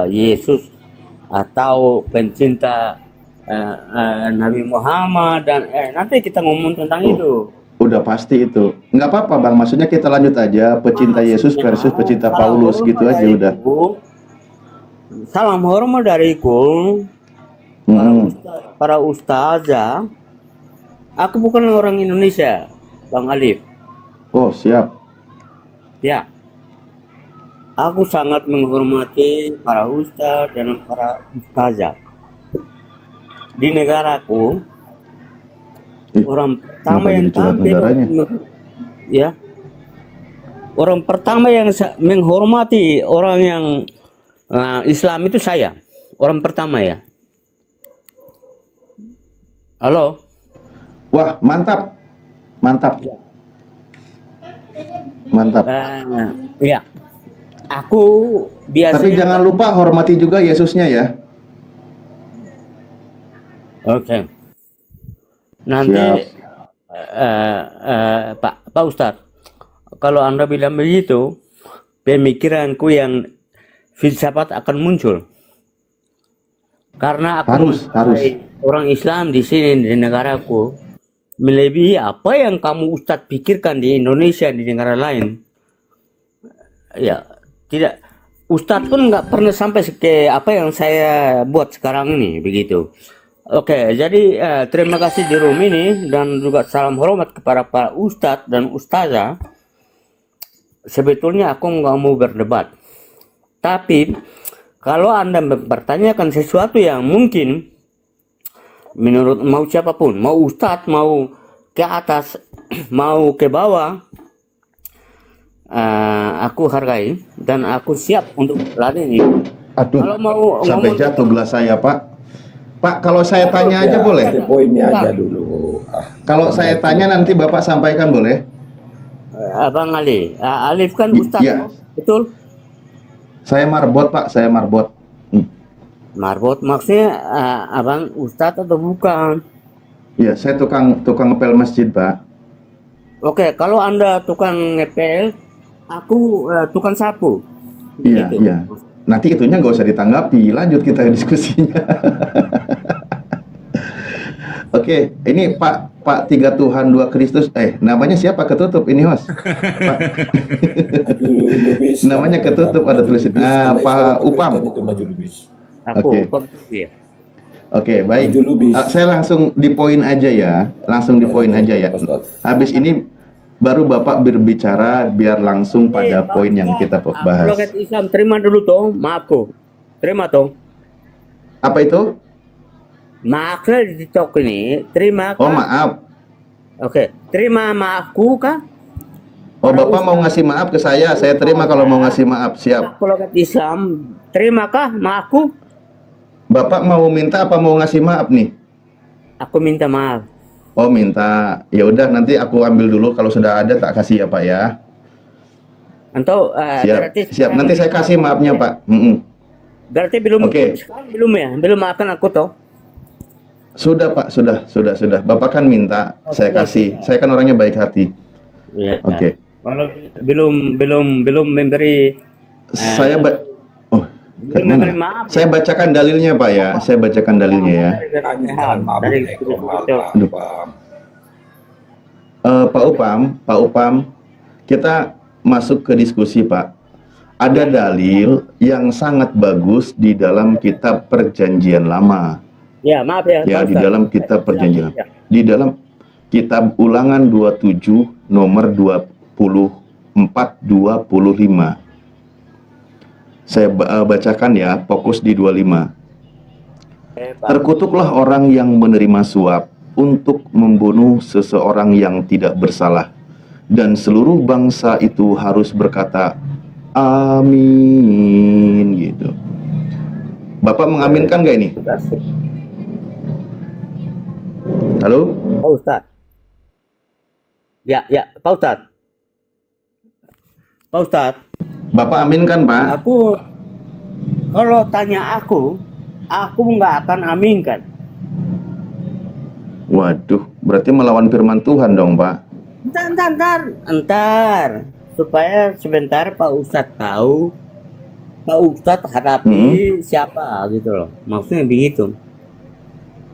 Yesus atau pencinta Nabi Muhammad dan nanti kita ngomong tentang itu. Udah pasti itu. Nggak apa-apa Bang, maksudnya kita lanjut aja pecinta Yesus versus pecinta Paulus gitu aja udah. Salam hormat dariku para ustazah. Aku bukan orang Indonesia, Bang Alif. Oh, siap. Ya. Aku sangat menghormati para ustaz dan para ustazah. Di negaraku, orang pertama yang tampil, ya, orang pertama yang menghormati orang yang Islam itu saya, orang pertama ya. Halo. Wah, mantap, mantap, mantap. Ya, aku biasanya. Tapi jangan lupa hormati juga Yesusnya ya. Oke. Nanti Pak Ustadz, kalau Anda bilang begitu, pemikiranku yang filsafat akan muncul. Karena aku harus. Orang Islam di sini di negaraku melebihi apa yang kamu Ustadz pikirkan di Indonesia di negara lain. Ya, tidak. Ustadz pun nggak pernah sampai ke apa yang saya buat sekarang ini, begitu. Oke, jadi terima kasih di room ini dan juga salam hormat kepada para ustadz dan ustazah. Sebetulnya aku nggak mau berdebat, tapi kalau Anda mempertanyakan sesuatu yang mungkin menurut mau siapapun, mau ustadz, mau ke atas, mau ke bawah, aku hargai dan aku siap untuk meladeni. Aduh, kalau mau sampai jatuh gelas saya, Pak. Pak, kalau saya tanya aja boleh? Poinnya aja dulu. Kalau saya tanya nanti Bapak sampaikan boleh? Abang Ali, Alif kan ustadz, ya. Betul? Saya marbot Pak, saya marbot. Marbot maksudnya abang ustadz atau bukan? Ya, saya tukang ngepel masjid Pak. Oke, kalau Anda tukang ngepel, aku tukang sapu. Iya, gitu. Iya. Nanti itunya nggak usah ditanggapi, lanjut kita diskusinya. Oke, ini Pak Tiga Tuhan Dua Kristus, namanya siapa ketutup ini host? Namanya ketutup ada tulisan. Pak Upam. Oke. Oke, baik. Saya langsung di poin aja ya, Habis ini baru Bapak berbicara biar langsung pada poin yang kita bahas. Loket Islam terima dulu toh, maafku. Terima toh. Apa itu? Maafnya di TikTok ini, terima kah? Oh, maaf. Oke, terima maafku kah? Oh, Bapak mau ngasih maaf ke saya terima kalau mau ngasih maaf, siap. Loket Islam, terima kah maafku? Bapak mau minta apa mau ngasih maaf nih? Aku minta maaf. Oh, minta. Ya udah nanti aku ambil dulu kalau sudah ada tak kasih ya Pak ya. Atau siap. Nanti saya kasih maafnya Pak. Berarti belum. Oke. Belum ya, belum maafkan aku toh. Sudah Pak, sudah. Bapak kan minta, saya kasih. Saya kan orangnya baik hati. Ya. Oke. Kalau belum memberi. Saya bacakan dalilnya Pak ya. Saya bacakan dalilnya ya. Pak Upam, kita masuk ke diskusi Pak. Ada dalil yang sangat bagus di dalam kitab Perjanjian Lama. Ya, maaf ya. Ya, di dalam kitab Perjanjian. Di dalam kitab Ulangan 27 nomor 24-25. Saya bacakan ya, fokus di 25. Terkutuklah orang yang menerima suap untuk membunuh seseorang yang tidak bersalah, dan seluruh bangsa itu harus berkata amin gitu. Bapak mengaminkan gak ini? Halo? Pak Ustadz. Ya, Pak Ustadz. Pak Ustadz. Bapak aminkan Pak? Aku, kalau tanya aku nggak akan aminkan. Waduh, berarti melawan firman Tuhan dong Pak? Entar. Supaya sebentar Pak Ustadz tahu Pak Ustadz hadapi siapa gitu loh, maksudnya begitu.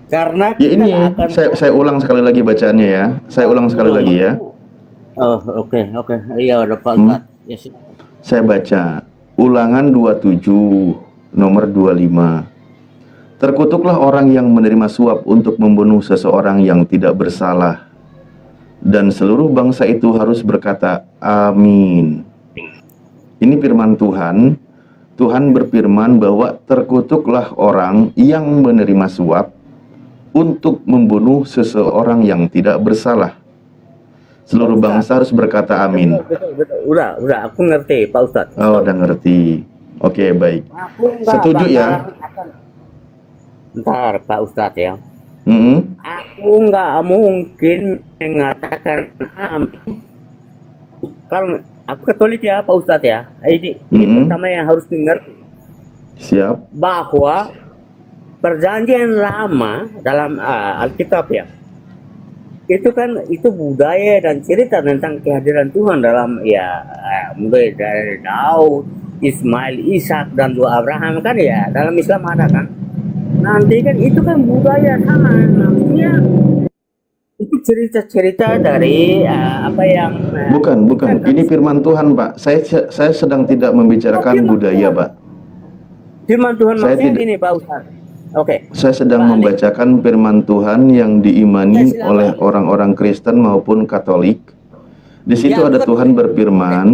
Karena Ya kita ini nggak akan. saya ulang sekali lagi bacaannya ya. Saya ulang sekali lagi ya. Oh, oke, iya udah Pak Hmm. Ustadz. Ya, Saya baca Ulangan 27 nomor 25. Terkutuklah orang yang menerima suap untuk membunuh seseorang yang tidak bersalah, dan seluruh bangsa itu harus berkata amin. Ini firman Tuhan. Tuhan berfirman bahwa terkutuklah orang yang menerima suap untuk membunuh seseorang yang tidak bersalah. Seluruh bangsa harus berkata amin. betul. Udah, aku ngerti Pak Ustadz. Oh, udah ngerti. Oke, baik. Aku nggak Setuju ya? Ntar Pak Ustadz ya. Mm-mm. Aku nggak mungkin mengatakan amin. Kalau aku Katolik ya Pak Ustadz ya. Ini pertama yang harus mengerti Siap. bahwa perjanjian lama dalam Alkitab ya, itu kan itu budaya dan cerita tentang kehadiran Tuhan dalam ya mulai dari Daud, Ismail, Ishak dan juga Abraham kan ya, dalam Islam ada kan. Nanti kan itu kan budaya sama, maksudnya itu cerita-cerita dari apa yang Bukan. Ini firman Tuhan, Pak. Saya sedang tidak membicarakan budaya, Pak. firman Tuhan Saya maksudnya tidak- gini Pak Ustaz. Oke. Saya sedang membacakan firman Tuhan yang diimani oleh orang-orang Kristen maupun Katolik. Di situ Ya, ada betul. Tuhan berfirman,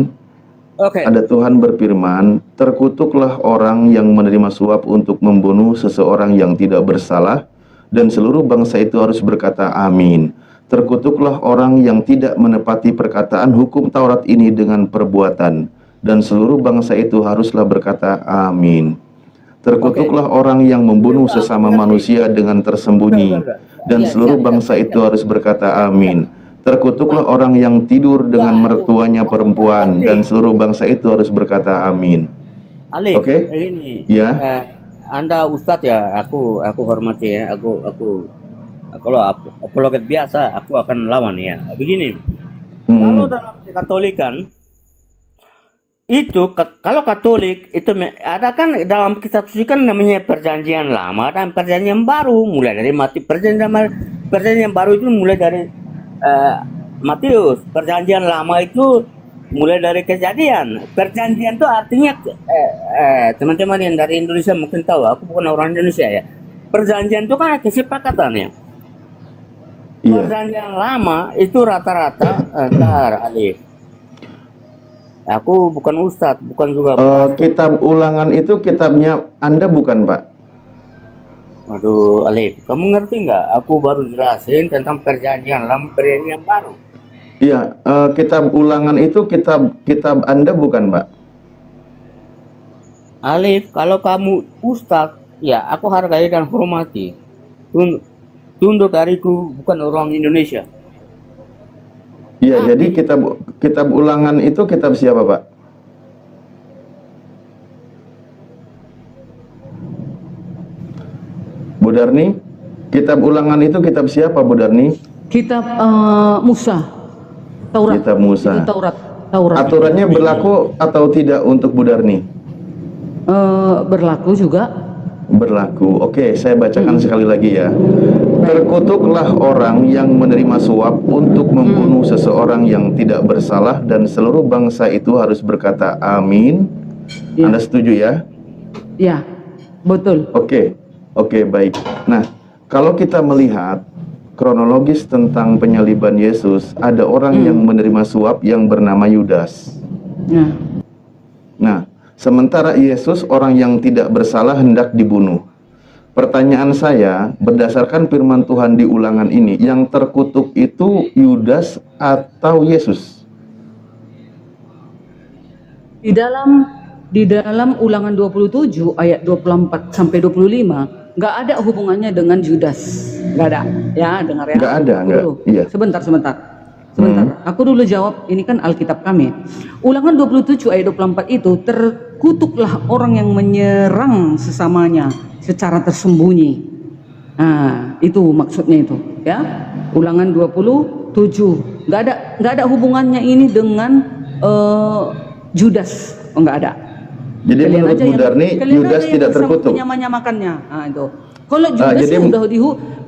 Oke. ada Tuhan berfirman, terkutuklah orang yang menerima suap untuk membunuh seseorang yang tidak bersalah, dan seluruh bangsa itu harus berkata amin. Terkutuklah orang yang tidak menepati perkataan hukum Taurat ini dengan perbuatan, dan seluruh bangsa itu haruslah berkata amin. Terkutuklah orang yang membunuh sesama manusia dengan tersembunyi, dan seluruh bangsa itu harus berkata amin. Terkutuklah orang yang tidur dengan mertuanya perempuan, dan seluruh bangsa itu harus berkata amin. Alif, Oke. ini Ya. Anda Ustadz ya, aku hormati ya, kalau apologet biasa aku akan lawan ya. Begini, kalau dalam Katolikan itu kalau Katolik itu ada kan dalam kitab suci kan namanya perjanjian lama dan perjanjian baru, mulai dari perjanjian baru itu mulai dari Matius, perjanjian lama itu mulai dari Kejadian. Perjanjian itu artinya teman-teman yang dari Indonesia mungkin tahu, aku bukan orang Indonesia ya. Perjanjian itu kan kesepakatan ya. Iya. Perjanjian lama itu rata-rata Alif. Aku bukan ustadz, bukan juga. Kitab Ulangan itu kitabnya Anda bukan, Pak? Waduh, Alif, kamu ngerti nggak? Aku baru jelasin tentang perjanjian lama, perjanjian baru. Iya, kitab Ulangan itu kitab Anda bukan, Pak? Alif, kalau kamu ustadz, ya aku hargai dan hormati. Tunduk dariku, bukan orang Indonesia. Iya, jadi kitab Ulangan itu kitab siapa, Pak? Bu Darni, kitab Ulangan itu kitab siapa, Bu Darni? Kitab Musa, Taurat. Kitab Musa. Itu Taurat. Aturannya berlaku atau tidak untuk Bu Darni? Berlaku juga. Berlaku. Oke, saya bacakan sekali lagi ya. Terkutuklah orang yang menerima suap untuk membunuh seseorang yang tidak bersalah, dan seluruh bangsa itu harus berkata amin. Ya. Anda setuju ya? Ya, betul. Oke, baik. Nah, kalau kita melihat kronologis tentang penyaliban Yesus, ada orang yang menerima suap yang bernama Yudas. Ya. Nah, sementara Yesus orang yang tidak bersalah hendak dibunuh. Pertanyaan saya, berdasarkan firman Tuhan di Ulangan ini, yang terkutuk itu Yudas atau Yesus? Di dalam Ulangan 27 ayat 24 sampai 25 nggak ada hubungannya dengan Judas. Nggak ada. Ya, dengar ya. Nggak ada, nggak. Dulu. Iya. Sebentar. Aku dulu jawab, ini kan Alkitab kami. Ulangan 27 ayat 24 itu, terkutuklah orang yang menyerang sesamanya secara tersembunyi. Nah, itu maksudnya itu, ya. Ulangan 27. Nggak ada hubungannya ini dengan Judas. Oh, nggak ada. Jadi Kalian menurut aja Bu yang- Darni, kalian Yudas aja yang tidak terkutuk. menyamakannya. Nah, itu. Kalau Judas jadi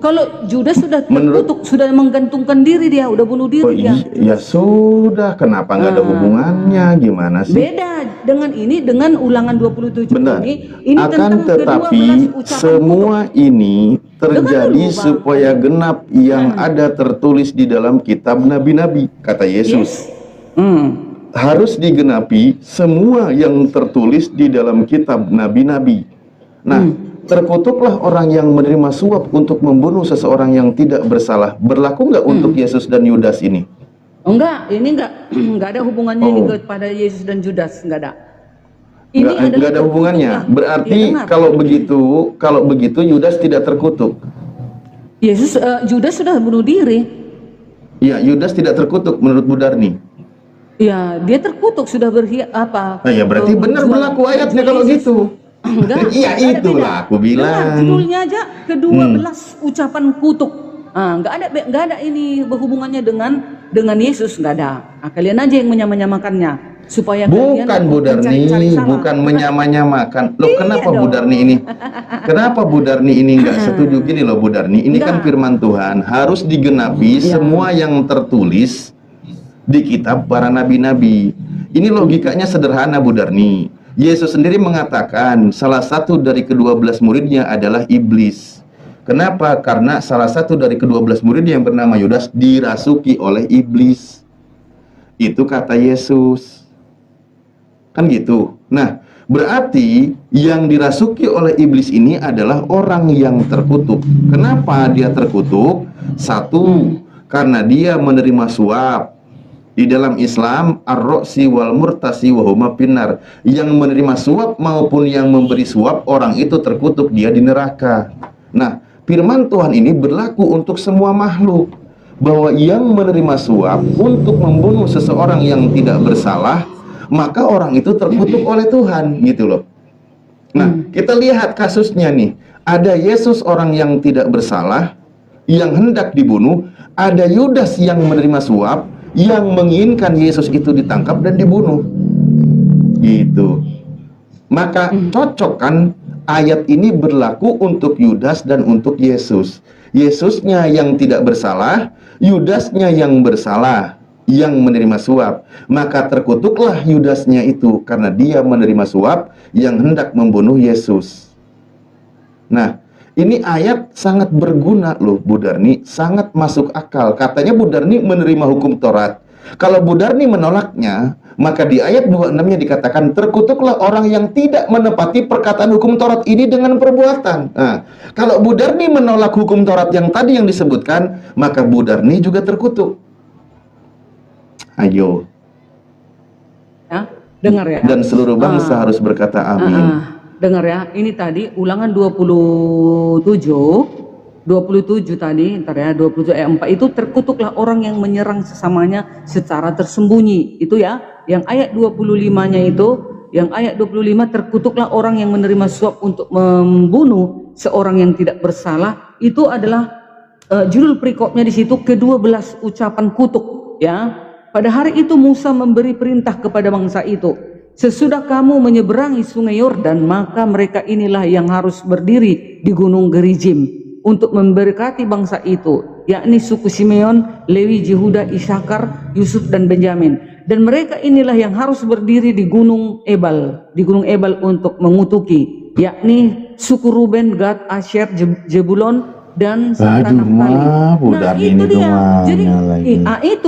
kalau Judas sudah menurut- terkutuk, sudah menggantungkan diri dia, udah bunuh diri Oh dia. iya, ya sudah, kenapa nggak ada hubungannya? Gimana sih? Beda dengan ini, dengan Ulangan 27 Benar. ini Akan tentang tetapi ke-12 ucapan semua ini terjadi dulu, Bang. supaya genap yang ada tertulis di dalam kitab nabi-nabi, kata Yesus. Harus digenapi semua yang tertulis di dalam kitab nabi-nabi. Nah, terkutuklah orang yang menerima suap untuk membunuh seseorang yang tidak bersalah. Berlaku nggak untuk Yesus dan Yudas ini? Enggak, ini enggak ada hubungannya ini Oh. kepada Yesus dan Judas, enggak ada. Ini Nggak ada hubungannya. terkutuklah. Berarti Ya, dengar. kalau begitu Yudas tidak terkutuk. Judas sudah bunuh diri. Ya, Yudas tidak terkutuk menurut Bu Darni. Ya, dia terkutuk sudah apa? Nah, ya berarti benar berlaku ayatnya kalau gitu. Enggak. Iya, enggak ada itulah beda. aku bilang. Dengar, judulnya aja ke-12 ucapan kutuk. Enggak ada ini berhubungannya dengan Yesus, enggak ada. Kalian aja yang menyamakannya supaya Bukan kalian Bu Darni, mencari-cari salah. bukan menyamakan. Loh, Iya kenapa Bu dong. Darni ini? Kenapa Bu Darni ini nggak setuju gini loh Bu Darni? Ini kan Enggak. firman Tuhan, harus digenapi Iya. semua yang tertulis di kitab para nabi-nabi. Ini logikanya sederhana Bu Darni. Yesus sendiri mengatakan salah satu dari ke-12 muridnya adalah iblis. Kenapa? Karena salah satu dari ke-12 muridnya yang bernama Yudas dirasuki oleh iblis. Itu kata Yesus. Kan gitu. Nah, berarti yang dirasuki oleh iblis ini adalah orang yang terkutuk. Kenapa dia terkutuk? Satu, karena dia menerima suap. Di dalam Islam, ar-ro'si wal murtasi wa huma finnar. Yang menerima suap maupun yang memberi suap, orang itu terkutuk, dia di neraka. Nah, firman Tuhan ini berlaku untuk semua makhluk, bahwa yang menerima suap untuk membunuh seseorang yang tidak bersalah, maka orang itu terkutuk oleh Tuhan, gitu loh. Nah, kita lihat kasusnya nih. Ada Yesus orang yang tidak bersalah, yang hendak dibunuh. Ada Yudas yang menerima suap, yang menginginkan Yesus itu ditangkap dan dibunuh. Gitu. Maka cocok kan ayat ini berlaku untuk Yudas dan untuk Yesus. Yesusnya yang tidak bersalah, Yudasnya yang bersalah, yang menerima suap. Maka terkutuklah Yudasnya itu karena dia menerima suap yang hendak membunuh Yesus. Nah, ini ayat sangat berguna loh Bu Darni, sangat masuk akal. Katanya Bu Darni menerima hukum Taurat. Kalau Bu Darni menolaknya, maka di ayat 26-nya dikatakan terkutuklah orang yang tidak menepati perkataan hukum Taurat ini dengan perbuatan. Nah, kalau Bu Darni menolak hukum Taurat yang tadi yang disebutkan, maka Bu Darni juga terkutuk. Ayo. Ya, dengar ya. Dan seluruh bangsa harus berkata amin. Dengar ya, ini tadi Ulangan 27 tadi, ntar ya, 27 ayat 4 itu terkutuklah orang yang menyerang sesamanya secara tersembunyi. Itu ya, yang ayat 25-nya itu, yang ayat 25 terkutuklah orang yang menerima suap untuk membunuh seorang yang tidak bersalah. Itu adalah judul perikopnya di situ ke-12 ucapan kutuk ya. Pada hari itu Musa memberi perintah kepada bangsa itu, sesudah kamu menyeberangi sungai Yordan, maka mereka inilah yang harus berdiri di gunung Gerizim untuk memberkati bangsa itu, yakni suku Simeon, Lewi, Yehuda, Isakar, Yusuf dan Benyamin. Dan mereka inilah yang harus berdiri di gunung Ebal, untuk mengutuki, yakni suku Ruben, Gad, Asher, Jebulon dan serta Naftali. Nah, itu dia.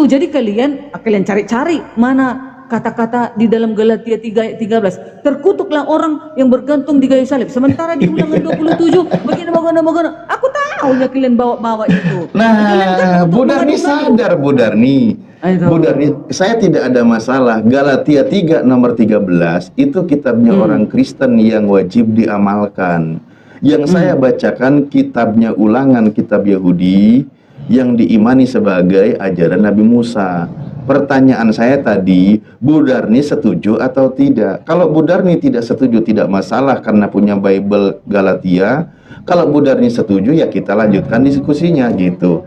Jadi kalian cari-cari mana kata-kata di dalam Galatia 3 ayat 13. Terkutuklah orang yang bergantung di kayu salib. Sementara di Ulangan 27 bagaimana? Aku tahu ya kalian bawa itu. Nah, Bu Darni sadar Bu Darni. Bu Darni, saya tidak ada masalah. Galatia 3 nomor 13 itu kitabnya orang Kristen yang wajib diamalkan. Yang saya bacakan kitabnya Ulangan, kitab Yahudi yang diimani sebagai ajaran Nabi Musa. Pertanyaan saya tadi, Bu Darni setuju atau tidak? Kalau Bu Darni tidak setuju, tidak masalah karena punya Bible Galatia. Kalau Bu Darni setuju, ya kita lanjutkan diskusinya gitu.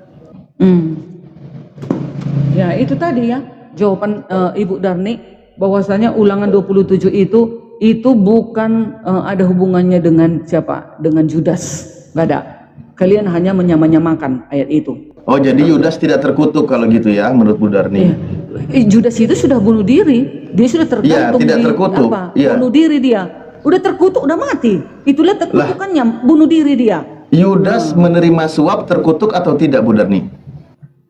Ya itu tadi ya jawaban Ibu Darni, bahwasanya Ulangan 27 itu itu bukan ada hubungannya dengan siapa? Dengan Judas. Nggak ada. Kalian hanya menyamakan ayat itu. Oh, jadi Yudas tidak terkutuk kalau gitu ya, menurut Bu Darni. Judas itu sudah bunuh diri. Dia sudah tergantung tidak di terkutuk. apa? Iya. Bunuh diri dia. Udah terkutuk, udah mati. Itulah terkutukannya, bunuh diri dia. Yudas menerima suap terkutuk atau tidak, Bu Darni?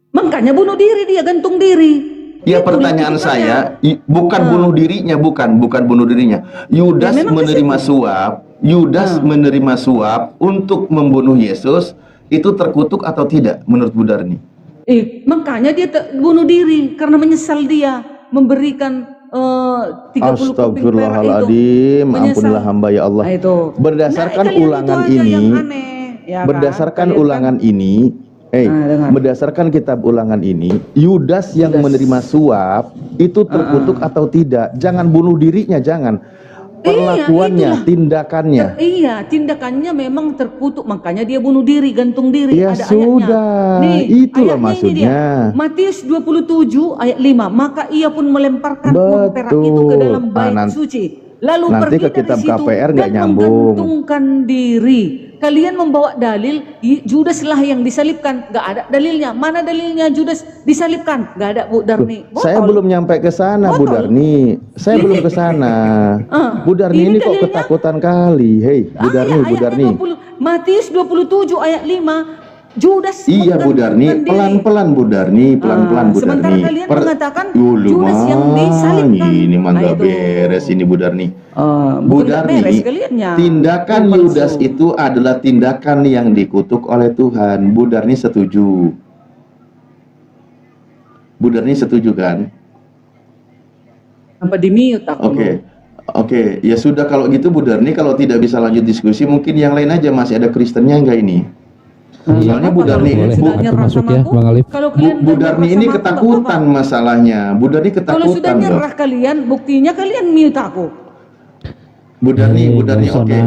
Makanya bunuh diri dia, gantung diri. Ya, Itu pertanyaan kutukannya. saya, bukan bunuh dirinya, bukan bunuh dirinya. Yudas memang menerima suap, Yudas menerima suap untuk membunuh Yesus, itu terkutuk atau tidak menurut Bu Darni? Makanya dia bunuh diri karena menyesal dia memberikan 30 keping perak itu. Astagfirullahaladzim, Menyesal. ampunilah hamba ya Allah. Nah, itu. Berdasarkan kalian ulangan itu aja ini, yang aneh, ya kan? berdasarkan Kalian ulangan ini, dengar. berdasarkan kitab ulangan ini, Yudas yang menerima suap itu terkutuk atau tidak? Jangan bunuh dirinya, jangan. Perlakuannya, tindakannya. Iya, tindakannya memang terkutuk, makanya dia bunuh diri, gantung diri. Ya Ada sudah, ayatnya. itulah ayatnya ini maksudnya. dia. Matius 27 ayat 5, maka ia pun melemparkan uang perak itu ke dalam bait suci. Lalu nanti pergi ke kitab dari situ KPR nggak dan nyambung. menggantungkan diri. Kalian membawa dalil Judaslah yang disalibkan, nggak ada dalilnya. Mana dalilnya Judas disalibkan? Nggak ada, Bu Darni. Saya belum nyampe ke sana, Bu Botol. Darni. Saya belum ke sana. Bu Darni ini kok dalilnya. ketakutan kali. Hei, Bu Darni, Bu Ayatnya Darni. 20, Matius 27 ayat 5, Judas Iya, Bu Darni, menggantungkan diri. pelan-pelan Bu Darni, pelan-pelan Bu Sementara Darni. kalian mengatakan Yulu, Judas yang disalibkan. Ini mah Nah, nggak itu. beres ini Bu Darni. Bu Bukan nggak beres, Darni, kaliannya. tindakan Palsu. Yudas itu adalah tindakan yang dikutuk oleh Tuhan. Bu Darni setuju? Bu Darni setuju kan? Sampai di mute aku. Oke, ya sudah kalau gitu Bu Darni, kalau tidak bisa lanjut diskusi, mungkin yang lain aja, masih ada Kristennya nggak ini? Soalnya Bu Darni, Bu Darni ini ketakutan masalahnya. Bu Darni Kalau sudah ketakutan loh. nyerah kalian, buktinya kalian mute aku. Bu Darni, oke.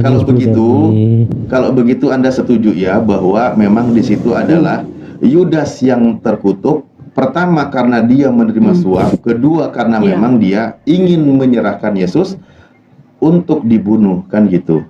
Kalau begitu Anda setuju ya bahwa memang di situ adalah Yudas yang terkutuk. Pertama karena dia menerima suap, kedua karena memang dia ingin menyerahkan Yesus untuk dibunuh, kan gitu.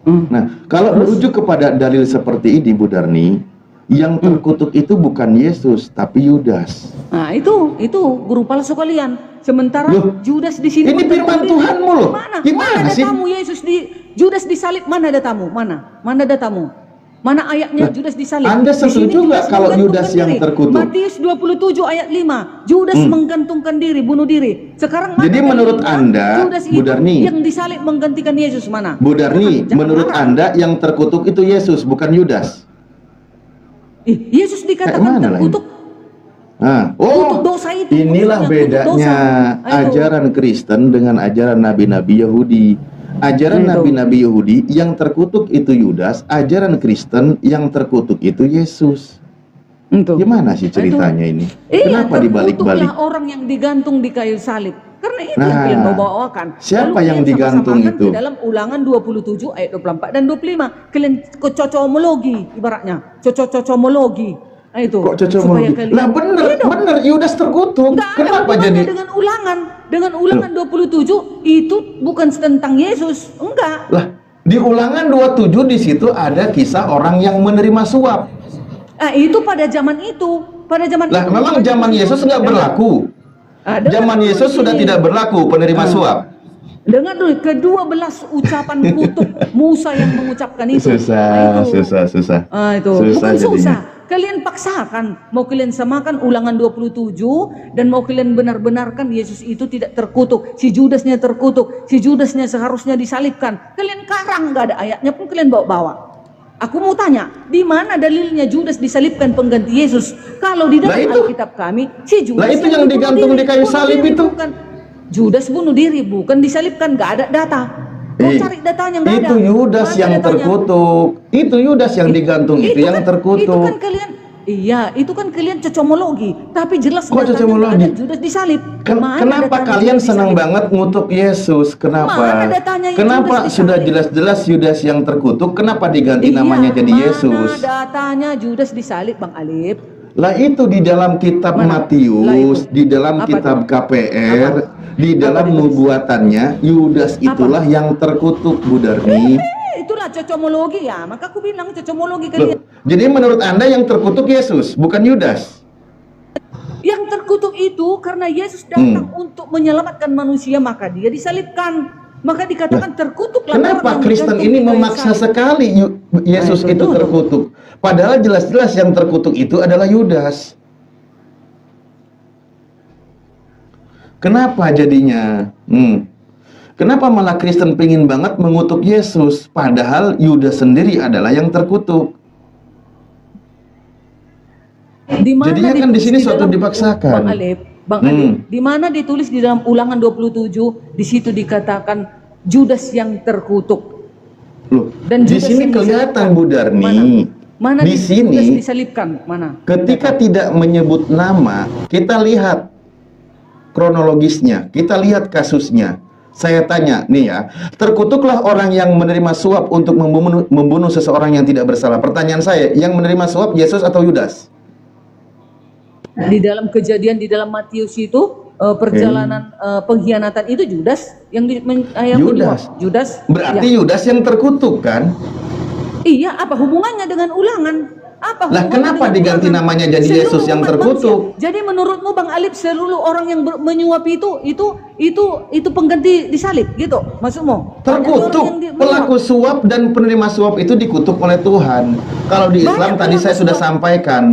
Nah, kalau merujuk kepada dalil seperti ini, Bu Darni, yang terkutuk itu bukan Yesus, tapi Yudas. Nah, itu guru palsu kalian. Sementara Loh, Judas di sini ini firman Tuhanmu loh. Mana? Gimana Mana sih? datamu Yesus Judas disalib? Mana datamu? Mana datamu? Mana ayatnya Judas disalib? Anda Di sini setuju nggak Judas kalau menggantungkan Yudas yang diri. terkutuk? Matius 27 ayat 5. Judas menggantungkan diri, bunuh diri. Sekarang mana Jadi menurut dalilnya? Anda, Judas Bu itu Darni, yang disalib menggantikan Yesus mana? Bu Darni, Jangan menurut marah. Anda yang terkutuk itu Yesus, bukan Yudas. Yesus dikatakan mana lah ini? terkutuk. Nah, Kutuk dosa itu, inilah kutuk dosa. bedanya Ayo. ajaran Kristen dengan ajaran nabi-nabi Yahudi. Ajaran Itu. nabi-nabi Yahudi yang terkutuk itu Yudas, ajaran Kristen yang terkutuk itu Yesus. Itu. Gimana sih ceritanya ini? Kenapa dibalik-balik? Terkutuklah orang yang digantung di kayu salib. Karena itu yang Nah, kalian bawa-bawakan. siapa Lalu yang kalian digantung sama-samakan itu? Di dalam Ulangan 27 ayat 24 dan 25. Kalian cocomologi ibaratnya. Cocomologi. Nah, itu. Kok Supaya cocomologi? kalian- Lah bener, Iya dong. bener Yudas terkutuk. Nggak ada Kenapa hubungannya jadi? dengan ulangan? Dengan Ulangan 27 itu bukan tentang Yesus. Enggak. Lah, di Ulangan 27 di situ ada kisah orang yang menerima suap. Nah, itu pada zaman itu. Pada zaman Lah, itu. memang zaman Yesus nggak berlaku. Zaman Yesus sudah tidak berlaku penerima suap. Dengar dulu, ke-12 ucapan kutuk Musa yang mengucapkan itu. Susah. Itu. Susah Bukan jadinya. susah. Kalian paksakan, mau kalian samakan Ulangan 27 dan mau kalian benar-benarkan Yesus itu tidak terkutuk, si Judasnya terkutuk, si Judasnya seharusnya disalibkan. Kalian karang, nggak ada ayatnya pun kalian bawa-bawa. Aku mau tanya, di mana dalilnya Judas disalibkan pengganti Yesus? Kalau di dalam Lah itu. Alkitab kami, si Judas Lah itu yang bunuh digantung diri, di kayu bunuh salib diri, itu. bukan. Judas bunuh diri, bukan disalibkan, nggak ada data. Mau cari datanya nggak ada. Itu Yudas Mana yang datanya? terkutuk. Itu Yudas yang digantung itu yang Itu terkutuk. kan kalian, iya, itu kan kalian cocomologi. Tapi jelas Kok datanya cocomologi? nggak ada Judas disalib. Mana Kenapa datanya kalian Judas senang disalib? banget ngutuk Yesus? Kenapa? Mana datanya Judas Kenapa disalib? sudah jelas-jelas Yudas yang terkutuk, kenapa diganti Iya, namanya jadi mana Yesus? datanya Judas disalib, Bang Alif? Lah itu di dalam kitab Mana? Lah Matius, itu. di dalam Apa kitab KPR, Di dalam nubuatannya Yudas itulah yang terkutuk, Bu Darni. Itulah cocomologi ya. Maka aku bilang cocomologi Loh, kalian. jadi menurut Anda yang terkutuk Yesus, bukan Yudas? Yang terkutuk itu karena Yesus datang untuk menyelamatkan manusia, maka dia disalibkan. Maka dikatakan terkutuklah. Kenapa orang yang Kristen digantung ini di kayu memaksa salib. sekali Yesus Nah, itu betul. terkutuk? Padahal jelas-jelas yang terkutuk itu adalah Yudas. Kenapa jadinya? Kenapa malah Kristen pengen banget mengutuk Yesus, padahal Yudas sendiri adalah yang terkutuk? Jadinya kan di sini suatu dipaksakan. Bang Alif, di mana ditulis di dalam Ulangan 27, di situ dikatakan Judas yang terkutuk. Loh, Dan di Judas sini yang kelihatan disalibkan. Bu Darni. Mana di Judas sini disalibkan? Mana? ketika tidak menyebut nama, kita lihat kronologisnya, kita lihat kasusnya. Saya tanya nih ya, terkutuklah orang yang menerima suap untuk membunuh seseorang yang tidak bersalah. Pertanyaan saya, yang menerima suap Yesus atau Yudas? Di dalam Kejadian di dalam Matius itu perjalanan pengkhianatan itu Judas yang Yudas. menyuap. Judas. Berarti Iya. Yudas yang terkutuk kan? Iya, apa hubungannya dengan Ulangan? Apa Lah hubungannya kenapa dengan diganti Ulangan? namanya jadi Seluruh Yesus yang umat terkutuk? manusia. Jadi menurutmu Bang Alif, seluruh orang yang menyuap itu pengganti disalib gitu? Maksudmu? Terkutuk. Pelaku suap dan penerima suap itu dikutuk oleh Tuhan. Kalau di Islam Banyak tadi saya pelaku sudah suap. sampaikan,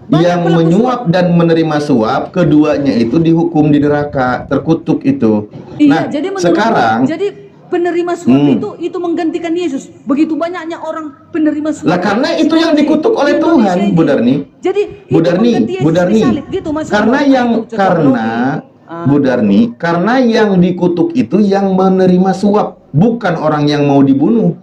Banyak yang pelaku menyuap dan menerima suap, keduanya itu dihukum di neraka, terkutuk itu. Iya, Nah, jadi menurutmu, sekarang jadi penerima suap itu menggantikan Yesus. Begitu banyaknya orang penerima suap. lah karena itu yang dikutuk oleh Di Tuhan, Indonesia ini. Bu Darni. Jadi Bu itu Darni, pengganti Yesus Bu Darni. disalib, gitu maksudmu? Karena yang Itu cocok karena logi. Bu Darni, karena yang dikutuk itu yang menerima suap, bukan orang yang mau dibunuh.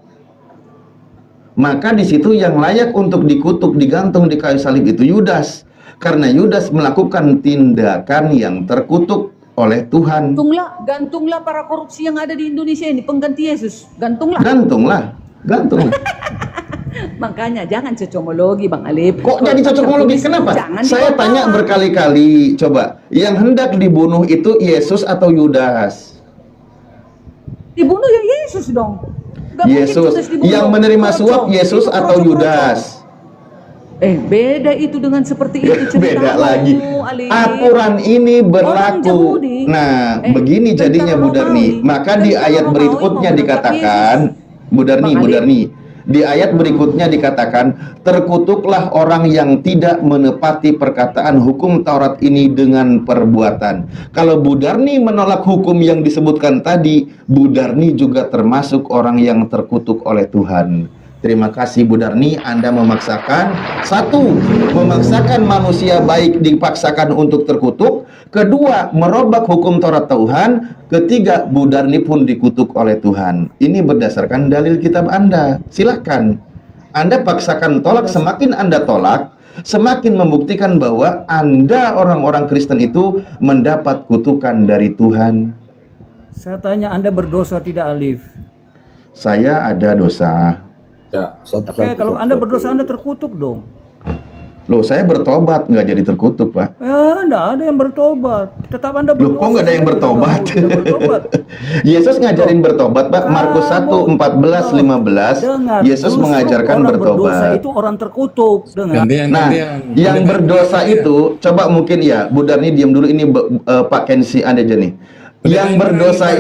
Maka di situ yang layak untuk dikutuk, digantung di kayu salib itu Yudas. Karena Yudas melakukan tindakan yang terkutuk oleh Tuhan. Gantunglah para korupsi yang ada di Indonesia ini pengganti Yesus. Gantunglah. Gantunglah. Makanya jangan cocomologi Bang Alif. Kok jadi cocokologi? Kenapa? Jangan Saya dibawa. tanya berkali-kali. Coba, yang hendak dibunuh itu Yesus atau Yudas? Dibunuh ya Yesus dong. Gak mungkin Yesus. Judas dibunuh. Yang menerima suap Krocok. Yesus Itu atau krocok-krocok. Yudas? Beda itu dengan seperti itu ceritamu, Beda lagi. Alif. Aturan ini Orang berlaku. Yahudi. Nah, begini jadinya Bu Darni. Maka di ayat berikutnya dikatakan, Bu Darni, di ayat berikutnya dikatakan, terkutuklah orang yang tidak menepati perkataan hukum Taurat ini dengan perbuatan. Kalau Bu Darni menolak hukum yang disebutkan tadi, Bu Darni juga termasuk orang yang terkutuk oleh Tuhan. Terima kasih Bu Darni, Anda memaksakan. Satu, memaksakan manusia baik dipaksakan untuk terkutuk. Kedua, merobak hukum Taurat Tuhan. Ketiga, Bu Darni pun dikutuk oleh Tuhan. Ini berdasarkan dalil kitab Anda. Silakan. Anda paksakan tolak, semakin Anda tolak, semakin membuktikan bahwa Anda orang-orang Kristen itu mendapat kutukan dari Tuhan. Saya tanya, Anda berdosa tidak, Alif? Saya ada dosa. Ya, Oke, kalau Anda berdosa, Anda terkutuk dong. Loh, saya bertobat, nggak jadi terkutuk, Pak. Ya, enggak ada yang bertobat. Tetap Anda Loh, berdosa. kok nggak ada yang bertobat? Tidak bertobat. Yesus ngajarin bertobat, Pak. Markus 1, 14, 15. Dengar, Yesus justru mengajarkan orang berdosa bertobat. itu orang terkutuk. Dengar. Nah, yang berdosa itu, coba mungkin ya, Bu Darni diam dulu, ini Pak Kensi ada aja nih. Yang berdosa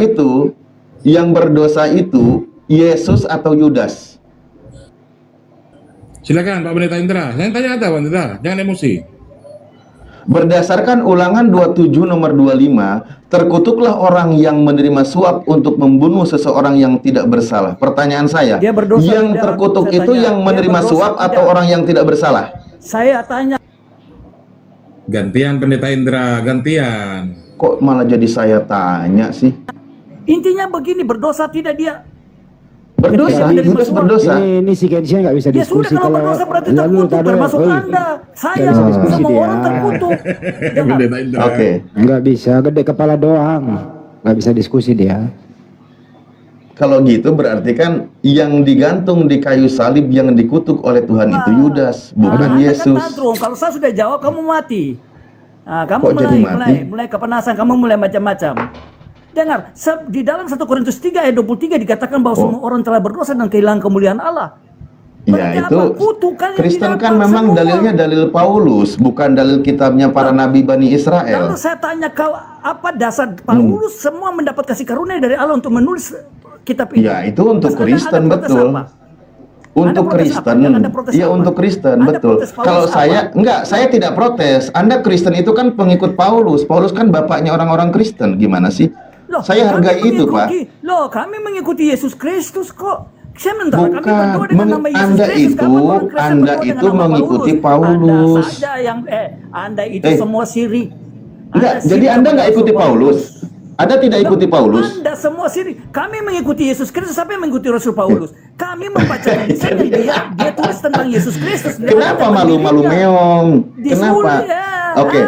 itu Yesus atau Yudas? Silakan Pak Pendeta Indra. Saya tanya apa, Pendeta? Jangan emosi. Berdasarkan Ulangan 27 nomor 25, terkutuklah orang yang menerima suap untuk membunuh seseorang yang tidak bersalah. Pertanyaan saya, Dia berdosa yang tidak? terkutuk Saya itu tanya, yang dia menerima berdosa suap tidak? atau orang yang tidak bersalah? Saya tanya. Gantian Pendeta Indra, gantian. Kok malah jadi saya tanya sih? Intinya begini, berdosa tidak dia? Berdosa, Dia Yudas berdosa. berdosa. Ini si Kensia nggak bisa Ya sudah, diskusi kalau berdosa berarti lalu terkutuk, tadi, termasuk oi, Anda. Saya Nggak bisa diskusi semua dia. orang terkutuk. Dengar. Pendeta Indra. Oke. nggak bisa gede kepala doang, nggak bisa diskusi dia. Kalau gitu berarti kan yang digantung di kayu salib yang dikutuk oleh Tuhan itu Yudas, bukan Anda kan Yesus. tantrum. Kalau saya sudah jawab, kamu mati. Nah, kamu Kok jadi mati? mulai kepanasan, kamu mulai macam-macam. Dengar, di dalam 1 Korintus 3 ayat 23 dikatakan bahwa semua orang telah berdosa dan kehilangan kemuliaan Allah. Berarti Ya itu apa? Kutukan yang Kristen kan didapat memang semua. dalilnya dalil Paulus, bukan dalil kitabnya para nabi Bani Lalu Israel. saya tanya kau, apa dasar Paulus semua mendapat kasih karunia dari Allah untuk menulis kitab ini? Ya itu untuk Terus Kristen Anda protes betul. apa? Untuk Anda protes Kristen, apa? Anda protes iya apa? untuk Kristen Anda betul. protes Paulus Kalau apa? saya tidak protes. Anda Kristen itu kan pengikut Paulus. Paulus kan bapaknya orang-orang Kristen. Gimana sih? Loh, Saya kami hargai itu, Pak. Loh, kami mengikuti Yesus Kristus kok. Sementara kami Bukan, berdoa dengan nama Yesus Anda Kristus. itu- Kamu orang Kristen Anda berdoa dengan itu nama mengikuti Anda Paulus. saja yang Anda itu Eh. semua sirik. Enggak, Anda jadi sirik Anda kepada nggak ikuti Rasul Paulus. Anda tidak ikuti Paulus. Anda semua sirik. Kami mengikuti Yesus Kristus. Siapa yang mengikuti Rasul Paulus? Kami membaca tulisan yang dia tulis tentang Yesus Kristus. Dia Kenapa hanya malu-malu dirinya. meong? Disuruh, Kenapa? ya. Oke,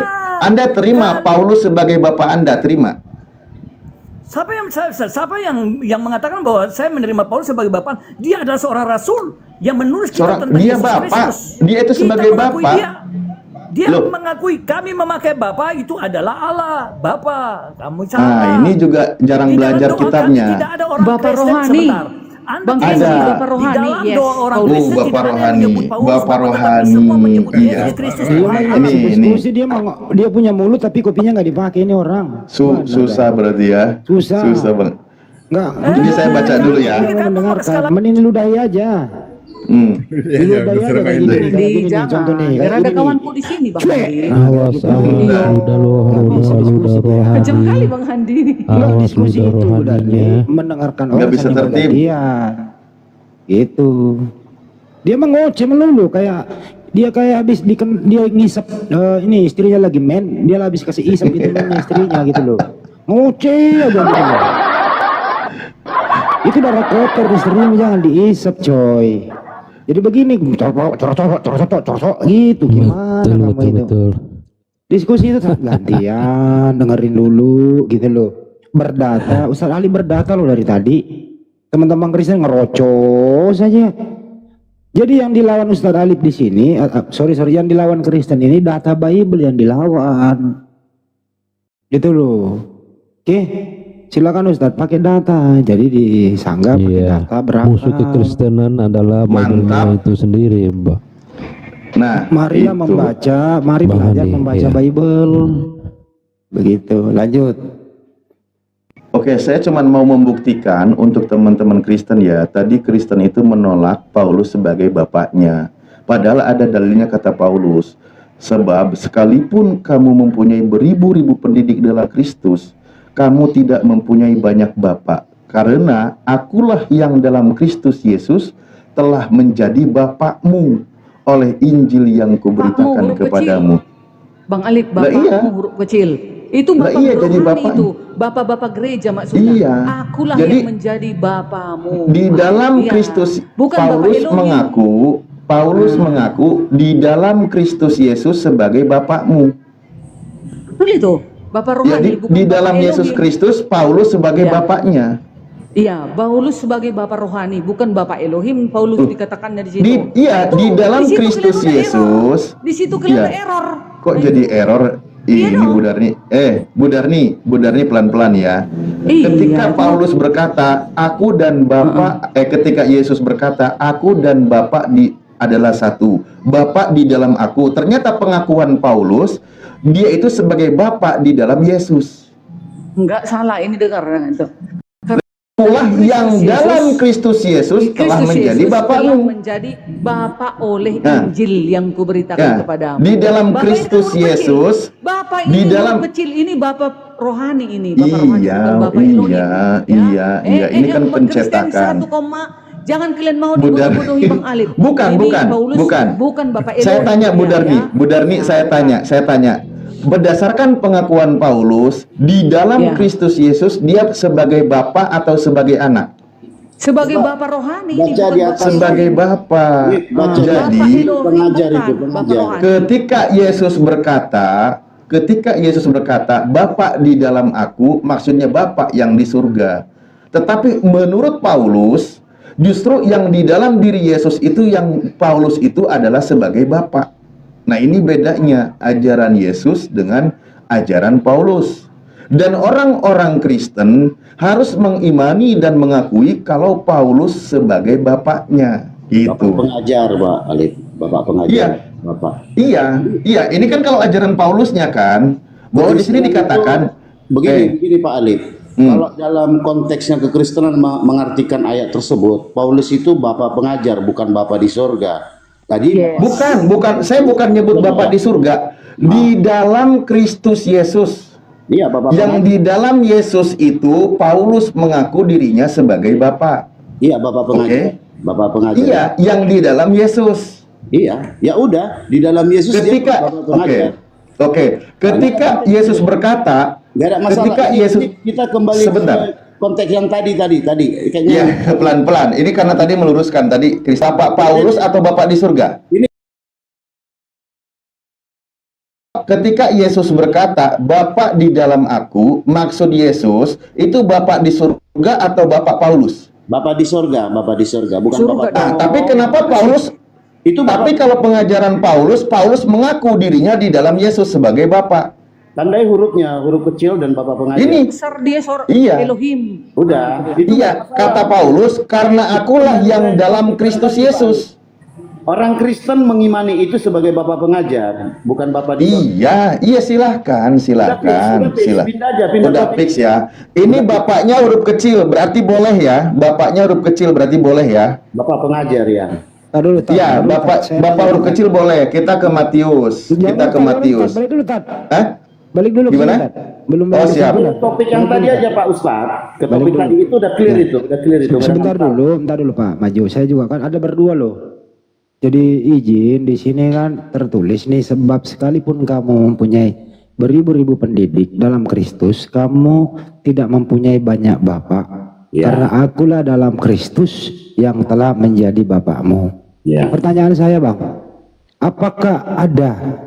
Anda terima Paulus sebagai bapak Anda, terima. Siapa yang mengatakan bahwa saya menerima Paulus sebagai bapak? Dia adalah seorang rasul yang menulis kitab tentang Dia Yesus bapak. Kristus. Dia itu Kita sebagai mengakui bapak. Dia Loh. mengakui kami memakai bapak itu adalah Allah, Bapak. Kamu salah. Nah, ini juga jarang Di dalam belajar doa kitabnya. kami tidak ada orang Bapak Kristen rohani. sebentar. Anda Bang tidak Ada. ada. Bapak rohani, Di dalam yes. doa orang Oh, Kristen Bapak tidak ada yang rohani. menyebut Paulus, Bapak tetapi rohani. semua menyebut Iya. Yesus Kristus. Dia Tuhan. memang Ini. diskusi dia punya mulut tapi kopinya nggak dipakai ini orang. Mana Susah ada? berarti ya. Susah. Susah bang. Nggak. Jadi saya baca dulu ya. Dia mau mendengarkan. Mending ludahi aja. Iya, Ludahi betul aja Pak kayak Indra. gini. Di Kayak gini, jangan. contoh nih. Biar Kayak ada gini nih. kawanku di sini Bang Handi. Awas, Iya. udah lo, Kejam kali Bang Handi. Nggak diskusi itu dari mendengarkan Nggak orang bisa saling tertib. bergantian. Gitu. Dia mengoceh melulu dia kayak habis dia ngisap ini istrinya lagi men, dia habis kasih isap itu istrinya gitu loh. Ngoceh aja gitu loh. Itu darah kotor istrinya jangan diisap coy. Jadi begini, corosok gitu gimana kamu itu? Diskusi itu gantian, dengerin dulu gitu loh. Berdata, Ustaz Ali berdata loh dari tadi. Teman-teman Kristen ngerocos saja. Jadi yang dilawan Ustaz Alif di sini, yang dilawan Kristen ini data Bible yang dilawan. Gitu loh. Oke, silakan Ustaz pakai data. Jadi disanggah pakai data berapa. Musuh kekristenan adalah Bible Mantap. itu sendiri, Mbak. Nah, Mari itu. mari Bang belajar Andi, membaca iya. Bible. Begitu, lanjut. Oke, saya cuma mau membuktikan untuk teman-teman Kristen ya. Tadi Kristen itu menolak Paulus sebagai bapaknya. Padahal ada dalilnya kata Paulus. Sebab sekalipun kamu mempunyai beribu-ribu pendidik dalam Kristus, kamu tidak mempunyai banyak bapak. Karena akulah yang dalam Kristus Yesus telah menjadi bapakmu oleh Injil yang kuberitakan huruf kepadamu. Bang Alif, Lah bapakmu iya. huruf kecil. Itu Lah bapak iya, jadi rohani bapak. itu. Bapak-bapak gereja maksudnya. Iya. Akulah Jadi, yang menjadi bapamu. Di dalam Iya. Kristus Bukan Paulus Bapak Elohim. mengaku di dalam Kristus Yesus sebagai bapakmu. Betul itu. Bapak rohani Jadi bukan di Bapak dalam Yesus Elohim. Kristus Paulus sebagai Ya. bapaknya. Iya, Paulus sebagai bapak rohani, bukan bapak Elohim. Paulus dikatakan dari situ. Di dalam Di situ Kristus kelihatan Yesus. error. Di situ kelihatan Iya. error. Kok jadi error? Iya Ini dong. Bu Darni pelan-pelan ya. Iya, Ketika itu. Paulus berkata, aku dan Bapak, ketika Yesus berkata, aku dan Bapak adalah satu. Bapak di dalam aku. Ternyata pengakuan Paulus, dia itu sebagai Bapak di dalam Yesus. Enggak salah ini dengar itu. Akulah yang Yesus. dalam Kristus Yesus telah Kristus menjadi Yesus telah Bapakmu. menjadi Bapa oleh Nah. Injil yang kuberitakan Ya, kepadamu. di dalam Bapak Kristus itu huruf Yesus, kecil. Bapak di ini dalam- huruf kecil ini Bapak rohani ini, Bapak rohani Iya, bukan Bapak Elohim. iya. Ini kan umat Kristen pencetakan. 1, jangan kalian mau Bu Darni. dibodoh-bodohi Bang Alif. Bukan, Ini bukan, Paulus bukan Bapak Elohim. Saya tanya Bu ya, Darni, ya. Bu Darni, saya tanya. Berdasarkan pengakuan Paulus, di dalam Ya. Kristus Yesus dia sebagai Bapa atau sebagai anak? Sebagai Bapak rohani ini Baca bukan di Bapak atas. Sebagai Bapa. Baca. Jadi, Bapak Elohim pengajar bukan, itu, Bapak pengajar. rohani. ketika Yesus berkata, Bapa di dalam aku, maksudnya Bapa yang di surga. Tetapi menurut Paulus, justru yang di dalam diri Yesus itu yang Paulus itu adalah sebagai Bapa. Nah, ini bedanya ajaran Yesus dengan ajaran Paulus. Dan orang-orang Kristen harus mengimani dan mengakui kalau Paulus sebagai bapaknya. Gitu. Bapak pengajar, Pak Alif. Bapak pengajar. Iya. Bapak. Iya. Ini kan kalau ajaran Paulusnya kan, bahwa di sini dikatakan Begini Pak Alif. Kalau dalam konteksnya kekristenan mengartikan ayat tersebut, Paulus itu bapak pengajar, bukan bapak di surga. Tadi bukan. Saya bukan nyebut bapak di surga. Di dalam Kristus Yesus. Iya, bapak Yang pengajar. di dalam Yesus itu Paulus mengaku dirinya sebagai bapak. Iya, bapak pengajar. Bapak pengajar. Iya, yang di dalam Yesus. Iya, ya udah di dalam Yesus dia bapak pengajar. Ketika Yesus berkata, Gak ada masalah. ketika Yesus kita kembali sebentar. ke konteks yang tadi kayaknya. Iya, pelan-pelan. Ini karena tadi meluruskan tadi Bapak Paulus atau Bapak di surga. Ini- Ketika Yesus berkata, Bapak di dalam aku, maksud Yesus itu Bapak di surga atau Bapak Paulus? Bapak di surga, bukan Surga bapak. Tapi kenapa Paulus Itu Tapi bapak, kalau pengajaran Paulus mengaku dirinya di dalam Yesus sebagai Bapak. tandai hurufnya, huruf kecil dan bapak pengajar. Ini Besar dia Iya. Elohim. Udah. Itu iya, kata Paulus, karena akulah yang dalam Kristus Yesus. orang Kristen mengimani itu sebagai bapak pengajar, bukan bapak di Iya, silahkan. Udah pindah Udah topik. fix ya. Ini bapaknya huruf kecil, berarti boleh ya. Bapaknya huruf kecil berarti boleh ya. Bapak pengajar ya. Iya, bapak huruf kecil boleh. Kita ke Matius. Balik dulu, Tat. Hah? Balik dulu. Gimana? Tat. Belum Oh, siap. Topik yang tadi aja Pak Ustadz. Ke topik Balik tadi itu udah clear itu. Sebentar dulu, Pak. Maju. Saya juga kan ada berdua loh. Jadi izin di sini kan tertulis nih, sebab sekalipun kamu mempunyai beribu-ribu pendidik dalam Kristus, kamu tidak mempunyai banyak bapak. Ya. Karena akulah dalam Kristus yang telah menjadi bapakmu. Ya. Pertanyaan saya, Bang, apakah ada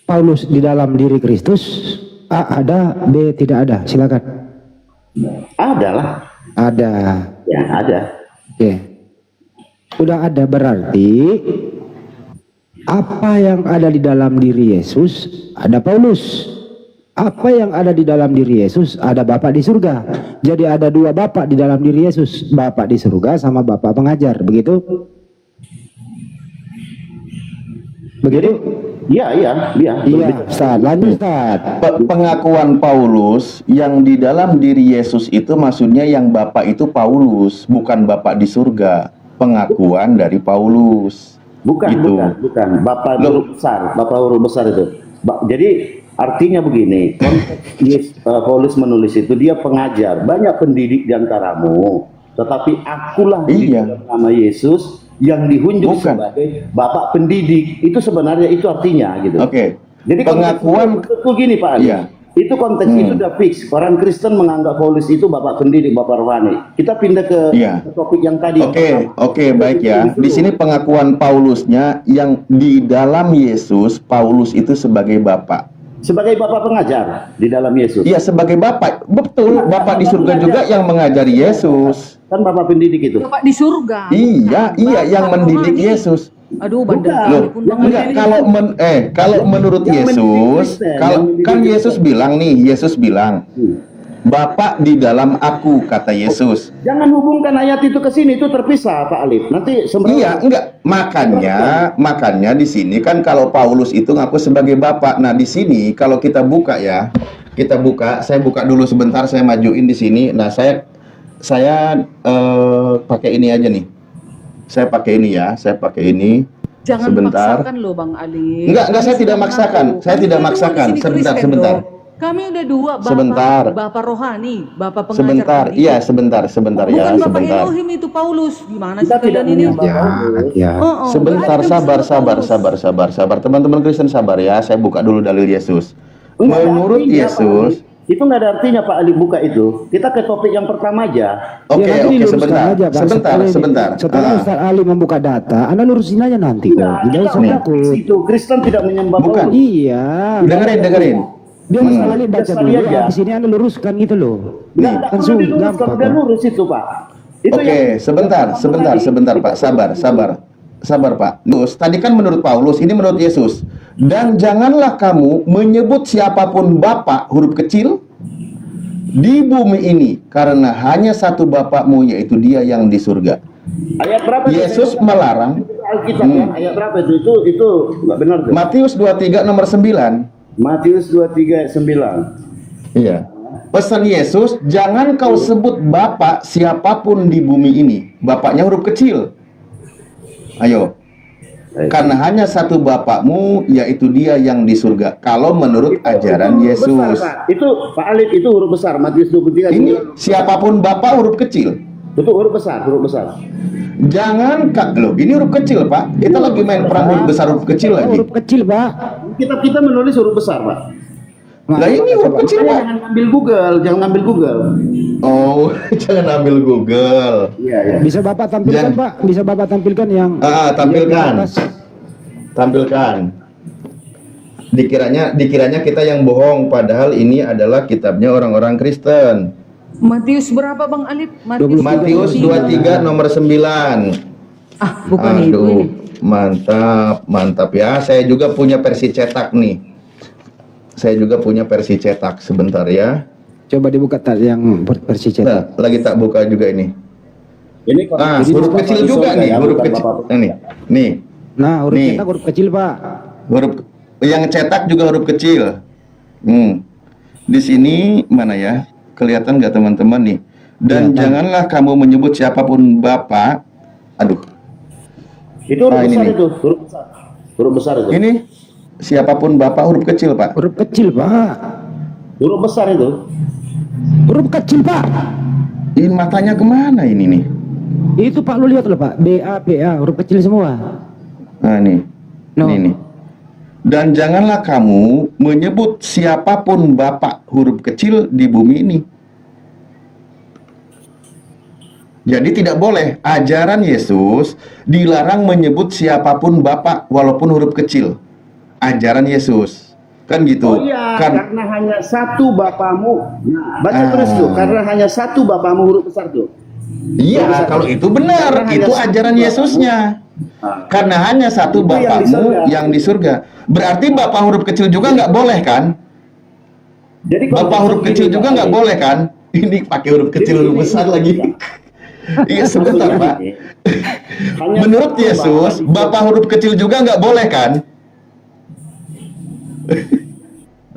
Paulus di dalam diri Kristus? A ada, B tidak ada. Silakan. Ada lah. Ada. Ya, ada. Oke. Udah ada, berarti apa yang ada di dalam diri Yesus ada Paulus. Apa yang ada di dalam diri Yesus ada Bapak di surga. Jadi ada dua Bapak di dalam diri Yesus, Bapak di surga sama Bapak pengajar, begitu? Begitu? Iya. Iya, Ustaz. Lanjut, Ustaz. Pengakuan Paulus yang di dalam diri Yesus itu maksudnya yang Bapak itu Paulus, bukan Bapak di surga. Pengakuan dari Paulus. Bukan. Bapak huruf besar itu. Jadi artinya begini, konteks Paulus menulis itu dia pengajar, banyak pendidik di antaramu, tetapi akulah di dalam nama Yesus yang dihunjuk sebagai Bapak pendidik. Itu sebenarnya itu artinya gitu. Oke. Jadi Pengakuan itu gini Pak Ali. Iya. Itu konteks itu udah fix. Orang Kristen menganggap Paulus itu Bapak pendidik, Bapak rohani. Kita pindah ke topik yang tadi. Oke, baik ya. Di sini pengakuan Paulusnya yang di dalam Yesus, Paulus itu sebagai Bapak. Sebagai Bapak pengajar di dalam Yesus. Iya, sebagai Bapak. Betul, Bapak di surga juga yang mengajari Yesus. Kan Bapak pendidik itu. Bapak di surga. Iya, yang mendidik Yesus. Aduh, bandel. Enggak, kalau menurut Yesus, kan Yesus bilang Bapak di dalam aku, kata Yesus. Jangan hubungkan ayat itu ke sini, itu terpisah Pak Alif. Nanti Iya, enggak. Makanya di sini kan kalau Paulus itu ngaku sebagai Bapak. Nah, di sini kalau kita buka, saya buka dulu sebentar, saya majuin di sini. Nah, saya pakai ini aja nih. Saya pakai ini. Jangan sebentar. memaksakan loh Bang Ali. Enggak, saya tidak maksakan. Sebentar. Kami udah dua Bapak. Sebentar. Bapak rohani, Bapak pengajar. Sebentar ya, Bukan Bapak sebentar. Elohim itu Paulus. Gimana sih Kita tidak kalian ini? Ya. Sebentar, sabar. Teman-teman Kristen sabar ya. Saya buka dulu dalil Yesus. Menurut Yesus, itu nggak ada artinya Pak Ali buka itu. Kita ke topik yang pertama aja. Oke, sebentar. Setelah Ustaz Ali membuka data, Anda lurusin aja nanti kok. Tidak usah takut. Itu Kristen tidak menyembah Bukan. Paulus. Iya. Dengerin. Dia Ustaz Ali baca dulu, aja. di sini Anda luruskan gitu loh. Nggak Langsung perlu dilurus, gampang. kalau udah lurus itu Pak. Itu Oke, yang- sebentar Pak. Sabar. sabar Pak. Terus tadi kan menurut Paulus, ini menurut Yesus. Dan janganlah kamu menyebut siapapun Bapa huruf kecil di bumi ini, karena hanya satu Bapakmu, yaitu Dia yang di surga. Ayat berapa? Yesus melarang. Alkitab ya, ayat berapa itu? Itu nggak benar tuh. Matius 23 nomor 9. Matius 23 ayat 9. Iya. Pesan Yesus, jangan kau sebut Bapa siapapun di bumi ini. Bapaknya huruf kecil. Ayo. Karena hanya satu Bapakmu, yaitu Dia yang di surga. Kalau menurut ajaran Yesus. Besar, Pak. Itu Pak Alif, itu huruf besar. Matius 23. Ini siapapun Bapa huruf kecil. Itu huruf besar, huruf besar. Jangan loh, ini huruf kecil Pak. Kita lagi main perang huruf besar huruf kecil lagi. Huruf kecil, Pak. Kita menulis huruf besar, Pak. Lah ini huruf kecil Pak. Jangan ngambil Google, jangan ngambil Google. Oh, jangan ambil Google. Iya, ya. Bisa Bapak tampilkan, Pak? Bisa Bapak tampilkan yang Tampilkan. yang di atas? Tampilkan. Dikiranya kita yang bohong, padahal ini adalah kitabnya orang-orang Kristen. Matius berapa Bang Alif? Matius 23 nomor 9. Bukan itu ini. Mantap ya. Saya juga punya versi cetak nih. Sebentar ya. Coba dibuka yang versi cetak. Nah, lagi tak buka juga ini. Ini Huruf kecil juga nih, huruf kecil. Nih. Nah, huruf Nih. cetak huruf kecil, Pak. Huruf yang cetak juga huruf kecil. Di sini mana ya? Kelihatan nggak teman-teman nih? Dan janganlah kamu menyebut siapapun Bapa. Aduh. Itu huruf besar ini itu, huruf besar. Huruf besar itu. Ini siapapun Bapa huruf kecil, Pak. Huruf kecil, Pak. Huruf besar itu. Huruf kecil, Pak. Ini matanya kemana ini nih? Itu Pak, lu lihat loh, Pak. BA huruf kecil semua. Nah, nih. No. Ini nih. Dan janganlah kamu menyebut siapapun Bapa huruf kecil di bumi ini. Jadi tidak boleh. Ajaran Yesus dilarang menyebut siapapun Bapa walaupun huruf kecil. Ajaran Yesus. Kan gitu. Oh iya, karena hanya satu Bapamu. Nah, baca terus tuh, karena hanya satu Bapamu huruf besar tuh. Iya, kalau itu benar. Itu ajaran Yesusnya. Karena hanya satu Bapakmu yang di surga. Berarti Bapak huruf kecil juga nggak boleh kan? Jadi Bapak huruf kecil juga nggak boleh kan? Ini pakai huruf kecil huruf besar lagi. Iya sebentar Pak. Menurut Yesus, Bapak huruf kecil juga nggak boleh kan?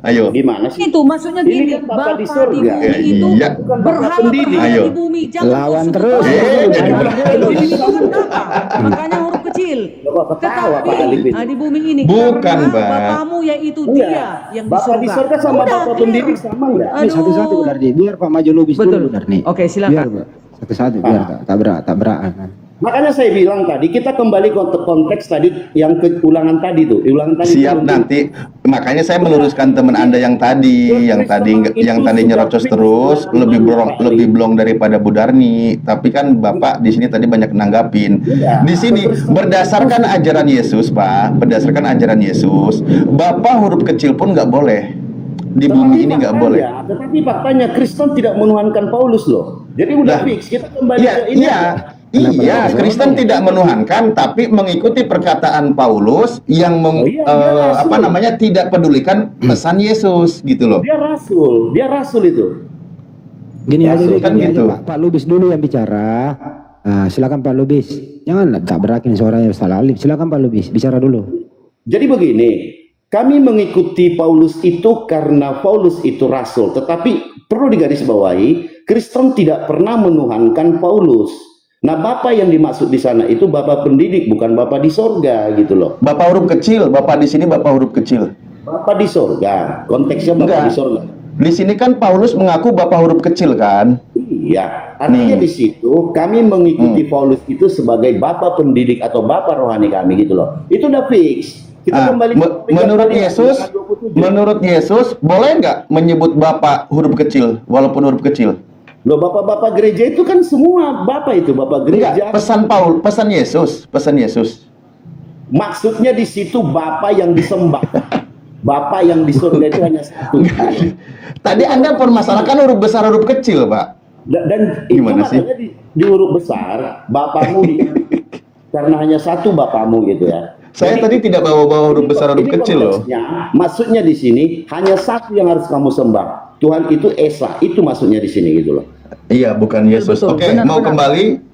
Ayo. Gimana sih? Itu maksudnya gini, kan Bapak Bapak di di surga. bumi itu Iya. berhala Ayo. di bumi. Jangan Lawan kau terus. sebut jadi Elohim itu kan Bapa. Makanya huruf kecil. Kok ketawa, Pak Alif Tetapi ini? di bumi ini Bukan, karena Pak. Bapamu yaitu Enggak. Dia yang di Bapak surga. di surga sama Udah, Bapak clear. pendidik sama enggak? Ini satu-satu Aduh. Darni. Biar Pak maju lubis Betul. dulu Darni. Oke, silakan. Biar, Pak. Satu-satu biar tabrakan. Makanya saya bilang tadi, kita kembali ke konteks tadi yang ke ulangan tadi tuh. Ulangan tadi Siap itu nanti. Makanya saya meluruskan teman Anda yang tadi nyerocos terus, lebih blong daripada Bu Darni. Tapi kan Bapak di sini tadi banyak nanggapin. Di sini berdasarkan ajaran Yesus, Pak, berdasarkan ajaran Yesus, Bapak huruf kecil pun nggak boleh. Di bumi ini nggak boleh. Tetapi faktanya Kristen tidak menuhankan Paulus loh. Jadi udah fix, kita kembali ke ini. Iya, Kristen tidak menuhankan, tapi mengikuti perkataan Paulus yang tidak pedulikan pesan Yesus gitu loh. Dia rasul itu. Gini aja deh, kan gini gitu. aja, Pak Lubis dulu yang bicara. Nah, silakan Pak Lubis. Jangan tabrakin suaranya salah Alif. Silakan Pak Lubis bicara dulu. Jadi begini, kami mengikuti Paulus itu karena Paulus itu rasul. Tetapi perlu digarisbawahi, Kristen tidak pernah menuhankan Paulus. Nah, Bapak yang dimaksud di sana itu Bapak pendidik, bukan Bapak di sorga gitu loh. Bapak huruf kecil, Bapak di sini Bapak huruf kecil. Bapak di sorga, konteksnya Bapak Enggak. di sorga. Di sini kan Paulus mengaku Bapak huruf kecil kan? Iya, artinya di situ kami mengikuti Paulus itu sebagai Bapak pendidik atau Bapak rohani kami gitu loh. Itu udah fix. Kita kembali menurut Yesus boleh nggak menyebut Bapak huruf kecil walaupun huruf kecil? Loh, bapak-bapak gereja itu kan semua bapak itu bapak gereja. Enggak, pesan Yesus. Maksudnya di situ bapak yang disembah. Bapak yang di surga itu hanya satu. Tadi Anda permasalahkan huruf besar huruf kecil, Pak. Dan itu Gimana sih? makanya di huruf besar bapakmu di karena hanya satu Bapamu gitu ya. Saya tadi tidak bawa-bawa huruf besar huruf Ini kecil loh. konteksnya, maksudnya di sini hanya satu yang harus kamu sembah. Tuhan itu Esa, itu maksudnya di sini gitu loh. Iya, bukan Yesus. Betul, Oke, benar, mau benar. kembali?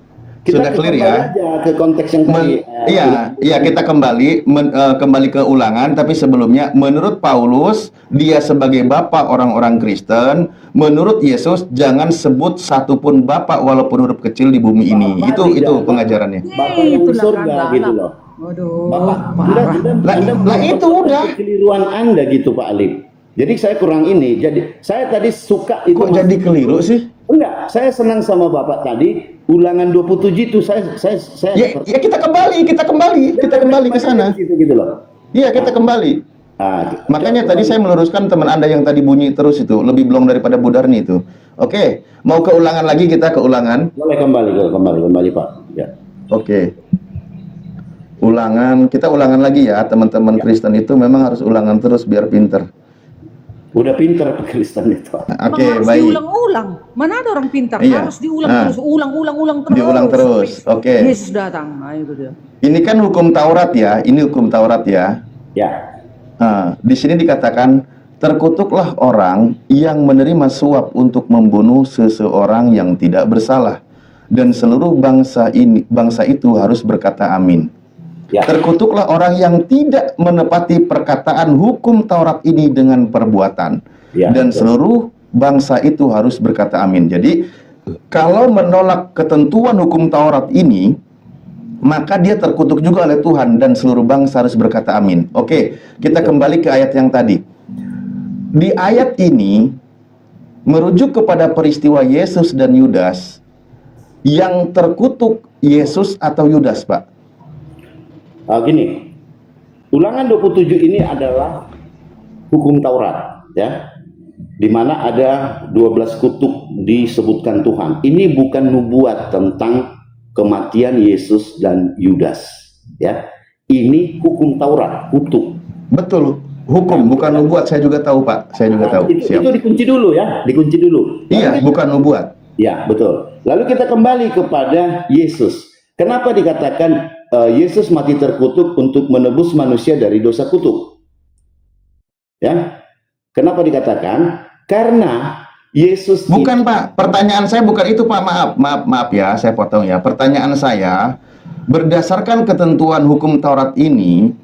Sudah clear ya? Aja ke konteks yang tadi. Iya, kita kembali ke ulangan. Tapi sebelumnya, menurut Paulus, dia sebagai bapak orang-orang Kristen. Menurut Yesus, jangan sebut satupun bapak walaupun huruf kecil di bumi ini. Itu pengajarannya. Bapak yang di surga gitu loh. Waduh, Bapak, parah. Lah itu udah. Kekeliruan Anda gitu Pak Alif. Jadi saya kurang ini. Jadi saya tadi suka itu. Kok jadi keliru sih? Enggak, saya senang sama Bapak tadi. Ulangan 27 itu saya Ya kita kembali ke sana. gitu loh. Iya, kita kembali. Makanya tadi saya meluruskan teman Anda yang tadi bunyi terus itu, lebih belum daripada Budarni itu. Oke, mau ke ulangan lagi, kita ke ulangan. Boleh kembali Pak. Ya. Oke. Ulangan, kita ulangan lagi ya, teman-teman Kristen itu memang harus ulangan terus biar pinter. Udah pinter Kristen itu. Oke, Harus baik. diulang-ulang. Mana ada orang pintar? Iya. Harus diulang Nah. terus, ulang terus. Diulang terus. Oke. Yesus datang. Nah, itu dia. Ini kan hukum Taurat ya, ini hukum Taurat ya. Ya. Di sini dikatakan terkutuklah orang yang menerima suap untuk membunuh seseorang yang tidak bersalah, dan seluruh bangsa itu harus berkata amin. Ya. Terkutuklah orang yang tidak menepati perkataan hukum Taurat ini dengan perbuatan, Ya, dan betul. seluruh bangsa itu harus berkata amin. Jadi kalau menolak ketentuan hukum Taurat ini, maka dia terkutuk juga oleh Tuhan, dan seluruh bangsa harus berkata amin. Oke, kita kembali ke ayat yang tadi. Di ayat ini merujuk kepada peristiwa Yesus dan Yudas. Yang terkutuk Yesus atau Yudas, Pak? Gini, ulangan 27 ini adalah hukum Taurat, ya, di mana ada 12 kutuk disebutkan Tuhan. Ini bukan nubuat tentang kematian Yesus dan Yudas, ya. Ini hukum Taurat, kutuk. Betul, hukum bukan nubuat. Saya juga tahu, Pak. Saya juga tahu. Siap. Itu dikunci dulu ya, dikunci dulu. Iya, bukan nubuat. Ya, betul. Lalu kita kembali kepada Yesus. Kenapa dikatakan Yesus mati terkutuk untuk menebus manusia dari dosa kutuk? Ya, kenapa dikatakan? Karena Yesus Bukan, Pak. Pertanyaan saya bukan itu, Pak. Maaf ya, saya potong ya. Pertanyaan saya, berdasarkan ketentuan hukum Taurat ini,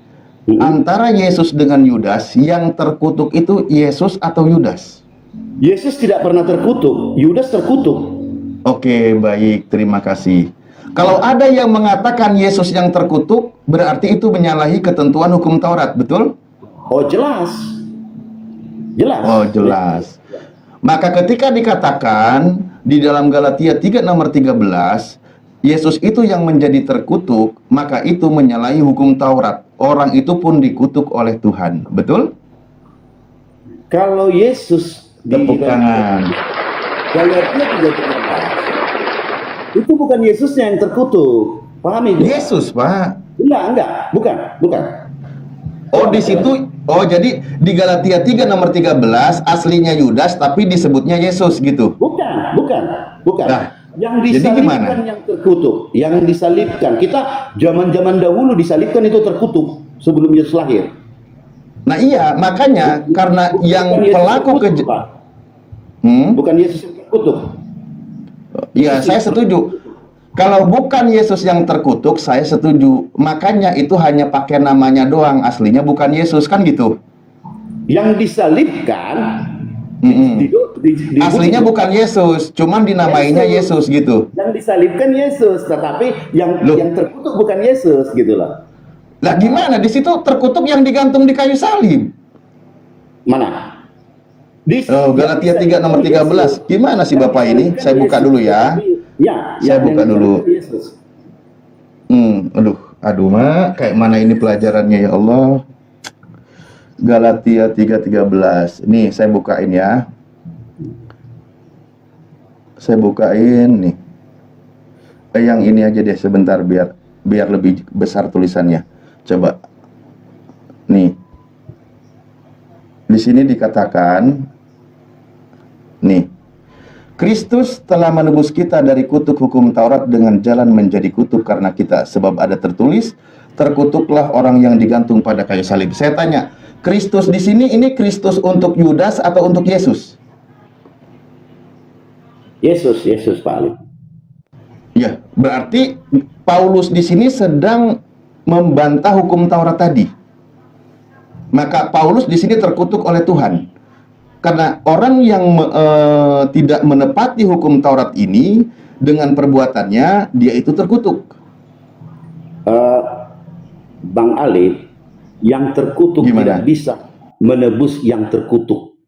antara Yesus dengan Yudas, yang terkutuk itu Yesus atau Yudas? Yesus tidak pernah terkutuk, Yudas terkutuk. Oke, baik. Terima kasih. Kalau ada yang mengatakan Yesus yang terkutuk, berarti itu menyalahi ketentuan hukum Taurat, betul? Oh, jelas. Jelas. Oh, jelas. Maka ketika dikatakan di dalam Galatia 3 nomor 13, Yesus itu yang menjadi terkutuk, maka itu menyalahi hukum Taurat. Orang itu pun dikutuk oleh Tuhan, betul? Kalau Yesus Tepuk tangan. Galatia 3:13, itu bukan Yesusnya yang terkutuk. Pahami? Yesus, Pak. Enggak, bukan. Oh, di situ, jadi di Galatia 3 nomor 13 aslinya Yudas tapi disebutnya Yesus gitu. Bukan. Nah, Yang jadi disalibkan gimana? yang terkutuk, yang disalibkan. Kita zaman-zaman dahulu disalibkan itu terkutuk sebelum Yesus lahir. Nah iya, makanya karena yang Bukan Yesus pelaku terkutuk, Pak. Bukan Yesus yang terkutuk. Ya, saya setuju. Kalau bukan Yesus yang terkutuk, saya setuju. Makanya itu hanya pakai namanya doang, aslinya bukan Yesus, kan gitu. Yang disalibkan Aslinya bukan Yesus, cuman dinamainya Yesus gitu. Yang disalibkan Yesus, tetapi yang terkutuk bukan Yesus gitu loh. Lah gimana? Di situ terkutuk yang digantung di kayu salib. Mana? Galatia 3 nomor 13. Gimana sih Bapak ini? Saya buka dulu ya. Ya, Saya buka dulu. Yesus. Aduh, Mak, kayak mana ini pelajarannya ya Allah? Galatia 3:13. Nih, saya bukain ya. Saya bukain nih. Yang ini aja deh sebentar biar lebih besar tulisannya. Coba. Nih. Di sini dikatakan nih. Kristus telah menebus kita dari kutuk hukum Taurat dengan jalan menjadi kutuk karena kita. Sebab ada tertulis, terkutuklah orang yang digantung pada kayu salib. Saya tanya, Kristus di sini ini Kristus untuk Yudas atau untuk Yesus? Yesus Pak Ali. Ya, berarti Paulus di sini sedang membantah hukum Taurat tadi. Maka Paulus di sini terkutuk oleh Tuhan. Karena orang yang tidak menepati hukum Taurat ini dengan perbuatannya, dia itu terkutuk. Bang Ali, yang terkutuk Gimana? tidak bisa menebus yang terkutuk.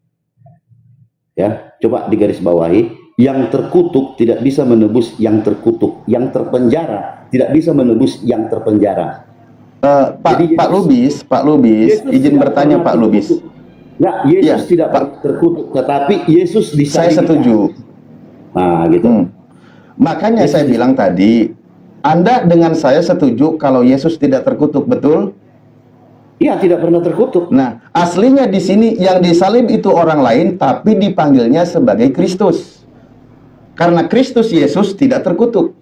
Ya, coba digarisbawahi. Yang terkutuk tidak bisa menebus yang terkutuk. Yang terpenjara tidak bisa menebus yang terpenjara. Pak Lubis, izin bertanya Pak Lubis. Nah, Yesus tidak terkutuk, tetapi Yesus disalibkan. Saya setuju. Nah, gitu. Makanya saya bilang tadi, Anda dengan saya setuju kalau Yesus tidak terkutuk, betul? Iya, tidak pernah terkutuk. Nah, aslinya di sini yang disalib itu orang lain, tapi dipanggilnya sebagai Kristus. Karena Kristus Yesus tidak terkutuk.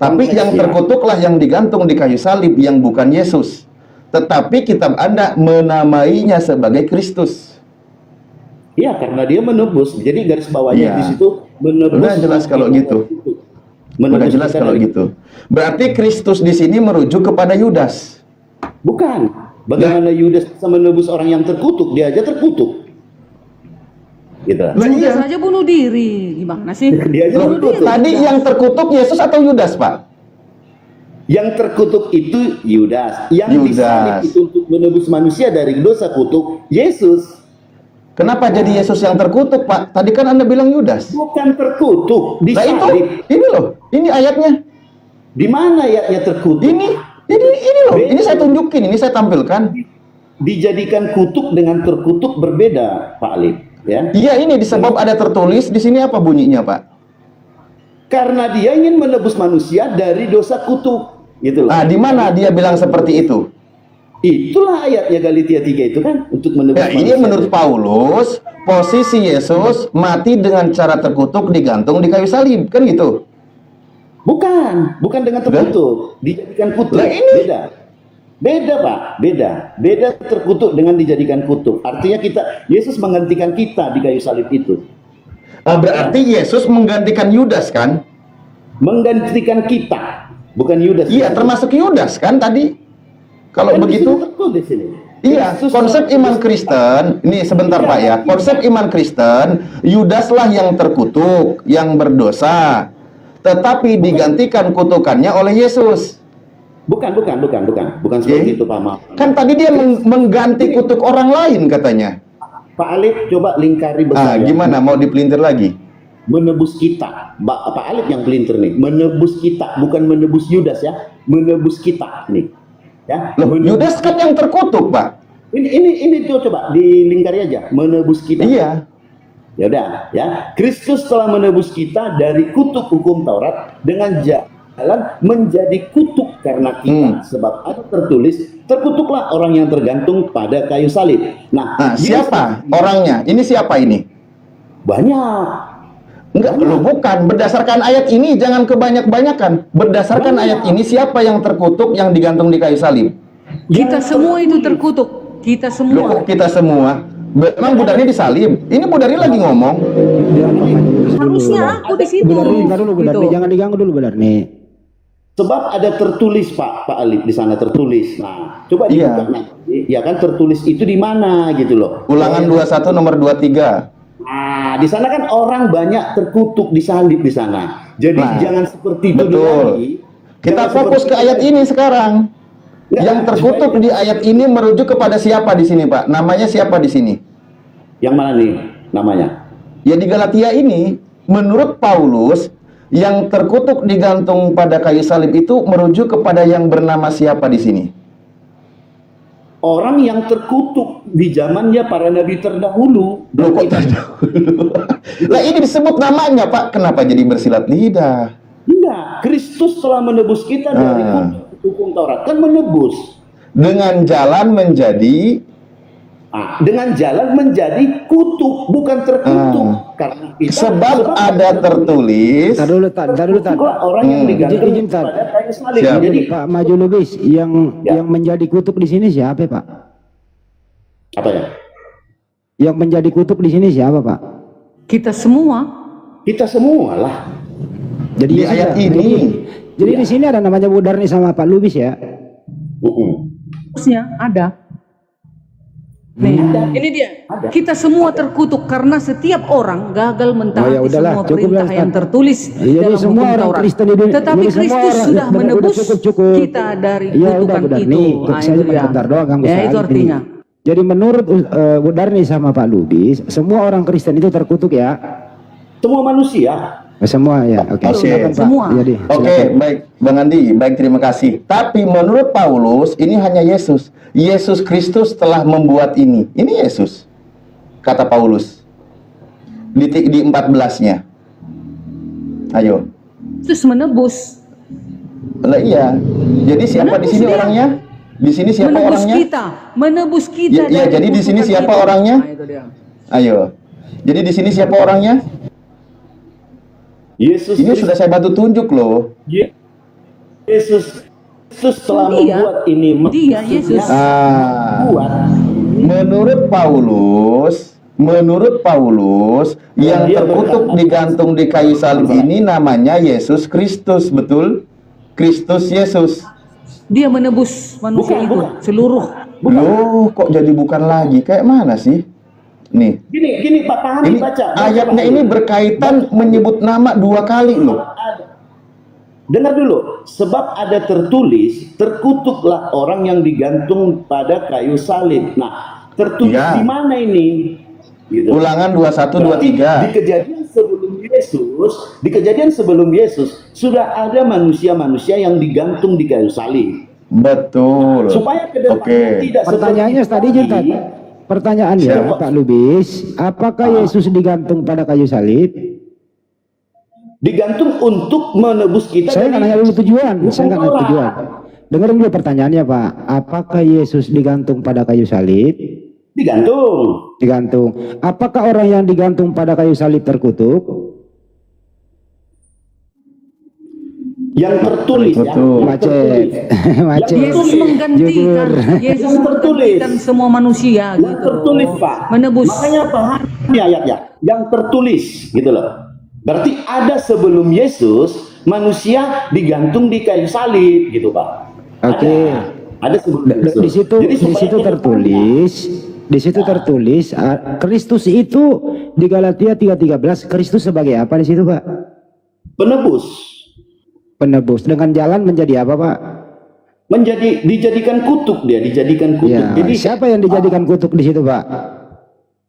Tapi yang terkutuklah yang digantung di kayu salib, yang bukan Yesus. Tetapi kitab Anda menamainya sebagai Kristus. Iya, karena dia menebus. Jadi garis bawahnya di situ menebus. Udah jelas kalau gitu. Udah jelas kalau gitu. Berarti Kristus di sini merujuk kepada Yudas. Bukan. Bagaimana Yudas bisa menebus orang yang terkutuk? Dia aja terkutuk. Gitu. Yudas aja bunuh diri. Gimana sih? Dia aja terkutuk. Tadi yang terkutuk Yesus atau Yudas, Pak? Yang terkutuk itu Yudas. Yang disalib itu untuk menebus manusia dari dosa kutuk Yesus. Kenapa jadi Yesus yang terkutuk, Pak? Tadi kan Anda bilang Yudas. Bukan terkutuk, Nah itu, disalib. ini loh, ini ayatnya. Di mana ayatnya terkutuk? Ini loh, ini saya tunjukin, ini saya tampilkan. Dijadikan kutuk dengan terkutuk berbeda, Pak Alif. Ya. Iya, ini disebab ada tertulis di sini apa bunyinya, Pak? Karena dia ingin menebus manusia dari dosa kutuk. Gitu loh. Nah, di mana dia bilang seperti itu? Itulah ayatnya Galatia 3 itu kan, untuk menebus Ya, ini manusia. menurut Paulus, posisi Yesus mati dengan cara terkutuk digantung di kayu salib, kan gitu? Bukan dengan terkutuk, dijadikan kutuk. Lah, ini. Beda Pak, beda terkutuk dengan dijadikan kutuk. Artinya Yesus menggantikan kita di kayu salib itu. Berarti Yesus menggantikan Yudas kan? Menggantikan kita, bukan Yudas. Iya, termasuk Yudas kan tadi? Kalau Kan begitu, di sini tertulis di sini. iya, Yesus konsep iman Kristen, ini sebentar Pak ya, konsep iman Kristen, Yudaslah yang terkutuk, yang berdosa, tetapi digantikan kutukannya oleh Yesus. Bukan seperti itu Pak Maaf. Kan tadi dia mengganti kutuk orang lain katanya. Pak Alif coba lingkari besar. Gimana, mau dipelintir lagi? Menebus kita, Pak Alif yang pelintir nih, menebus kita, bukan menebus Yudas ya, menebus kita nih. Ya, Loh, Yudas kan yang terkutuk, Pak. Ini coba dilingkari aja, menebus kita. Iya. Ya udah, ya. Kristus telah menebus kita dari kutuk hukum Taurat dengan jalan menjadi kutuk karena kita. Sebab ada tertulis, terkutuklah orang yang tergantung pada kayu salib. Nah, siapa orangnya? Ini siapa ini? Banyak. Enggak, lo bukan. Berdasarkan ayat ini jangan kebanyak-banyakan. Berdasarkan ayat ini siapa yang terkutuk yang digantung di kayu salib? Kita semua itu terkutuk. Kita semua. Loh, kita semua. Memang Budari disalib. Ini Budari lagi ngomong. Harusnya aku di situ. Budari, jangan diganggu dulu Budari. Sebab ada tertulis Pak Alif di sana tertulis. Nah, coba dibuka nanti. Ya kan tertulis itu di mana gitu loh. Ulangan 21 nomor 23. Nah, di sana kan orang banyak terkutuk disalib di sana. Jadi jangan seperti itu lagi. Kita fokus ke ayat ini sekarang. Yang terkutuk di ayat ini merujuk kepada siapa di sini, Pak? Namanya siapa di sini? Yang mana nih namanya? Ya di Galatia ini, menurut Paulus, yang terkutuk digantung pada kayu salib itu merujuk kepada yang bernama siapa di sini? Orang yang terkutuk di zamannya para nabi terdahulu. Loh, kok terdahulu? Lah ini disebut namanya, Pak. Kenapa jadi bersilat lidah? Enggak, Kristus telah menebus kita dari kutuk hukum Taurat. Kan menebus. Dengan jalan menjadi Nah, dengan jalan menjadi kutuk, bukan terkutuk. Karena Sebab ada tertulis. Tar dulu, orang yang digantung Izin, Tad. pada kayu salib. Siap. Jadi Pak Maju Lubis, yang menjadi kutuk di sini siapa, Pak? apa ya? Yang menjadi kutuk di sini siapa, Pak? Kita semua. Kita semua lah. Jadi Di ayat ini. Jadi di sini ada namanya Bu Darni sama Pak Lubis ya. Harusnya ada. Nih, ini dia. Kita semua terkutuk karena setiap orang gagal mentaati Oh, ya udahlah, semua cukup perintah lah, yang Ustaz. tertulis Jadi dalam semua hukum orang Taurat. Kristen di dunia- Tetapi jadi semua Kristus orang- sudah udah menebus cukup. kita dari Iya, kutukan udah, itu. nih, Nah, saya itu cuma dia. bentar doang, Kang Ya, Ustaz, itu ini. artinya. Jadi menurut Bu Darni sama Pak Lubis, semua orang Kristen itu terkutuk ya? Semua manusia. Semua ya, oke. Oke. Silakan, Pak. Semua. Jadi, Oke, silakan. baik Bang Andi, baik terima kasih. Tapi menurut Paulus ini hanya Yesus. Yesus Kristus telah membuat ini. Ini Yesus. Kata Paulus. Di 14-nya. Ayo. Kristus menebus. Lah iya. Jadi siapa di Menebus sini dia. orangnya? Di sini siapa menebus orangnya? menebus kita Ya, dari jadi di sini kutukan siapa itu. orangnya? Nah, itu dia. Ayo. Jadi di sini siapa orangnya? Yesus Ini sudah saya bantu tunjuk loh. Yesus telah Dia. membuat ini. Dia, Yesus. Buat Menurut Paulus yang dia terkutuk berkata, digantung di kayu salib ini namanya Yesus Kristus, betul? Kristus Yesus. Dia menebus manusia Bukan, itu bukan. seluruh. Loh, kok jadi bukan lagi? Kayak mana sih? Nih, Gini Pak, pahami ini baca. ayatnya ini berkaitan menyebut nama 2 kali loh. Dengar dulu, sebab ada tertulis, terkutuklah orang yang digantung pada kayu salib. Nah, tertulis Ya. di mana ini? Gitu. Ulangan 21, Berarti 23. di kejadian sebelum Yesus sudah ada manusia-manusia yang digantung di kayu salib. Betul. Supaya ke depan Oke. tidak Pertanyaannya seperti tadi Junta. Pertanyaannya Siapa? Pak Lubis, apakah Yesus digantung pada kayu salib? digantung untuk menebus kita. Saya nggak dari nanya dulu tujuan, hukum saya nggak nanya Taurat. tujuan. Dengerin dulu pertanyaannya Pak, apakah Yesus digantung pada kayu salib? Digantung. Digantung. Apakah orang yang digantung pada kayu salib terkutuk? Yang tertulis ya. Betul. Yang Macet, tertulis. macet. Yang Yesus tertulis. menggantikan, Jujur. Yesus Yang tertulis. menggantikan semua manusia Yang gitu. tertulis Pak. Menebus. Makanya pahami ayatnya. Yang tertulis gitu loh. Berarti ada sebelum Yesus manusia digantung di kayu salib gitu Pak. Oke. Ada sebelum Yesus. Di situ, Jadi di supaya situ kita tertulis, di situ tertulis Kristus itu di Galatia 3:13 Kristus sebagai apa di situ Pak? penebus Penebus. Dengan jalan menjadi apa Pak? dijadikan kutuk dia, dijadikan kutuk. Ya, Jadi siapa yang dijadikan kutuk di situ Pak?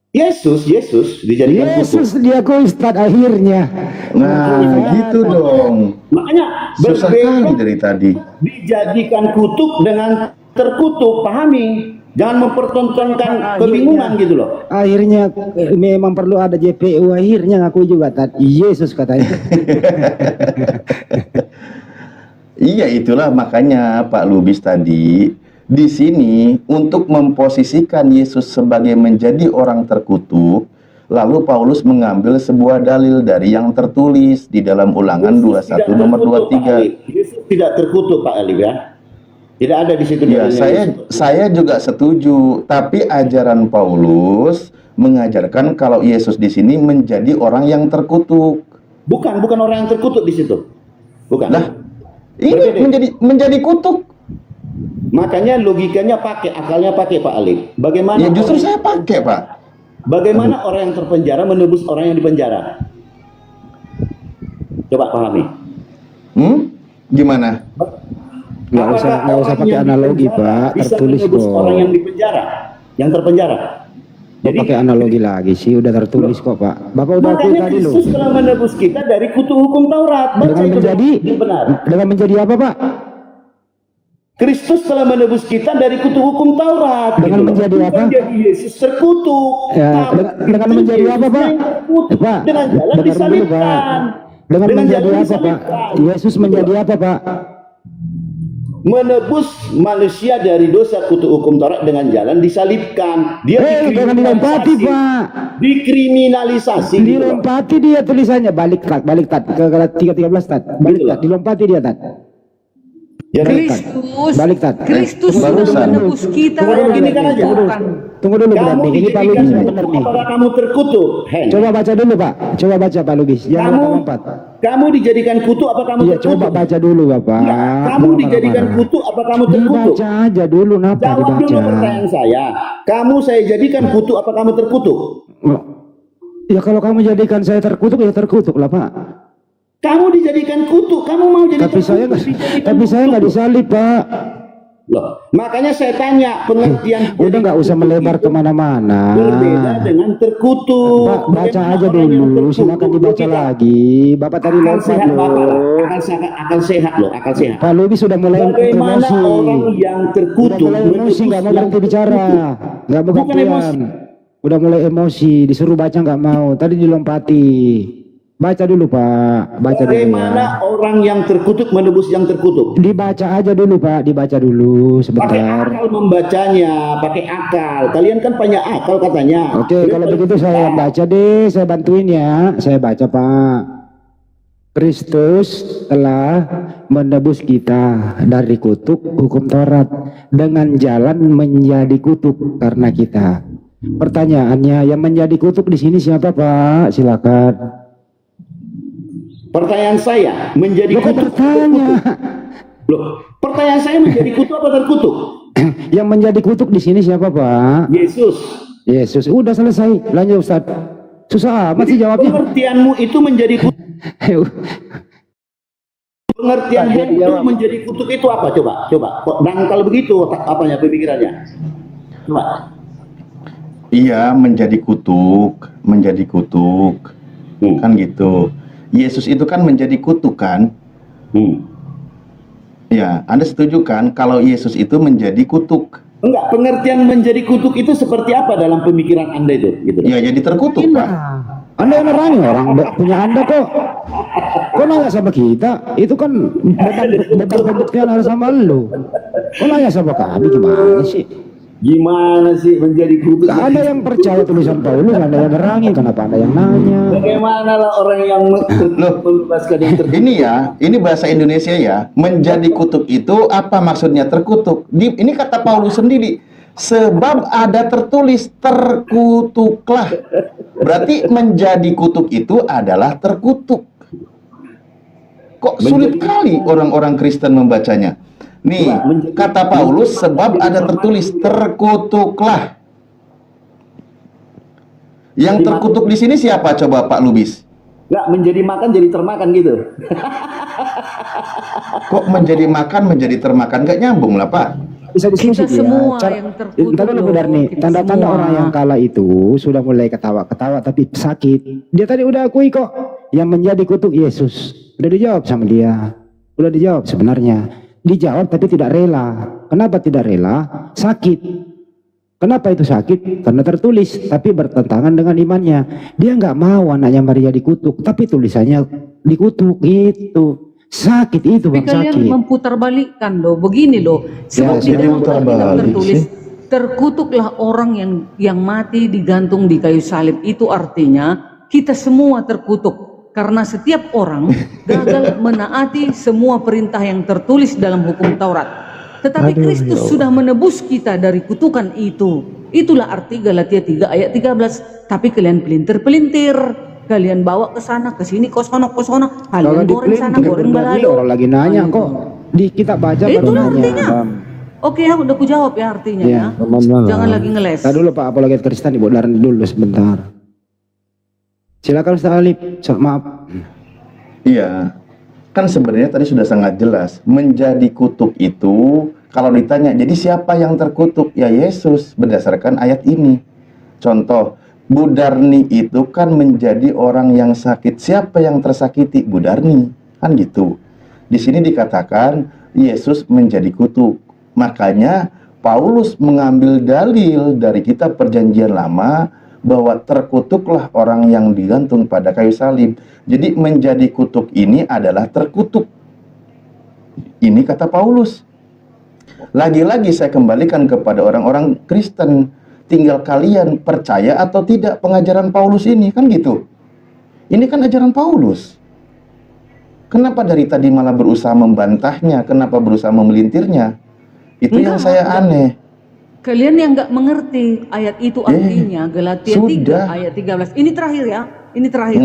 Yesus dijadikan Yesus kutuk. dia Ustaz akhirnya. Nah, gitu dong. Makanya Susah kali dari tadi. dijadikan kutuk dengan terkutuk, pahami. Jangan mempertontonkan kebingungan gitu loh. Akhirnya memang perlu ada JPU, akhirnya ngaku juga Yesus katanya. Iya, itulah makanya Pak Lubis tadi di sini untuk memposisikan Yesus sebagai menjadi orang terkutuk, lalu Paulus mengambil sebuah dalil dari yang tertulis di dalam Ulangan 21 nomor 23. Yesus tidak terkutuk Pak Alif ya. Tidak ada di situ. Ya, dalilnya. saya juga setuju, tapi ajaran Paulus mengajarkan kalau Yesus di sini menjadi orang yang terkutuk. Bukan orang yang terkutuk di situ. Bukan. Nah, ini menjadi kutuk. Makanya logikanya pakai, akalnya pakai Pak Alif. Bagaimana? Ya justru saya pakai, Pak. Bagaimana orang yang terpenjara menebus orang yang dipenjara? Coba pahami. Gimana? Nggak usah Orang pakai yang analogi dipenjara Pak, bisa tertulis menebus kok. orang yang dipenjara, yang terpenjara. Jadi Pakai analogi lagi sih, udah tertulis kok Pak. Bapak udah akui makanya tadi loh. Kristus telah menebus kita dari kutuk hukum Taurat. Baca Dengan itu menjadi, benar. dengan menjadi apa Pak? Kristus telah menebus kita dari kutuk hukum Taurat. Dengan menjadi Bukan apa? jadi Yesus terkutuk. Ya, Nah, dengan itu menjadi Yesus apa Pak? yang terkutuk. Pak, Dengan jalan dengar dulu Pak. disalibkan. Dengan menjadi jalan apa Pak? disalibkan. Yesus menjadi apa Pak? menebus manusia dari dosa kutuk hukum Taurat dengan jalan disalibkan. Dia jangan dilompati, Pak. Dikriminalisasi. Dilompati dia tulisannya, balik tat ke 3:13 tat. Balik tat, dilompati dia tat. Ya, Kristus sudah menebus kita. Gini kan aja. Tunggu dulu, Kamu berarti ini Pak dijadikan Lubis kutuk, benar nih. apakah kamu terkutuk? Coba baca dulu, Pak. Coba baca Pak Lubis. Yang lompat. Kamu dijadikan kutuk apa kamu Iya, terkutuk? coba baca dulu, Bapak. Ya, kamu dijadikan kutuk apa kamu terkutuk? Dibaca aja dulu, napa Jawab dibaca? dulu pertanyaan saya. Kamu saya jadikan kutuk apa kamu terkutuk? Ya kalau kamu jadikan saya terkutuk, ya terkutuk lah, Pak. Kamu dijadikan kutuk, kamu mau jadi Tapi saya nggak disalib, Pak. Loh, makanya saya tanya pengertian. Udah nggak usah melebar kemana-mana. Berbeda dengan terkutuk. Pak, baca aja dulu, silakan dibaca lagi. Bapak tadi Akal lompat sehat Bapak lah. loh. Akal sehat loh, akal sehat. Pak Lubis sudah mulai Bagaimana emosi. orang yang terkutuk Udah mulai emosi, nggak mau berhenti bicara, nggak mau Bukan gantian. Udah mulai emosi, disuruh baca nggak mau. Tadi dilompati. Baca dulu, Pak. Baca dulu Bagaimana ya. orang yang terkutuk menebus yang terkutuk? Dibaca aja dulu, Pak. Dibaca dulu Pakai sebentar. akal membacanya, pakai akal. Kalian kan punya akal katanya. Oke, kalau begitu saya baca deh, saya bantuin ya. Saya baca, Pak. Kristus telah menebus kita dari kutuk hukum Taurat dengan jalan menjadi kutuk karena kita. Pertanyaannya, yang menjadi kutuk di sini siapa, Pak? Silakan. Pertanyaan saya, menjadi Loh, kutuk. bertanya. Loh, pertanyaan saya menjadi kutuk apa terkutuk? Yang menjadi kutuk di sini siapa, Pak? Yesus. Yesus. Udah selesai. Lanjut, Ustaz. Susah amat sih jawabnya. Pengertianmu itu menjadi kutuk. Pengertian itu menjadi kutuk itu apa? Coba. Kok dangkal begitu apanya pemikirannya? Coba. Iya, menjadi kutuk. Kan gitu. Yesus itu kan menjadi kutuk kan? Ya, Anda setuju kan kalau Yesus itu menjadi kutuk? Enggak, pengertian menjadi kutuk itu seperti apa dalam pemikiran Anda itu? Gitu. Ya, jadi terkutuk, Pak. Anda yang nerangi orang punya Anda kok. Kok nanya sama kita? Itu kan beban pembuktian harus sama lu. Kok nanya sama kami gimana sih? Gimana sih menjadi kutuk? Anda yang percaya tulisan Paulus, Anda yang nerangi, kenapa Anda yang nanya? Bagaimana lah orang yang membebaskan yang terkutuk? Ini bahasa Indonesia ya. Menjadi kutuk itu apa maksudnya terkutuk? Ini kata Paulus sendiri. Sebab ada tertulis terkutuklah. Berarti menjadi kutuk itu adalah terkutuk. Kok sulit kali orang-orang Kristen membacanya? Nih, kata Paulus, sebab ada tertulis terkutuklah. Yang terkutuk di sini siapa coba Pak Lubis? Nggak, menjadi makan jadi termakan gitu. Kok menjadi makan menjadi termakan? Nggak nyambung lah, Pak. Bisa diskusi Kita semua yang terkutuk loh, kita tanda-tanda semua. orang yang kalah itu sudah mulai ketawa-ketawa tapi sakit. Dia tadi udah akui kok yang menjadi kutuk Yesus. Udah dijawab sama dia. Udah dijawab sebenarnya. Dijawab tapi tidak rela. Kenapa tidak rela? Sakit. Kenapa itu sakit? Karena tertulis tapi bertentangan dengan imannya. Dia nggak mau anaknya Maria dikutuk, tapi tulisannya dikutuk gitu. Sakit itu, Tapi Bang, kalian sakit. memutarbalikkan loh, begini loh. Sebab di dalam Alkitab tertulis terkutuklah orang yang mati digantung di kayu salib. Itu artinya kita semua terkutuk. Karena setiap orang gagal menaati semua perintah yang tertulis dalam hukum Taurat. Tetapi Kristus sudah menebus kita dari kutukan itu. Itulah arti Galatia 3 ayat 13. Tapi kalian pelintir-pelintir. Kalian bawa ke sana, ke sini, ke sono. Kalian goreng sana, goreng balado. Orang lagi nanya kok. Di kita baca baru Itulah nanya. artinya. Oke, ya udah ku jawab ya artinya Iya. ya. Jangan lagi ngeles. Tadi dulu Pak, apologet Kristen Ibu Darni dulu sebentar. Silakan Ustaz Alif. Maaf. Iya, kan sebenarnya tadi sudah sangat jelas. Menjadi kutuk itu, kalau ditanya, jadi siapa yang terkutuk? Ya Yesus, berdasarkan ayat ini. Contoh, Bu Darni itu kan menjadi orang yang sakit. Siapa yang tersakiti? Bu Darni, kan gitu. Di sini dikatakan Yesus menjadi kutuk. Makanya Paulus mengambil dalil dari kitab Perjanjian Lama bahwa terkutuklah orang yang digantung pada kayu salib. Jadi menjadi kutuk ini adalah terkutuk. Ini kata Paulus. Lagi-lagi saya kembalikan kepada orang-orang Kristen, tinggal kalian percaya atau tidak pengajaran Paulus ini, kan gitu. Ini kan ajaran Paulus. Kenapa dari tadi malah berusaha membantahnya? Kenapa berusaha memelintirnya? Itu yang saya aneh. Kalian yang nggak mengerti ayat itu artinya Galatia 3 ayat 13. Ini terakhir ya. Ini terakhir.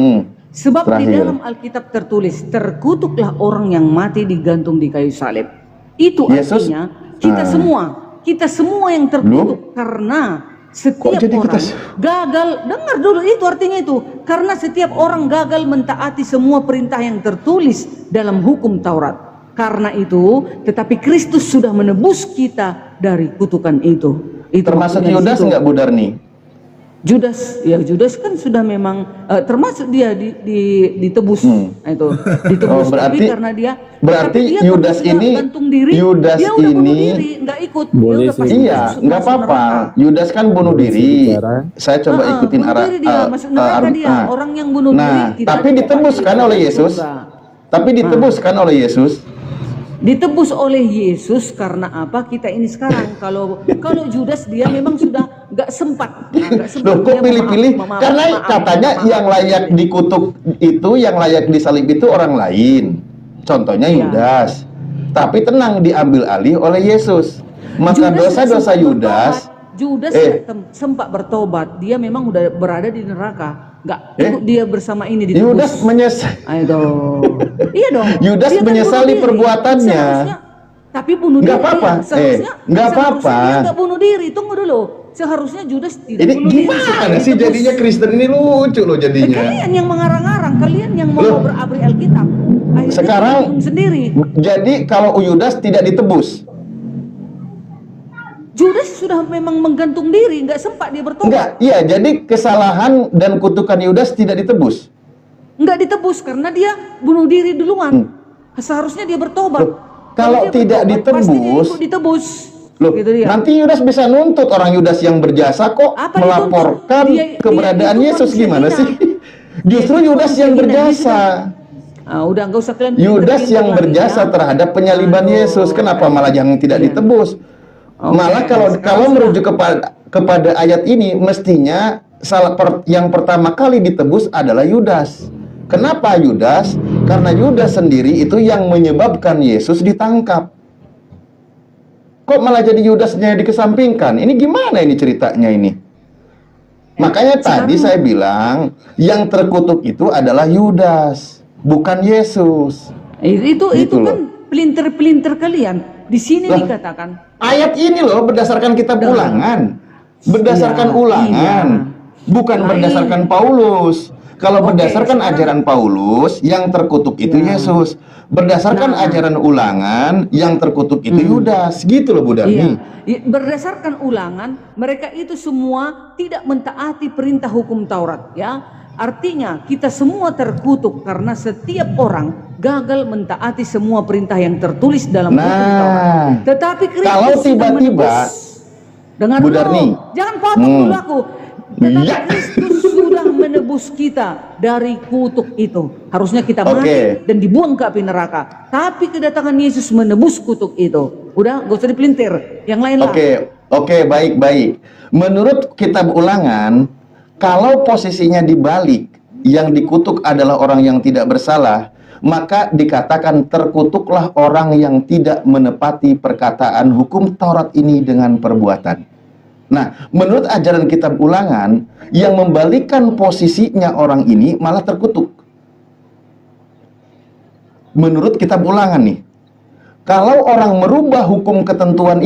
Sebab di dalam Alkitab tertulis, terkutuklah orang yang mati digantung di kayu salib. Itu artinya kita semua yang terkutuk karena setiap orang gagal. Dengar dulu, itu artinya itu. Karena setiap orang gagal mentaati semua perintah yang tertulis dalam hukum Taurat. Karena itu, tetapi Kristus sudah menebus kita dari kutukan itu. Termasuk Yudas enggak, Bu Darni? Judas, ya Judas kan sudah memang termasuk dia ditebus. Itu ditebus, berarti, tapi karena dia Yudas ini dia udah bunuh diri, nggak ikut. Boleh iya, nggak apa-apa. Yudas kan bunuh diri. Saya coba ikutin arah orang yang bunuh diri. Tapi ditebus kan oleh Yesus. Tapi ditebus kan oleh Yesus. Ditebus oleh Yesus karena apa? Kita ini sekarang kalau Judas dia memang sudah nggak sempat. Loh, kok pilih-pilih? Karena katanya yang layak dikutuk itu, yang layak disalib itu orang lain. Contohnya Yudas. Tapi tenang, diambil alih oleh Yesus. Maka dosa-dosa Judas sempat bertobat. Dia memang udah berada di neraka. Nggak ikut dia bersama ini ditebus. Yudas menyesal. Iya dong. Yudas menyesali perbuatannya. Tapi bunuh diri. Nggak apa-apa. Nggak apa-apa. Dia nggak bunuh diri. Tunggu dulu. Seharusnya Judas tidak ini bunuh diri. Gimana sih jadinya Kristen ini lucu loh jadinya. Kalian yang mengarang-arang, kalian yang mau berabri Alkitab. Sekarang sendiri. Jadi kalau Yudas tidak ditebus. Judas sudah memang menggantung diri, nggak sempat dia bertobat. Enggak, iya, jadi kesalahan dan kutukan Yudas tidak ditebus. Nggak ditebus karena dia bunuh diri duluan. Seharusnya dia bertobat. Kalau tidak ditebus, loh, gitu dia. nanti Yudas bisa nuntut orang Yudas yang berjasa kok melaporkan keberadaan Yesus gimana sih? Justru Yudas yang berjasa. Udah nggak usah kalian. Yudas yang berjasa terhadap penyaliban Yesus. Kenapa malah yang tidak ditebus? Malah kalau merujuk kepada ayat ini, mestinya yang pertama kali ditebus adalah Yudas. Kenapa Yudas? Karena Yudas sendiri itu yang menyebabkan Yesus ditangkap. Kok malah jadi Yudasnya dikesampingkan? Ini gimana ini ceritanya ini? Makanya tadi saya bilang yang terkutuk itu adalah Yudas, bukan Yesus. Itu kan pelintir-pelintir kalian. Di sini dikatakan ayat ini loh berdasarkan kitab Ulangan. Berdasarkan Ulangan, bukan berdasarkan Paulus. Kalau berdasarkan ajaran Paulus, yang terkutuk itu Yesus. Berdasarkan ajaran Ulangan, yang terkutuk itu Yudas. Gitu loh, Bu Darni. Berdasarkan Ulangan, mereka itu semua tidak mentaati perintah hukum Taurat, ya. Artinya kita semua terkutuk karena setiap orang gagal mentaati semua perintah yang tertulis dalam hukum Taurat. Tetapi Kristus kalau tiba-tiba dengan Bu Darni, jangan potong dulu aku. Tetapi Kristus sudah menebus kita dari kutuk itu. Harusnya kita mati dan dibuang ke api neraka. Tapi kedatangan Yesus menebus kutuk itu. Udah, gak usah dipelintir. Yang lain lah. Oke, baik. Menurut kitab Ulangan, kalau posisinya dibalik, yang dikutuk adalah orang yang tidak bersalah, maka dikatakan terkutuklah orang yang tidak menepati perkataan hukum Taurat ini dengan perbuatan. Nah, menurut ajaran kitab Ulangan, yang membalikkan posisinya orang ini malah terkutuk. Menurut kitab Ulangan nih, kalau orang merubah hukum ketentuan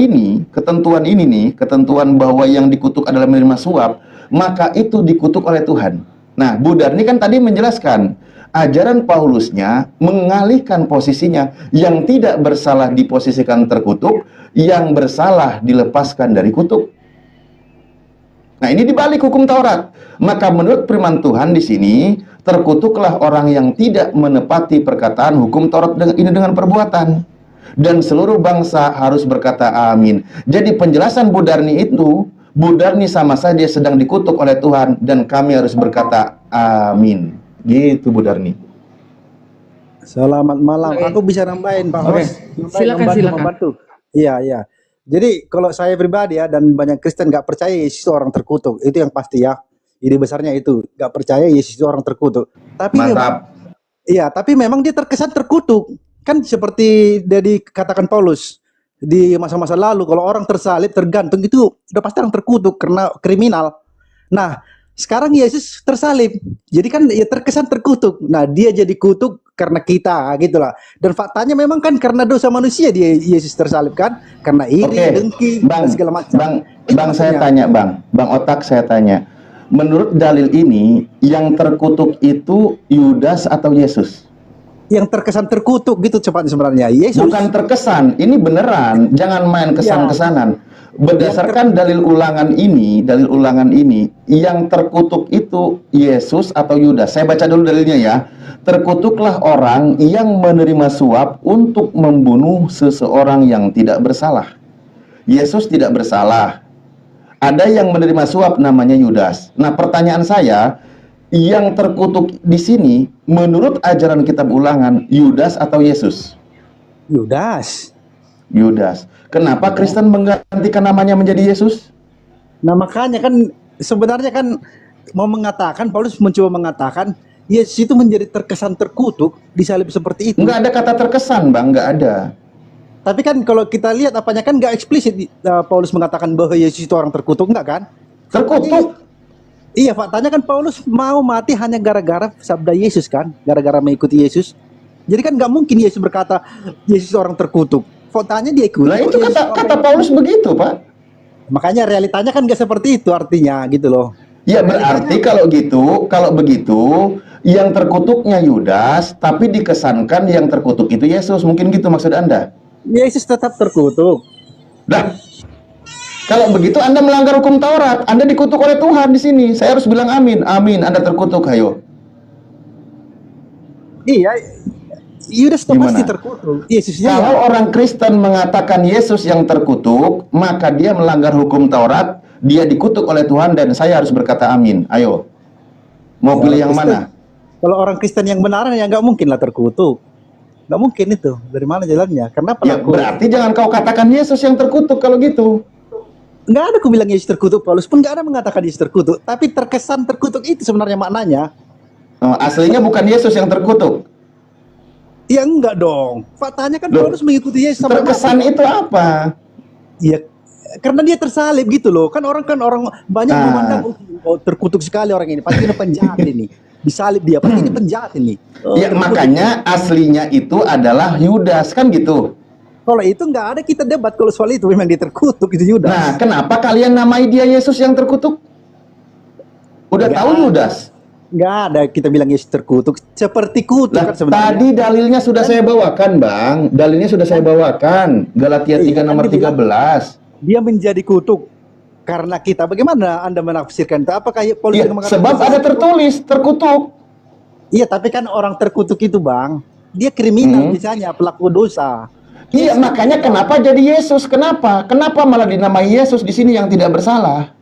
bahwa yang dikutuk adalah menerima suap, maka itu dikutuk oleh Tuhan. Nah, Bu Darni kan tadi menjelaskan, ajaran Paulusnya mengalihkan posisinya, yang tidak bersalah diposisikan terkutuk, yang bersalah dilepaskan dari kutuk. Nah, ini dibalik hukum Taurat. Maka menurut firman Tuhan di sini, terkutuklah orang yang tidak menepati perkataan hukum Taurat ini dengan perbuatan. Dan seluruh bangsa harus berkata amin. Jadi penjelasan Bu Darni itu, Bu Darni sama saja sedang dikutuk oleh Tuhan, dan kami harus berkata amin. Gitu Bu Darni. Selamat malam. Aku bisa nambahin Pak Host. Silakan. Iya. Jadi kalau saya pribadi ya dan banyak Kristen nggak percaya Yesus itu orang terkutuk, itu yang pasti ya. Ide besarnya itu nggak percaya Yesus itu orang terkutuk. Tapi Mantap. iya, tapi memang dia terkesan terkutuk. Kan seperti dia dikatakan Paulus di masa-masa lalu, kalau orang tersalib, tergantung itu udah pasti orang terkutuk karena kriminal. Nah, sekarang Yesus tersalib, jadi kan ya terkesan terkutuk. Nah, dia jadi kutuk karena kita, gitulah. Dan faktanya memang kan karena dosa manusia dia Yesus tersalib kan, karena iri, Oke, dengki, Bang, dan segala macam. Bang, saya tanya, Bang Otak, saya tanya. Menurut dalil ini, yang terkutuk itu Yudas atau Yesus? Yang terkesan terkutuk gitu cepatnya sebenarnya Yesus. Bukan terkesan, ini beneran. Jangan main kesan-kesanan. Berdasarkan dalil ulangan ini, yang terkutuk itu Yesus atau Yudas. Saya baca dulu dalilnya ya. Terkutuklah orang yang menerima suap untuk membunuh seseorang yang tidak bersalah. Yesus tidak bersalah. Ada yang menerima suap namanya Yudas. Nah, pertanyaan saya, yang terkutuk di sini menurut ajaran kitab Ulangan, Yudas atau Yesus? Yudas. Yudas. Kenapa Kristen menggantikan namanya menjadi Yesus? Nah, makanya kan sebenarnya kan mau mengatakan, Paulus mencoba mengatakan Yesus itu menjadi terkesan terkutuk disalib seperti itu. Nggak ada kata terkesan, Bang, nggak ada. Tapi kan kalau kita lihat apanya kan nggak eksplisit Paulus mengatakan bahwa Yesus itu orang terkutuk, enggak kan? Terkutuk. Iya, faktanya kan Paulus mau mati hanya gara-gara sabda Yesus kan, gara-gara mengikuti Yesus. Jadi kan nggak mungkin Yesus berkata Yesus orang terkutuk. Faktanya dia ikut. Nah, itu kata Paulus begitu, Pak. Makanya realitanya kan nggak seperti itu artinya gitu loh. Ya berarti kalau begitu yang terkutuknya Yudas, tapi dikesankan yang terkutuk itu Yesus. Mungkin gitu maksud Anda? Yesus tetap terkutuk. Nah, kalau begitu Anda melanggar hukum Taurat. Anda dikutuk oleh Tuhan di sini. Saya harus bilang amin. Amin. Anda terkutuk, ayo. Iya, Yudas pasti terkutuk. Yesusnya kalau ya. orang Kristen mengatakan Yesus yang terkutuk, maka dia melanggar hukum Taurat. Dia dikutuk oleh Tuhan dan saya harus berkata amin. Ayo. Mau pilih yang mana? Kalau orang Kristen yang benar ya nggak mungkin lah terkutuk. Nggak mungkin itu. Dari mana jalannya? Karena Ya, berarti jangan kau katakan Yesus yang terkutuk kalau gitu. Nggak ada aku bilang Yesus terkutuk, Paulus pun nggak ada mengatakan Yesus terkutuk. Tapi terkesan terkutuk itu sebenarnya maknanya. Oh, aslinya bukan Yesus yang terkutuk. Ya enggak dong. Faktanya kan Paulus mengikuti Yesus sampai terkesan mati. itu apa? Iya, karena dia tersalib gitu loh. Kan orang banyak memandang oh, terkutuk sekali orang ini. Pasti ini penjahat ini. Disalib dia, pasti ini penjahat ini. Ya makanya aslinya itu adalah Yudas kan gitu. Kalau itu nggak ada kita debat kalau soal itu memang dia terkutuk itu Yudas. Nah, kenapa kalian namai dia Yesus yang terkutuk? Udah tahu Yudas? Nggak ada kita bilang Yesus terkutuk. Seperti kutuk kan sebenarnya. Tadi dalilnya sudah saya bawakan, Bang. Dalilnya sudah saya bawakan. Galatia 3 nomor 13. Dia menjadi kutuk karena kita. Bagaimana Anda menafsirkan itu? Apakah Paulus sebab ada tertulis terkutuk. Iya, tapi kan orang terkutuk itu, Bang, dia kriminal misalnya, pelaku dosa. Iya, makanya kenapa jadi Yesus? Kenapa? Kenapa malah dinamai Yesus di sini yang tidak bersalah?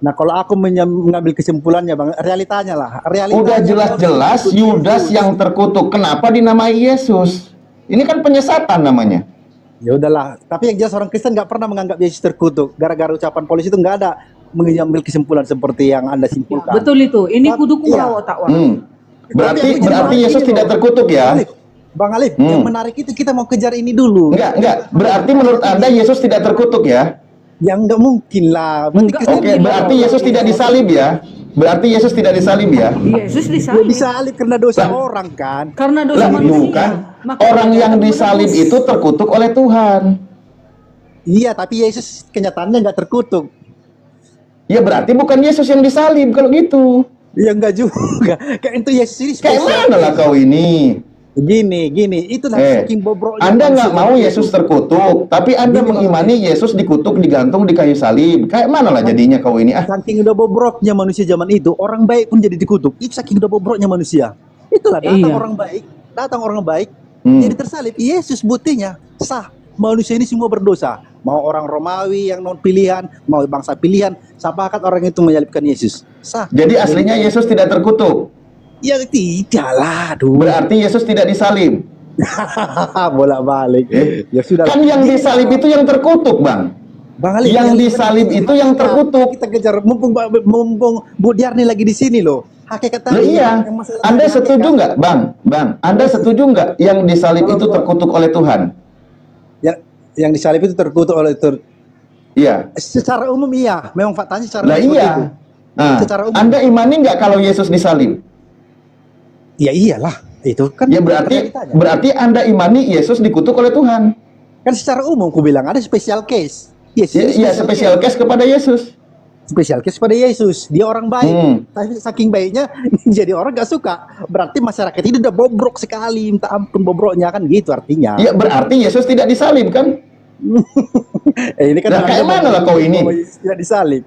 Nah, kalau aku mengambil kesimpulannya, Bang, realitanya lah. Udah jelas-jelas Yudas yang terkutuk. Kenapa dinamai Yesus? Ini kan penyesatan namanya. Ya udahlah. Tapi yang jelas orang Kristen nggak pernah menganggap Yesus terkutuk. Gara-gara ucapan Paulus itu nggak ada mengambil kesimpulan seperti yang Anda simpulkan. Betul itu. Ini kudu kurang otak orang. Berarti Yesus tidak terkutuk ya? Bang Alif, yang menarik itu kita mau kejar ini dulu. Enggak. Berarti menurut Anda Yesus tidak terkutuk ya? Yang nggak mungkin lah. Oke, berarti Yesus tidak disalib ya? Berarti Yesus tidak disalib ya? Yesus disalib. Disalib karena dosa orang kan? Karena dosa manusia. Bukan. Orang yang disalib itu terkutuk oleh Tuhan. Iya, tapi Yesus kenyataannya nggak terkutuk. Ya berarti bukan Yesus yang disalib kalau gitu. Ya enggak juga. Kayak itu Yesus ini kayak mana lah kau ini? Gini, itu saking bobroknya. Anda nggak mau Yesus terkutuk, tapi Anda mengimani Yesus dikutuk, digantung di kayu salib. Kayak mana lah jadinya kau ini? Saking udah bobroknya manusia zaman itu, orang baik pun jadi dikutuk. Itu saking udah bobroknya manusia. Itulah datang orang baik, jadi tersalib. Yesus buktinya sah. Manusia ini semua berdosa. Mau orang Romawi yang non pilihan, mau bangsa pilihan, sepakat orang itu menyalibkan Yesus. Sah. Jadi aslinya Yesus tidak terkutuk. Ya tidaklah. Berarti Yesus tidak disalib. Bolak-balik. Ya sudah. Kan yang disalib itu yang terkutuk, Bang. Bang Ali, Yang disalib itu yang terkutuk. Kita kejar mumpung Bu Diarni lagi di sini loh. Hakikat Loh tadi. iya, yang masalah Anda hakikat. setuju nggak, Bang? Anda setuju nggak yang disalib itu terkutuk oleh Tuhan? Yang disalib itu terkutuk oleh Iya. secara umum iya, memang faktanya secara Lah umum iya. itu. Nah, Secara umum. Anda imani nggak kalau Yesus disalib? Ya iyalah, itu kan Ya berarti realitanya. Anda imani Yesus dikutuk oleh Tuhan. Kan secara umum aku bilang ada special case. Yes, Ya, spesial case kepada Yesus. Spesial case pada Yesus. Dia orang baik. Tapi saking baiknya jadi orang gak suka. Berarti masyarakat ini udah bobrok sekali. Minta ampun bobroknya kan gitu artinya. Ya berarti Yesus tidak disalib kan? Ini kan Lah, kayak mana lah kau ini? bahwa Yesus tidak disalib.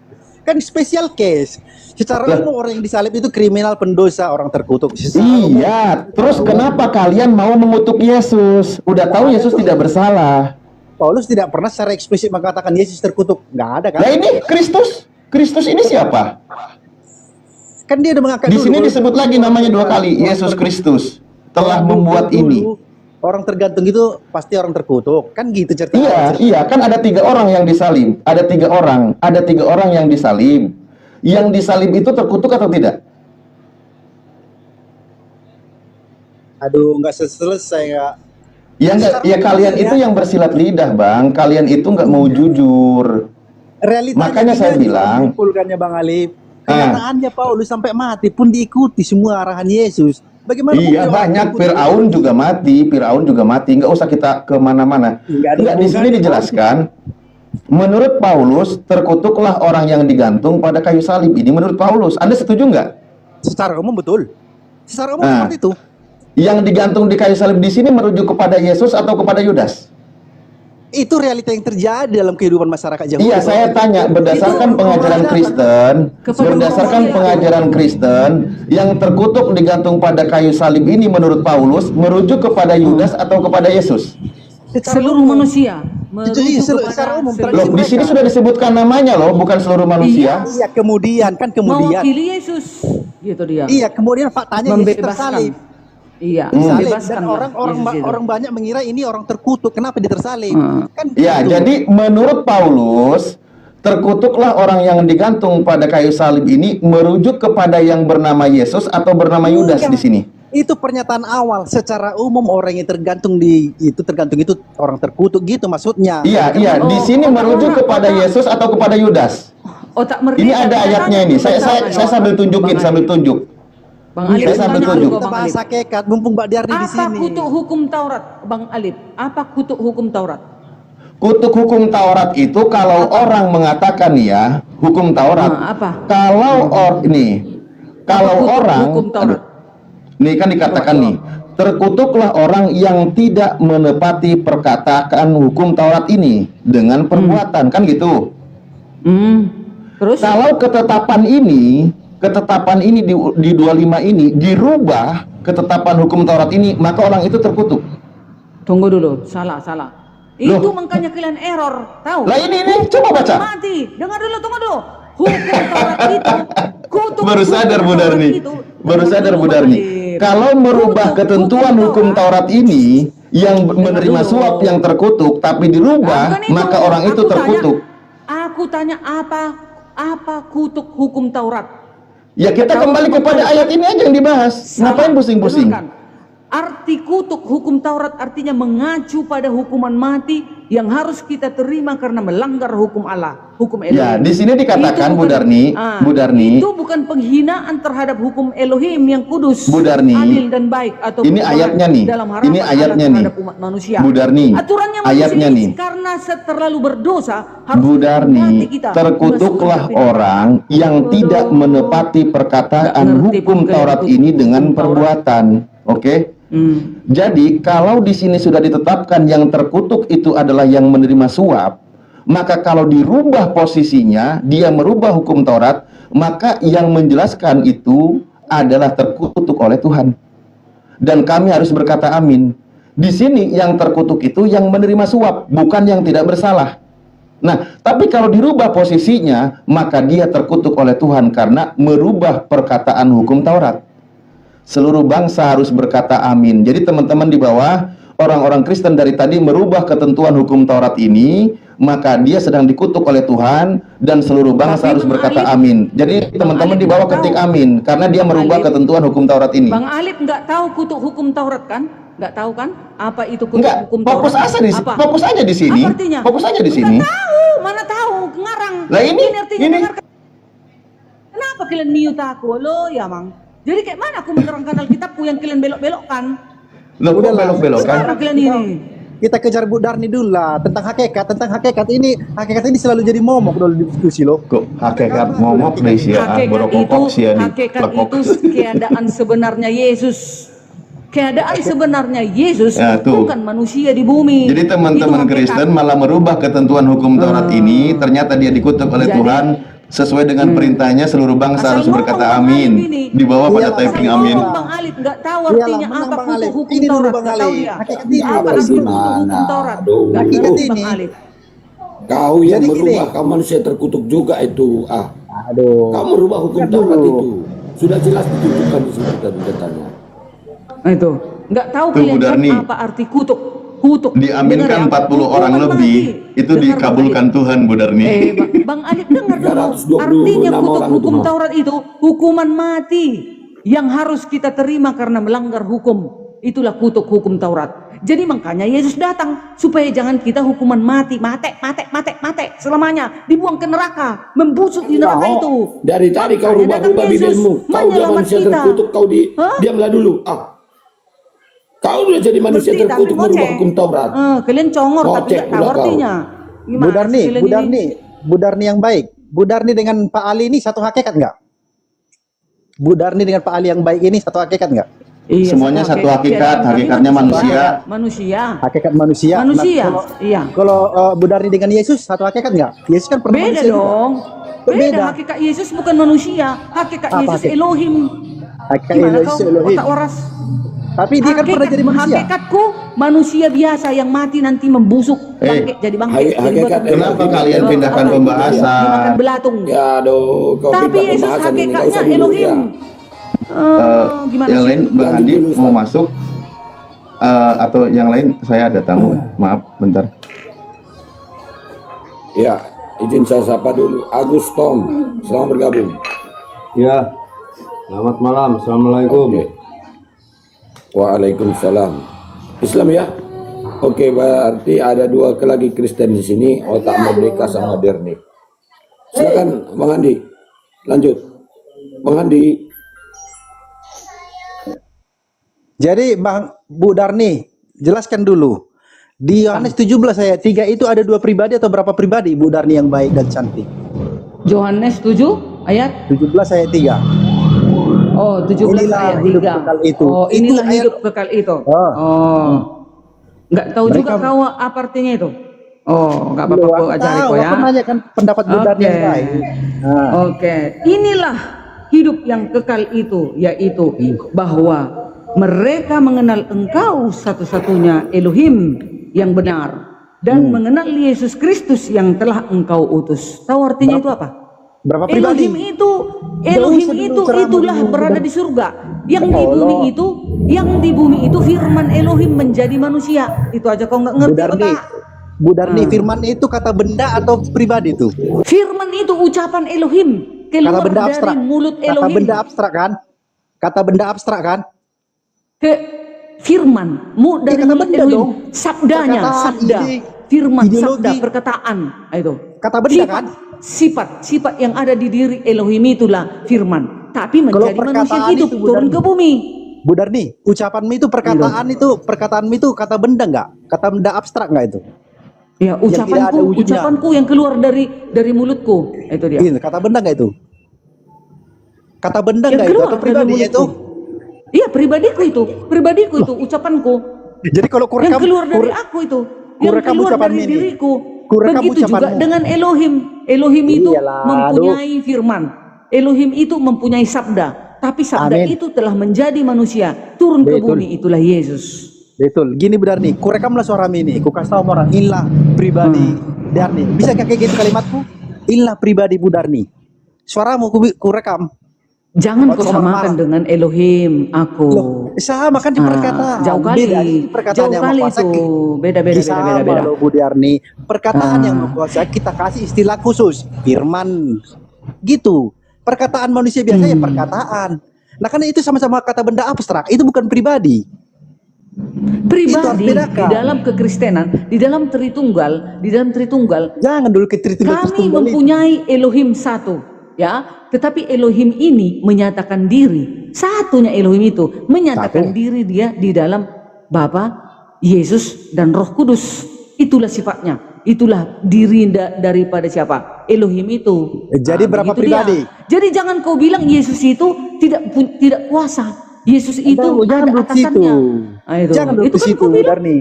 Kan special case. Secara umum orang yang disalib itu kriminal, pendosa, orang terkutuk. Iya, terus kenapa kalian mau mengutuk Yesus? Udah tahu Yesus tidak bersalah. Paulus tidak pernah secara eksplisit mengatakan Yesus terkutuk. Nggak ada kan? Nah ini Kristus. Kristus ini siapa? Kan dia udah mengangkat Di dulu. sini disebut lagi namanya 2 kali. Yesus Kristus telah membuat ini. Orang tergantung itu pasti orang terkutuk. Kan gitu ceritanya. Iya, kan ada 3 orang yang disalib. Ada 3 orang yang disalib. Yang disalib itu terkutuk atau tidak? Aduh, nggak selesai nggak. Ya enggak, ya kalian itu yang bersilat lidah, Bang. Kalian itu nggak mau jujur. Realitanya Makanya saya bilang, simpulkannya Bang Ali, kenyataannya Paulus sampai mati pun diikuti semua arahan Yesus. Bagaimana? iya banyak. Firaun juga mati. Nggak usah kita kemana-mana. Enggak, di sini dijelaskan. Menurut Paulus, terkutuklah orang yang digantung pada kayu salib. Ini menurut Paulus. Anda setuju nggak? Secara umum betul. Secara umum Nah. seperti itu. Yang digantung di kayu salib di sini merujuk kepada Yesus atau kepada Yudas? Itu realita yang terjadi dalam kehidupan masyarakat Yahudi. Iya, saya tanya berdasarkan pengajaran Kristen, yang terkutuk digantung pada kayu salib ini menurut Paulus merujuk kepada Yudas atau kepada Yesus? Seluruh manusia. Secara umum. Loh, di sini sudah disebutkan namanya loh, bukan seluruh manusia. Iya, kemudian. Mewakili Yesus. Gitu dia. Iya, kemudian faktanya Yesus Membebaskan. tersalib. Iya, Tersalib. membebaskan Dan lah Yesus itu. orang banyak mengira ini orang terkutuk. Kenapa dia tersalib? Kan Ya, gitu. jadi menurut Paulus, terkutuklah orang yang digantung pada kayu salib ini merujuk kepada yang bernama Yesus atau bernama Yudas di sini. Itu pernyataan awal. Secara umum orang yang tergantung itu orang terkutuk gitu maksudnya. Iya, di sini merujuk kepada Yesus atau kepada Yudas. Otak merdeka. Ini ada ayatnya ini. Saya sambil tunjukin, sambil tunjuk. Bang Alif, Saya sambil tanya tunjuk. dulu, Kita Bang Alif. bahasa kekat mumpung Mbak Diarni di Apa sini. kutuk hukum Taurat, Bang Alif? Apa kutuk hukum Taurat? Kutuk hukum Taurat itu kalau orang mengatakan ya, hukum Taurat. Apa? Kalau Kutuk orang hukum Taurat. nih kan dikatakan nih, terkutuklah orang yang tidak menepati perkataan hukum Taurat ini dengan perbuatan, kan gitu. Terus? Kalau ketetapan ini di 25 ini dirubah, ketetapan hukum Taurat ini, maka orang itu terkutuk. Tunggu dulu, salah. Loh. Itu makanya kalian error, tahu? Lah ini coba baca. Mati. Dengar dulu, tunggu dulu. Hukum Taurat itu kutuk. Baru sadar Bu Darni. Kalau merubah ketentuan hukum Taurat ini yang menerima suap yang terkutuk tapi dirubah, maka orang itu terkutuk. Aku tanya apa kutuk hukum Taurat? Ya kita kembali kepada ayat ini aja yang dibahas. Ngapain pusing-pusing? Dengarkan. Arti kutuk hukum Taurat artinya mengacu pada hukuman mati yang harus kita terima karena melanggar hukum Allah, hukum Elohim. Ya, di sini dikatakan Bu Darni, itu bukan penghinaan terhadap hukum Elohim yang kudus, Bu Darni, adil dan baik atau ini ayatnya nih. dalam harapan Ini ayatnya Allah nih. terhadap umat manusia. Bu Darni, Aturannya ayatnya nih. karena terlalu berdosa harus Bu Darni, mengganti kita. terkutuklah orang yang tidak menepati perkataan hukum Taurat ini dengan perbuatan. Oke? Jadi kalau di sini sudah ditetapkan yang terkutuk itu adalah yang menerima suap, maka kalau dirubah posisinya, dia merubah hukum Taurat, maka yang menjelaskan itu adalah terkutuk oleh Tuhan. Dan kami harus berkata amin. Di sini yang terkutuk itu yang menerima suap, bukan yang tidak bersalah. Nah, tapi kalau dirubah posisinya, maka dia terkutuk oleh Tuhan karena merubah perkataan hukum Taurat. Seluruh bangsa harus berkata amin. Jadi teman-teman di bawah, orang-orang Kristen dari tadi merubah ketentuan hukum Taurat ini maka dia sedang dikutuk oleh Tuhan dan seluruh bangsa harus berkata amin. Jadi teman-teman dibawa ketik amin karena dia merubah ketentuan hukum Taurat ini. Bang Alif nggak tahu kutuk hukum Taurat kan? Nggak tahu kan? Apa itu kutuk Enggak, hukum Taurat? fokus aja di sini. Apa artinya? Fokus aja di sini. Nggak tahu, mana tahu, ngarang. Lah ini artinya dengarkan. Kenapa kalian mute aku? Lo ya, Mang. Jadi kayak mana aku menerangkan Alkitabku yang kalian belok-belokkan? Loh, kok belok-belokan? Gimana kalian ini? Kita kejar Bu Darni dulu lah tentang hakikat ini selalu jadi momok dalam diskusi loh. Kok hakikat momok deh sih ya, Hakikat itu keadaan sebenarnya Yesus. Keadaan sebenarnya Yesus Ya, tuh. bukan manusia di bumi. Jadi teman-teman Itu hakikat. Kristen malah merubah ketentuan hukum Taurat ini, ternyata dia dikutuk oleh Jadi- Tuhan sesuai dengan perintahnya seluruh bangsa harus Asal berkata ngomong, Bang amin. Alif ini. Di bawah pada Iya, typing Asal amin. ngomong, Bang Alif nggak tahu Iyalah, artinya menang, apa Bang kutuk Alif. hukum Ini dulu, Taurat. Bang Nggak tahu Alif. dia. Hakikat ini Apa dulu. arti kutuk Gimana? hukum Taurat? Aduh. Nggak Hakikat tahu, ini. Bang Alif. Kau yang Jadi merubah, gini. kau manusia terkutuk juga itu. Aduh. Kau merubah hukum Taurat itu. Sudah jelas ditunjukkan di situ tadi katanya. Nah, itu nggak tahu Tuh, kalian Bu kan Darni. apa arti kutuk. Diaminkan 40 orang lebih, itu dikabulkan Tuhan, Bu Darni. Bang Alif dengar dulu. 326 Artinya kutuk orang hukum itu, Bang. Taurat itu hukuman mati yang harus kita terima karena melanggar hukum. Itulah kutuk hukum Taurat. Jadi makanya Yesus datang supaya jangan kita hukuman mati, mate selamanya, dibuang ke neraka, membusuk di neraka itu. Dari tadi kau Makanya datang rubah-rubah Yesus bibirmu. Kau dia menyelamat manusia kita. terkutuk, kau Hah? diamlah dulu. Kau udah jadi manusia Berarti terkutuk tapi merubah ngoceh. hukum Taurat. Kalian congor tapi Ngoceh nggak tahu udah kau. artinya. Bu Darni, sih kalian ini? Bu Darni yang baik. Bu Darni dengan Pak Ali ini satu hakikat nggak? Bu Darni dengan Pak Ali yang baik ini satu hakikat nggak? Iya, Semuanya satu hakikat, Kami hakikatnya kan manusia. Manusia. Hakikat manusia. Manusia. Nah, Iya. kalau Bu Darni dengan Yesus satu hakikat nggak? Yesus kan pernah Beda manusia juga. dong. Berbeda. Beda. Hakikat Yesus bukan manusia. Hakikat Apa Yesus hakikat? Elohim. Hakikat Gimana Yesus kau Elohim. otak waras? Tapi dia kan pernah jadi manusia. Hakikatku manusia biasa yang mati nanti membusuk bangkit jadi bangkit. jadi hakikat batu. Kenapa kalian pindahkan pembahasan? Dimakan belatung. Ya aduh, kau Tapi pindah Yesus pembahasan ini, nggak hakikatnya usah dulu, Elohim. ya. Gimana Yang sih? lain, Bang Lanjut Andi dulu, Ustaz. mau masuk? Atau yang lain, saya ada tamu. Maaf, bentar. Ya, izin saya sapa dulu. Agus Tom, selamat bergabung. Ya, selamat malam. Assalamualaikum. Oke. Waalaikumsalam. Islam ya? Oke, berarti ada dua lagi Kristen di sini, otak merdeka sama Derni. Silakan Bang Andi. Lanjut. Bang Andi. Jadi Bang Bu Darni, jelaskan dulu. Di Yohanes 17 ayat 3 itu ada dua pribadi atau berapa pribadi Bu Darni yang baik dan cantik? Yohanes 7 ayat 17 ayat 3. Oh, 17 Inilah ayat hidup 3. kekal itu. Oh, Itu inilah ayat- hidup kekal itu. Oh. Oh. Enggak tahu juga Mereka- kau apa artinya itu. Oh, enggak apa-apa Loh, aku aku ajari tahu, kau ya. aku nanya kan pendapat Bu Darni yang Oke. baik. Nah, Oke, inilah hidup yang kekal itu, yaitu bahwa mereka mengenal Engkau satu-satunya Elohim yang benar dan mengenal Yesus Kristus yang telah Engkau utus. Tahu artinya itu apa? berapa pribadi? Elohim sebelum itu ceramah itulah dulu, berada udah. di surga. Yang di bumi itu firman Elohim menjadi manusia. Itu aja kau nggak Bu ngerti Darni, otak. Bu Darni, firman itu kata benda atau pribadi itu? Firman itu ucapan Elohim Kata keluar benda dari abstrak. mulut Kata Elohim. benda abstrak kan? Kata benda abstrak kan? Ke firman dari kata mulut benda Elohim, dong. sabdanya, Perkataan, sabda, ide, firman, ideologi. sabda, perkataan. Itu Kata benda kan? Sifat yang ada di diri Elohim itulah firman. Tapi Kalau menjadi manusia perkataan hidup itu, Bu turun Darni. ke bumi. Bu Darni, ucapanmu itu perkataanmu itu kata benda nggak? Kata benda abstrak nggak itu? Ya, Yang tidak ada ucapanku, wujudnya. ucapanku yang keluar dari mulutku. Itu dia. Ini kata benda nggak itu? Kata benda Yang nggak itu? keluar Atau dari pribadi mulutku. itu? Iya, pribadiku itu ucapanku. Jadi kalau Yang kurekam, keluar dari aku itu, yang kurekam keluar ucapan dari ini. diriku. Kurekam Begitu juga ucapanmu. dengan Elohim. Elohim itu Iyalah, mempunyai firman. Elohim itu mempunyai sabda. Tapi sabda Amin. itu telah menjadi manusia, turun ke Betul. bumi, itulah Yesus. Betul. Gini Bu Darni, kurekamlah suara ini. Ku kasih tahu orang, inilah pribadi Darni. Bisa kayak gitu kalimatku? Inilah pribadi Bu Darni. Suaramu kurekam. Jangan kau Omar samakan marah. dengan Elohim aku. Loh, sama kan di perkataan. Jauh kali, Beda, ini perkataan jauh yang kali menguasai. itu. Beda. Sama loh Bu Darni. Perkataan yang menguasai kita kasih istilah khusus, firman. Gitu. Perkataan manusia biasa ya perkataan. Nah, karena itu sama-sama kata benda abstrak, itu bukan pribadi. Pribadi Itu harus bedakan. di dalam kekristenan, di dalam Tritunggal, Jangan dulu ke Tritunggal kami mempunyai Elohim satu, ya. Tetapi Elohim ini menyatakan diri, satunya Elohim itu menyatakan diri dia di dalam Bapa, Yesus dan Roh Kudus. Itulah sifatnya, itulah diri daripada siapa? Elohim itu. Jadi berapa begitu pribadi? dia. Jadi jangan kau bilang Yesus itu tidak kuasa. Yesus itu jangan ada duduk situ. atasannya. Ah, itu. Jangan duduk Itu kan situ, kau bilang. Darni.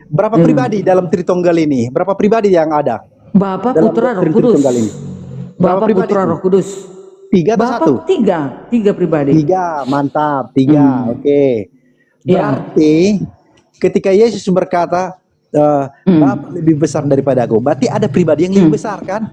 Berapa pribadi dalam Tritunggal ini? Berapa pribadi yang ada? Bapa, Dalam Putra, Roh Tritunggal Kudus. ini. Berapa Bapa, pribadi Putra, itu? Roh Kudus. 3 atau Bapa 1? tiga pribadi. 3, mantap. 3, oke. Ya. Berarti ketika Yesus berkata, Bapa lebih besar daripada aku, berarti ada pribadi yang lebih besar kan?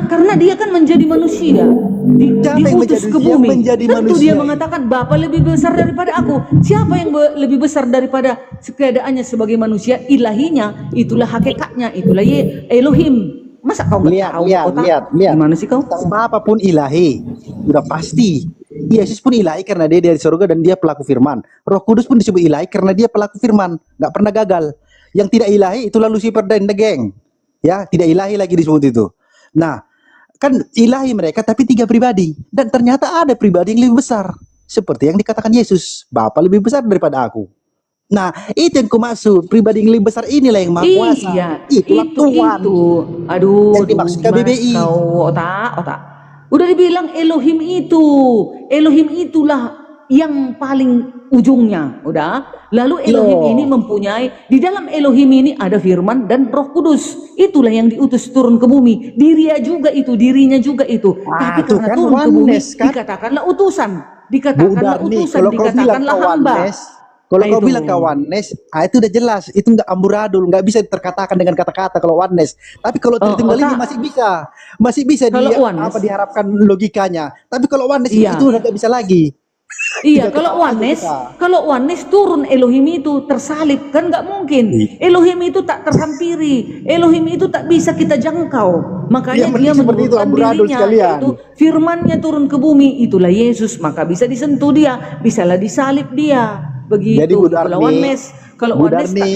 Karena dia kan menjadi manusia, Siapa yang diutus menjadi- ke yang bumi. menjadi Tentu manusia? dia mengatakan Bapa lebih besar daripada aku. Siapa yang lebih besar daripada keadaannya sebagai manusia? Ilahinya, itulah hakikatnya, itulah Elohim. Masa kau nggak tahu? Lihat. Gimana sih kau? Bapa pun ilahi, udah pasti. Yesus pun ilahi karena dia dari surga dan dia pelaku firman. Roh Kudus pun disebut ilahi karena dia pelaku firman, nggak pernah gagal. Yang tidak ilahi itulah Lucifer dan the gang. Ya, tidak ilahi lagi disebut itu. Nah, kan ilahi mereka tapi 3 pribadi, dan ternyata ada pribadi yang lebih besar. Seperti yang dikatakan Yesus, Bapa lebih besar daripada aku. Nah, itu yang kumaksud, pribadi yang lebih besar inilah yang maha kuasa. Iya, Itulah Tuhan. Aduh, Yang dimaksud KBBI. Kau otak. Udah dibilang Elohim itu. Elohim itulah yang paling ujungnya, udah. Lalu Elohim Loh. ini mempunyai, di dalam Elohim ini ada firman dan Roh Kudus. Itulah yang diutus turun ke bumi. Dirinya juga itu. Tapi tuh karena kan turun ke bumi, oneness, kan? dikatakanlah utusan, Bu dikatakanlah Darni, utusan, kalau kau bilang dikatakanlah hamba. kawanes, kalau Nah, kau itu. bilang kawanes, itu udah jelas, itu nggak amburadul, nggak bisa terkatakan dengan kata-kata kalau oneness. Tapi kalau Tritunggal ini masih bisa Kalau oneness. diharapkan logikanya. Tapi kalau oneness Iya. itu udah nggak bisa lagi. Iya, Tidak kalau oneness turun Elohim itu tersalib, kan nggak mungkin. Elohim itu tak terhampiri, Elohim itu tak bisa kita jangkau. Makanya Yang dia penting seperti itu, menurunkan amburadul dirinya, sekalian. yaitu firmannya turun ke bumi, itulah Yesus. Maka bisa disentuh dia, bisalah disalib dia. Begitu. Jadi Bu Kalau Darni, oneness, kalau Bu oneness Darni,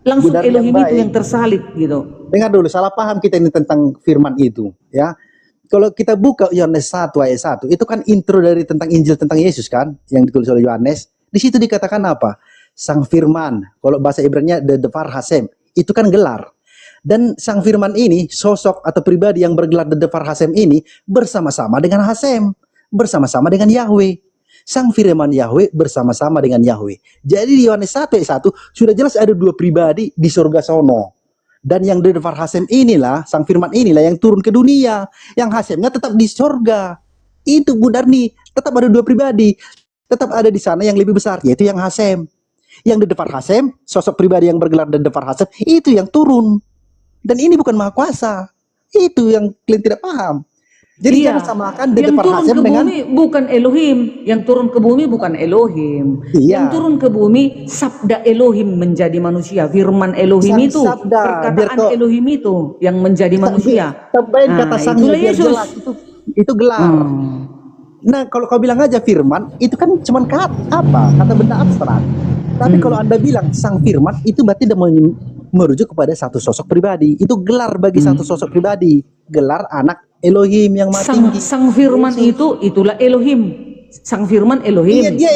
langsung Bu Darni Elohim yang itu baik. yang tersalib gitu. Dengar dulu, salah paham kita ini tentang firman itu, ya. Kalau kita buka Yohanes 1 ayat 1, itu kan intro dari tentang Injil tentang Yesus kan, yang ditulis oleh Yohanes. Di situ dikatakan apa? Sang firman, kalau bahasa Ibrani the Devar Hasem, itu kan gelar. Dan sang firman ini, sosok atau pribadi yang bergelar the Devar Hasem ini, bersama-sama dengan Hasem, bersama-sama dengan Yahweh. Sang firman Yahweh bersama-sama dengan Yahweh. Jadi di Yohanes 1 ayat 1, sudah jelas ada 2 pribadi di surga sono. Dan yang dari Devar Hasem inilah, sang firman inilah yang turun ke dunia. Yang Hasemnya tetap di surga. Itu Bu Darni, tetap ada 2 pribadi. Tetap ada di sana yang lebih besar, yaitu yang Hasem. Yang di Devar Hasem, sosok pribadi yang bergelar di Devar Hasem, itu yang turun. Dan ini bukan maha kuasa. Itu yang kalian tidak paham. Jadi jangan samakan di yang Devar turun Hasem ke dengan bumi bukan Elohim, yang turun ke bumi bukan Elohim. Iya. Yang turun ke bumi sabda Elohim menjadi manusia, firman Elohim Sang itu, sabda, biar perkataan kau- Elohim itu yang menjadi manusia. Tambahin Nah, kata sang itulah biar Yesus. jelas, itu gelar. Nah, kalau kau bilang aja firman, itu kan cuman kata benda abstrak. Tapi kalau Anda bilang sang firman, itu berarti dia merujuk kepada satu sosok pribadi. Itu gelar bagi satu sosok pribadi. Gelar anak Elohim yang maha tinggi. Sang firman itu itulah Elohim. Sang firman Elohim. Iya, dia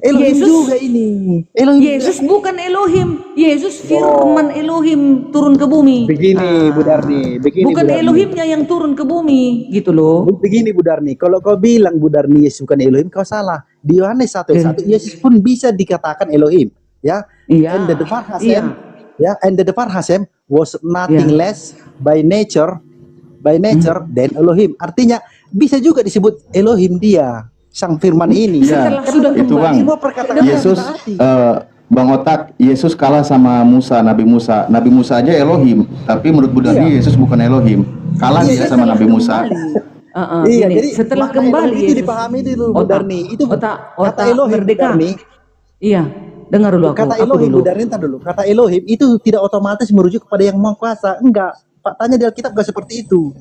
Elohim Yesus juga ini. Elohim Yesus bukan Elohim. Yesus firman Elohim turun ke bumi. Begini Bu Darni, begini Bukan Bu Darni. Elohimnya yang turun ke bumi, gitu loh. Begini Bu Darni, kalau kau bilang Bu Darni Yesus bukan Elohim, kau salah. Di Yohanes 1 ayat 1, Yesus pun bisa dikatakan Elohim, ya. Iya. And the Devar Hasem, Iya. ya, and the Devar Hasem was nothing Iya. less by nature than Elohim. Artinya bisa juga disebut Elohim dia, sang firman ini. Iya, Setelah sudah itu kembali. Bang. Semua perkataan Yesus, berarti. Bang Otak, Yesus kalah sama Musa, Nabi Musa. Nabi Musa aja Elohim, tapi menurut Bu Darni Iya. Yesus bukan Elohim. Kalah dia sama Nabi Musa. Iya, gini, jadi setelah makna kembali Elohim itu Yesus, dipahami dulu Bu otak, Darni. Itu otak, kata otak Elohim Bu merdeka. Darni. Iya, dengar dulu Kata aku Elohim dulu. Bu Darni, ntar dulu. Kata Elohim itu tidak otomatis merujuk kepada yang Maha Kuasa. Enggak. Faktanya di Alkitab enggak seperti itu.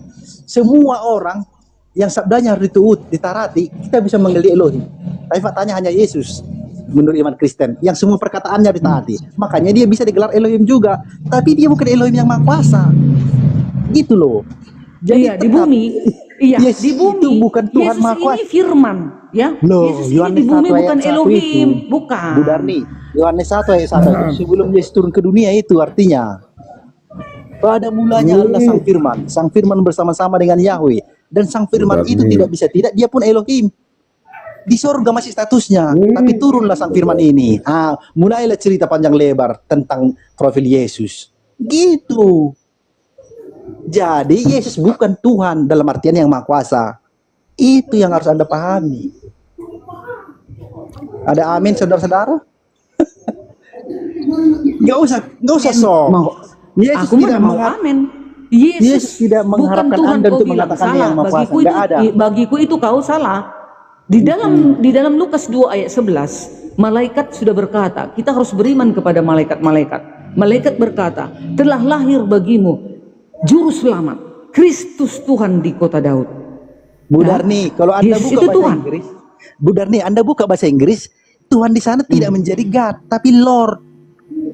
Semua orang yang sabdanya harus ditarati, kita bisa manggil dia Elohim. Tapi faktanya hanya Yesus menurut iman Kristen yang semua perkataannya ditaati. Makanya dia bisa digelar Elohim juga. Tapi dia bukan Elohim yang Maha Kuasa. Gitu loh. Jadi Iya, di bumi. Iya, Yesus di bumi. itu bukan Tuhan Yesus Maha Kuasa. ini firman, ya. Loh, Yesus ini Yohanes di bumi 1 bukan ayat 1 Elohim, itu. bukan. Bu Darni, Yohanes 1 ayat 1 itu sebelum Yesus turun ke dunia itu artinya pada mulanya adalah Sang Firman. Sang Firman bersama-sama dengan Yahweh. Dan Sang Firman itu tidak bisa tidak, dia pun Elohim. Di sorga masih statusnya, tapi turunlah Sang Firman ini. Mulailah cerita panjang lebar tentang profil Yesus. Gitu. Jadi Yesus bukan Tuhan dalam artian yang Maha Kuasa. Itu yang harus Anda pahami. Ada amin saudara-saudara? Gak usah sok. Yesus Aku tidak mau mengharapkan amen. Yesus tidak bukan mengharapkan Tuhan Anda kau untuk bilang mengatakan salah. yang Maha Kuasa. Nggak ada. Bagiku itu kau salah. Di dalam Lukas 2 ayat 11, malaikat sudah berkata, kita harus beriman kepada malaikat-malaikat. Malaikat berkata, telah lahir bagimu juru selamat, Kristus Tuhan di kota Daud. Bu Darni, kalau Anda Yesus buka itu bahasa Tuhan. Inggris, Bu Darni, Anda buka bahasa Inggris, Tuhan di sana tidak menjadi God, tapi Lord.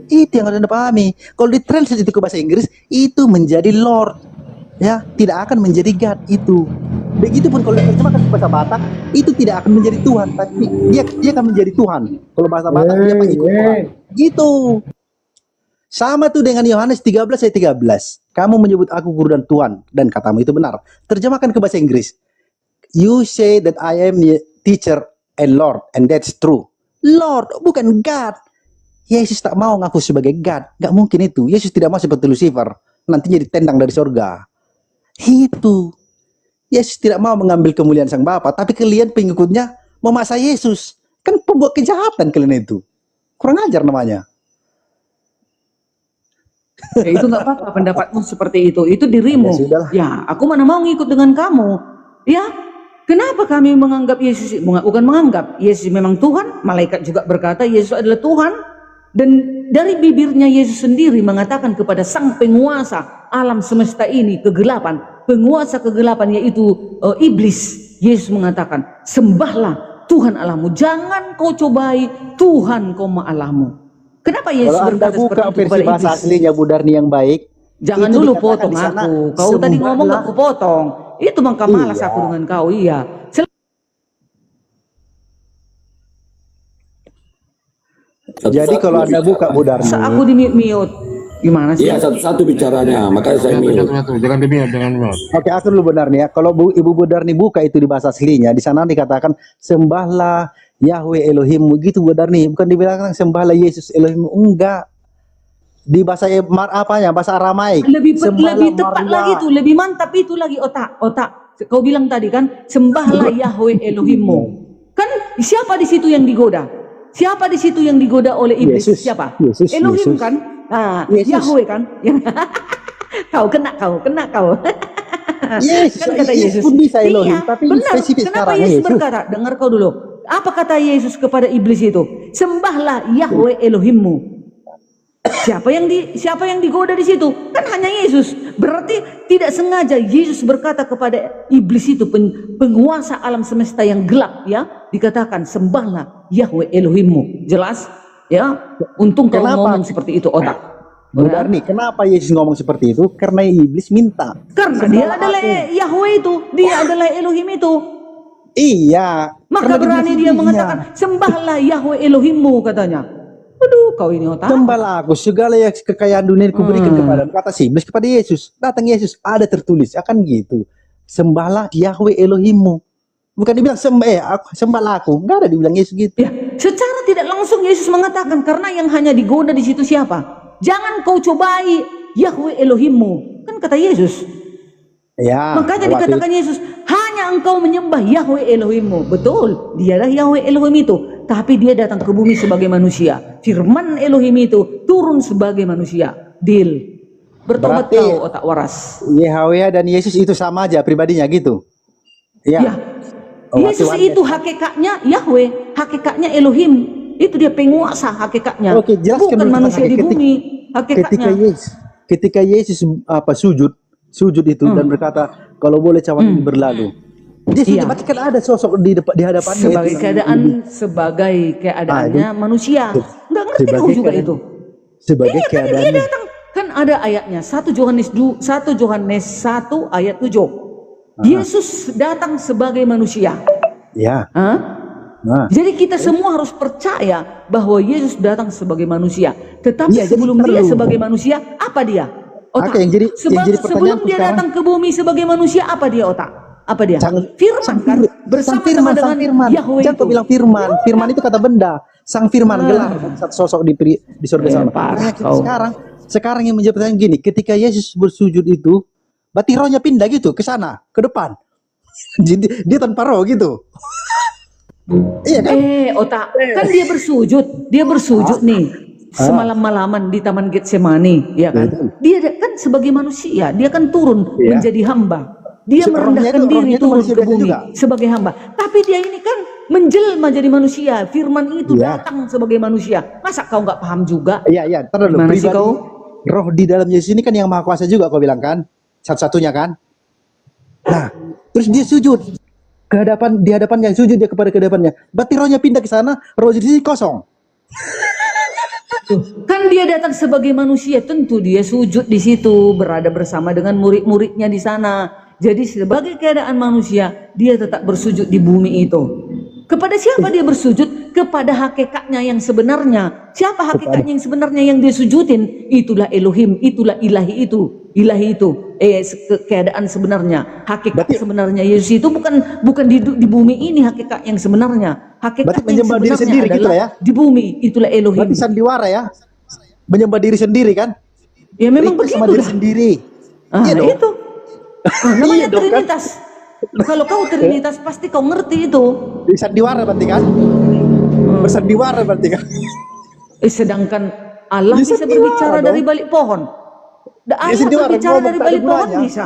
Itu yang harus Anda pahami. Kalau ditranslate itu ke bahasa Inggris, itu menjadi Lord. Ya, tidak akan menjadi God itu. Begitupun kalau diterjemahkan ke bahasa Batak, itu tidak akan menjadi Tuhan, tapi dia akan menjadi Tuhan. Kalau bahasa Batak dia pengikut Tuhan. Gitu. Sama tuh dengan Yohanes 13 ayat 13. Kamu menyebut aku guru dan Tuhan, dan katamu itu benar. Terjemahkan ke bahasa Inggris. You say that I am a teacher and Lord, and that's true. Lord, bukan God. Yesus tak mau ngaku sebagai God. Gak mungkin itu. Yesus tidak mau seperti Lucifer. Nantinya ditendang dari surga. Itu. Yesus tidak mau mengambil kemuliaan Sang Bapa, tapi kalian pengikutnya memaksa Yesus. Kan pembuat kejahatan kalian itu. Kurang ajar namanya. Ya, itu nggak apa-apa pendapatmu seperti itu dirimu. Ya, aku mana mau ngikut dengan kamu. Ya, kenapa kami menganggap Yesus, bukan menganggap, Yesus memang Tuhan. Malaikat juga berkata Yesus adalah Tuhan. Dan dari bibirnya Yesus sendiri mengatakan kepada sang penguasa alam semesta ini, kegelapan, penguasa kegelapan yaitu iblis. Yesus mengatakan, sembahlah Tuhan Allahmu, jangan kau cobai Tuhan Allahmu. Kenapa Yesus kalau Anda berkata buka seperti itu versi kepada bahasa iblis? aslinya Bu Darni yang baik, Jangan itu dulu dikatakan potong di sana, aku. Kau tadi ngomong sembahlah. aku potong. Itu mangka malas Iya. aku dengan kau. Iya. Jadi kalau Anda buka Bu Darni, Aku di mute. Gimana sih? Iya, satu-satu bicaranya, makanya saya mute. Jangan di-mute, jangan di-mute. oke, aku dulu benar nih ya. Kalau Ibu Bu Darni buka itu di bahasa aslinya, di sana dikatakan sembahlah Yahweh Elohimmu, gitu Bu Darni. Bukan dibilang sembahlah Yesus Elohimmu, enggak. Di bahasa bahasa Aramaik. Lebih sembahlah tepat Maria. lagi tuh, lebih mantap itu lagi otak. Kau bilang tadi kan, sembahlah Yahweh Elohimmu. Kan siapa di situ yang digoda? Siapa di situ yang digoda oleh iblis? Yesus. Siapa? Yesus, Elohim Yesus. kan? Nah, Yesus. Yahweh kan? kau kena kau. Yesus, Kan kata Yesus pun bisa Elohim, iya, tapi benar. spesifik Kenapa sekarang Yesus Yesus. berkata? Dengar kau dulu. Apa kata Yesus kepada iblis itu? Sembahlah Yahweh Elohimmu. Siapa yang digoda di situ? Kan hanya Yesus. Berarti tidak sengaja Yesus berkata kepada iblis itu, penguasa alam semesta yang gelap, ya, dikatakan sembahlah Yahweh Elohimmu. Jelas? Ya. Untung kau Kenapa? ngomong seperti itu otak. Bu Darni, kenapa Yesus ngomong seperti itu? Karena iblis minta. Karena dia adalah Yahweh itu, dia adalah Elohim itu. Iya. Maka karena berani dia mengatakan, sembahlah Yahweh Elohimmu, katanya. Aduh, kau ini otak. Sembahlah aku, segala yang kekayaan dunia kuberikan kepadamu. Kata si iblis kepada Yesus. Datang Yesus, ada tertulis, akan gitu. Sembahlah Yahweh Elohimmu. Bukan dibilang sembahlah aku. Enggak ada dibilang Yesus gitu. Ya, secara tidak langsung Yesus mengatakan, karena yang hanya digoda di situ siapa? Jangan kau cobai Yahweh Elohimmu. Kan kata Yesus. Ya. Makanya dikatakan Yesus, hanya engkau menyembah Yahweh Elohimmu. Betul, dialah Yahweh Elohim itu. Tapi dia datang ke bumi sebagai manusia. Firman Elohim itu turun sebagai manusia. Deal. Bertobat Berarti kau otak waras. Yahweh dan Yesus itu sama aja pribadinya gitu. Iya. Ya. Yesus itu hakikatnya Yahweh, hakikatnya Elohim. Itu dia penguasa hakikatnya. Oke, jelaskan bukan dulu manusia tentang di bumi hakikatnya. Ketika Yesus sujud itu dan berkata, kalau boleh cawan ini berlalu. Dia sujud, berarti kan ada sosok di hadapannya Sebagai itu. sebagai keadaannya manusia. Enggak ngerti kau sebagai juga keadaan- itu. Sebagai Iya kan dia keadaannya. datang. Kan ada ayatnya 1 Yohanes 1 ayat 7. Yesus datang sebagai manusia. Ya. Hah? Nah. Jadi kita semua harus percaya bahwa Yesus datang sebagai manusia. Tetapi Iya, jadi sebelum dia perlu. sebagai manusia, apa dia? Otak. Oke, yang jadi sebelum pertanyaanku dia sekarang- datang ke bumi sebagai manusia, apa dia otak? Apa dia? Sang- Firman sang kan? fir- Bersama-sama dengan Firman. Yahweh Jangan itu. kau bilang Firman. Firman itu kata benda. Sang Firman gelar satu sosok di surga sana. parah Nah, kau. sekarang yang menjawab pertanyaan gini, ketika Yesus bersujud itu, berarti rohnya pindah gitu ke sana, ke depan. Jadi dia tanpa roh gitu. Iya kan? Otak. Kan dia bersujud nih. Semalam-malaman di Taman Getsemani, ya kan? Dia kan sebagai manusia, dia kan turun Iya. menjadi hamba. Dia merendahkan rohnya diri itu turun manusia ke biasa bumi juga. sebagai hamba. Tapi dia ini kan menjelma jadi manusia. Firman itu Iya. datang sebagai manusia. Masa kau nggak paham juga? Iya, ntar dulu. Gimana sih Pribadi, kau? roh di dalam Yesus ini kan yang maha kuasa juga kau bilang kan? Satu-satunya kan? Nah, terus dia sujud di hadapan yang sujud dia kepada kehadapannya. Berarti rohnya pindah ke sana, roh di sini kosong. Kan dia datang sebagai manusia, tentu dia sujud di situ, berada bersama dengan murid-muridnya di sana. Jadi sebagai keadaan manusia, dia tetap bersujud di bumi itu. Kepada siapa dia bersujud? Kepada hakikatnya yang sebenarnya. Siapa hakikatnya yang sebenarnya yang dia sujudin? Itulah Elohim, itulah ilahi itu. Ilahi itu, keadaan sebenarnya. Hakikat sebenarnya Yesus itu bukan di bumi ini hakikat yang sebenarnya. Hakikat Berarti yang menyembah diri sebenarnya sendiri gitu adalah lah ya? di bumi, itulah Elohim. Berarti sandiwara ya? Menyembah diri sendiri kan? Ya memang Request begitu sama diri dah. sendiri. Iya dong. itu. Namanya Iya dong, kan? Trinitas. Kalau kau Trinitas pasti kau ngerti itu. Di sandiwara berarti kan? Bersandiwara berarti kan? Sedangkan Allah Ya, bisa sandiwara berbicara dong. dari balik pohon. Allah sandiwara, berbicara ngomong dari tak ada balik pohon gunanya. bisa.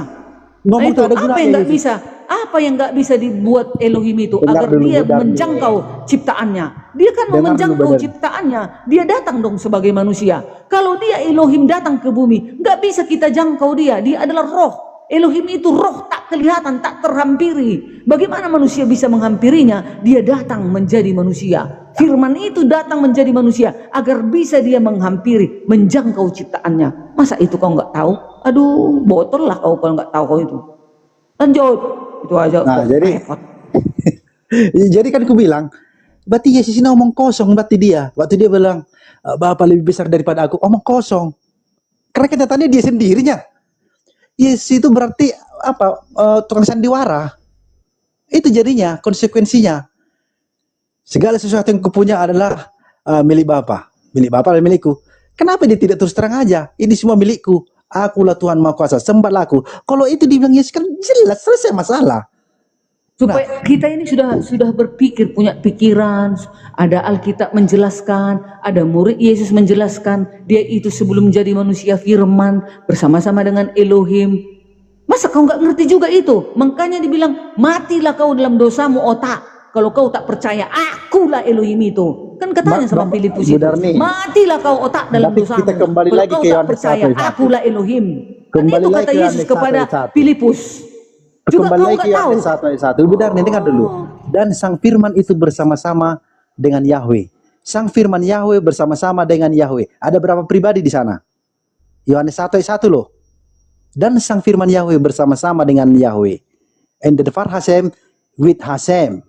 Ngomong Nah, itu tak ada apa gunanya, yang nggak Yesus. bisa? Apa yang nggak bisa dibuat Elohim itu Dengar agar dulu, dia dengar dulu. menjangkau ciptaannya? Dia kan mau Dengar dulu, menjangkau Badan. ciptaannya. Dia datang dong sebagai manusia. Kalau dia Elohim datang ke bumi, nggak bisa kita jangkau dia. Dia adalah roh. Elohim itu roh, tak kelihatan, tak terhampiri. Bagaimana manusia bisa menghampirinya? Dia datang menjadi manusia. Firman itu datang menjadi manusia agar bisa dia menghampiri, menjangkau ciptaannya. Masa itu kau nggak tahu? Aduh, botol lah kau kalau nggak tahu kau itu. Lanjut, itu aja. Nah, kok jadi repot. jadi kan aku bilang, berarti Yesus ini omong kosong berarti dia. Waktu dia bilang, Bapa lebih besar daripada aku, omong kosong. Karena kenyataannya dia sendirinya. Yesus itu berarti apa? Tukang sandiwara. Itu jadinya konsekuensinya. Segala sesuatu yang kupunya adalah milik Bapa. Milik Bapa dan milikku. Kenapa dia tidak terus terang aja? Ini semua milikku. Akulah Tuhan Maha Kuasa, sembahlah aku. Kalau itu dibilang Yesus kan jelas selesai masalah. Supaya kita ini sudah berpikir, punya pikiran, ada Alkitab menjelaskan, ada murid Yesus menjelaskan, dia itu sebelum jadi manusia firman bersama-sama dengan Elohim. Masa kau nggak ngerti juga itu? Makanya dibilang matilah kau dalam dosamu otak. Kalau kau tak percaya, akulah Elohim itu. Kan katanya sama Filipus itu. Darni, Matilah kau otak dalam berarti dosamu. kita kembali Kalau lagi kau ke tak Yohanes percaya, 1:1. akulah Elohim. Kan Kembali itu lagi kata ke Yesus Yohanes kepada 1:1. Filipus. Juga Kembali kau lagi nggak ke tahu. Yohanes 1 ayat 1. Benar nih, dengar dulu. Dan sang firman itu bersama-sama dengan Yahweh. Sang firman Yahweh bersama-sama dengan Yahweh. Ada berapa pribadi di sana? Yohanes 1 ayat 1 loh. Dan sang firman Yahweh bersama-sama dengan Yahweh. And the Far Hashem with Hashem.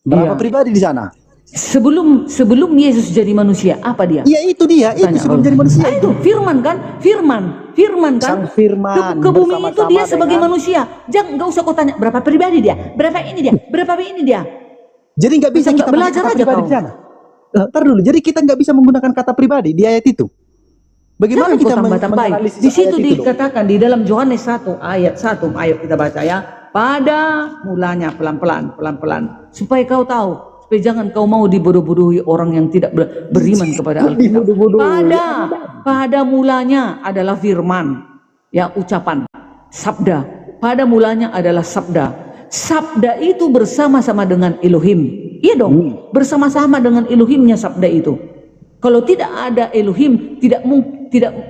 Berapa Iya. pribadi di sana? Sebelum Yesus jadi manusia, apa dia? Iya itu dia. Itu Tanya sebelum kau. jadi manusia. Ah, itu firman kan? Firman kan? Sang firman Ke bumi itu bersama-sama dia sebagai dengan- manusia. Jangan, nggak usah kau tanya berapa pribadi dia, berapa ini dia, berapa ini dia. Jadi nggak bisa Nggak kita pakai belajar kata aja pribadi kau. di sana. Ntar dulu. Jadi kita nggak bisa menggunakan kata pribadi di ayat itu. Bagaimana Jangan kau kita tambah-tambahin. menganalisis Di situ ayat itu dong? dikatakan di dalam Yohanes 1 ayat 1, ayo kita baca ya. Pada mulanya pelan-pelan, supaya kau tahu, supaya jangan kau mau dibodoh-bodohi orang yang tidak beriman kepada Alkitab. Pada mulanya adalah firman, ya ucapan, sabda. Pada mulanya adalah sabda. sabda itu bersama-sama dengan Elohim. Iya dong, bersama-sama dengan Elohimnya sabda itu. Kalau tidak ada Elohim, tidak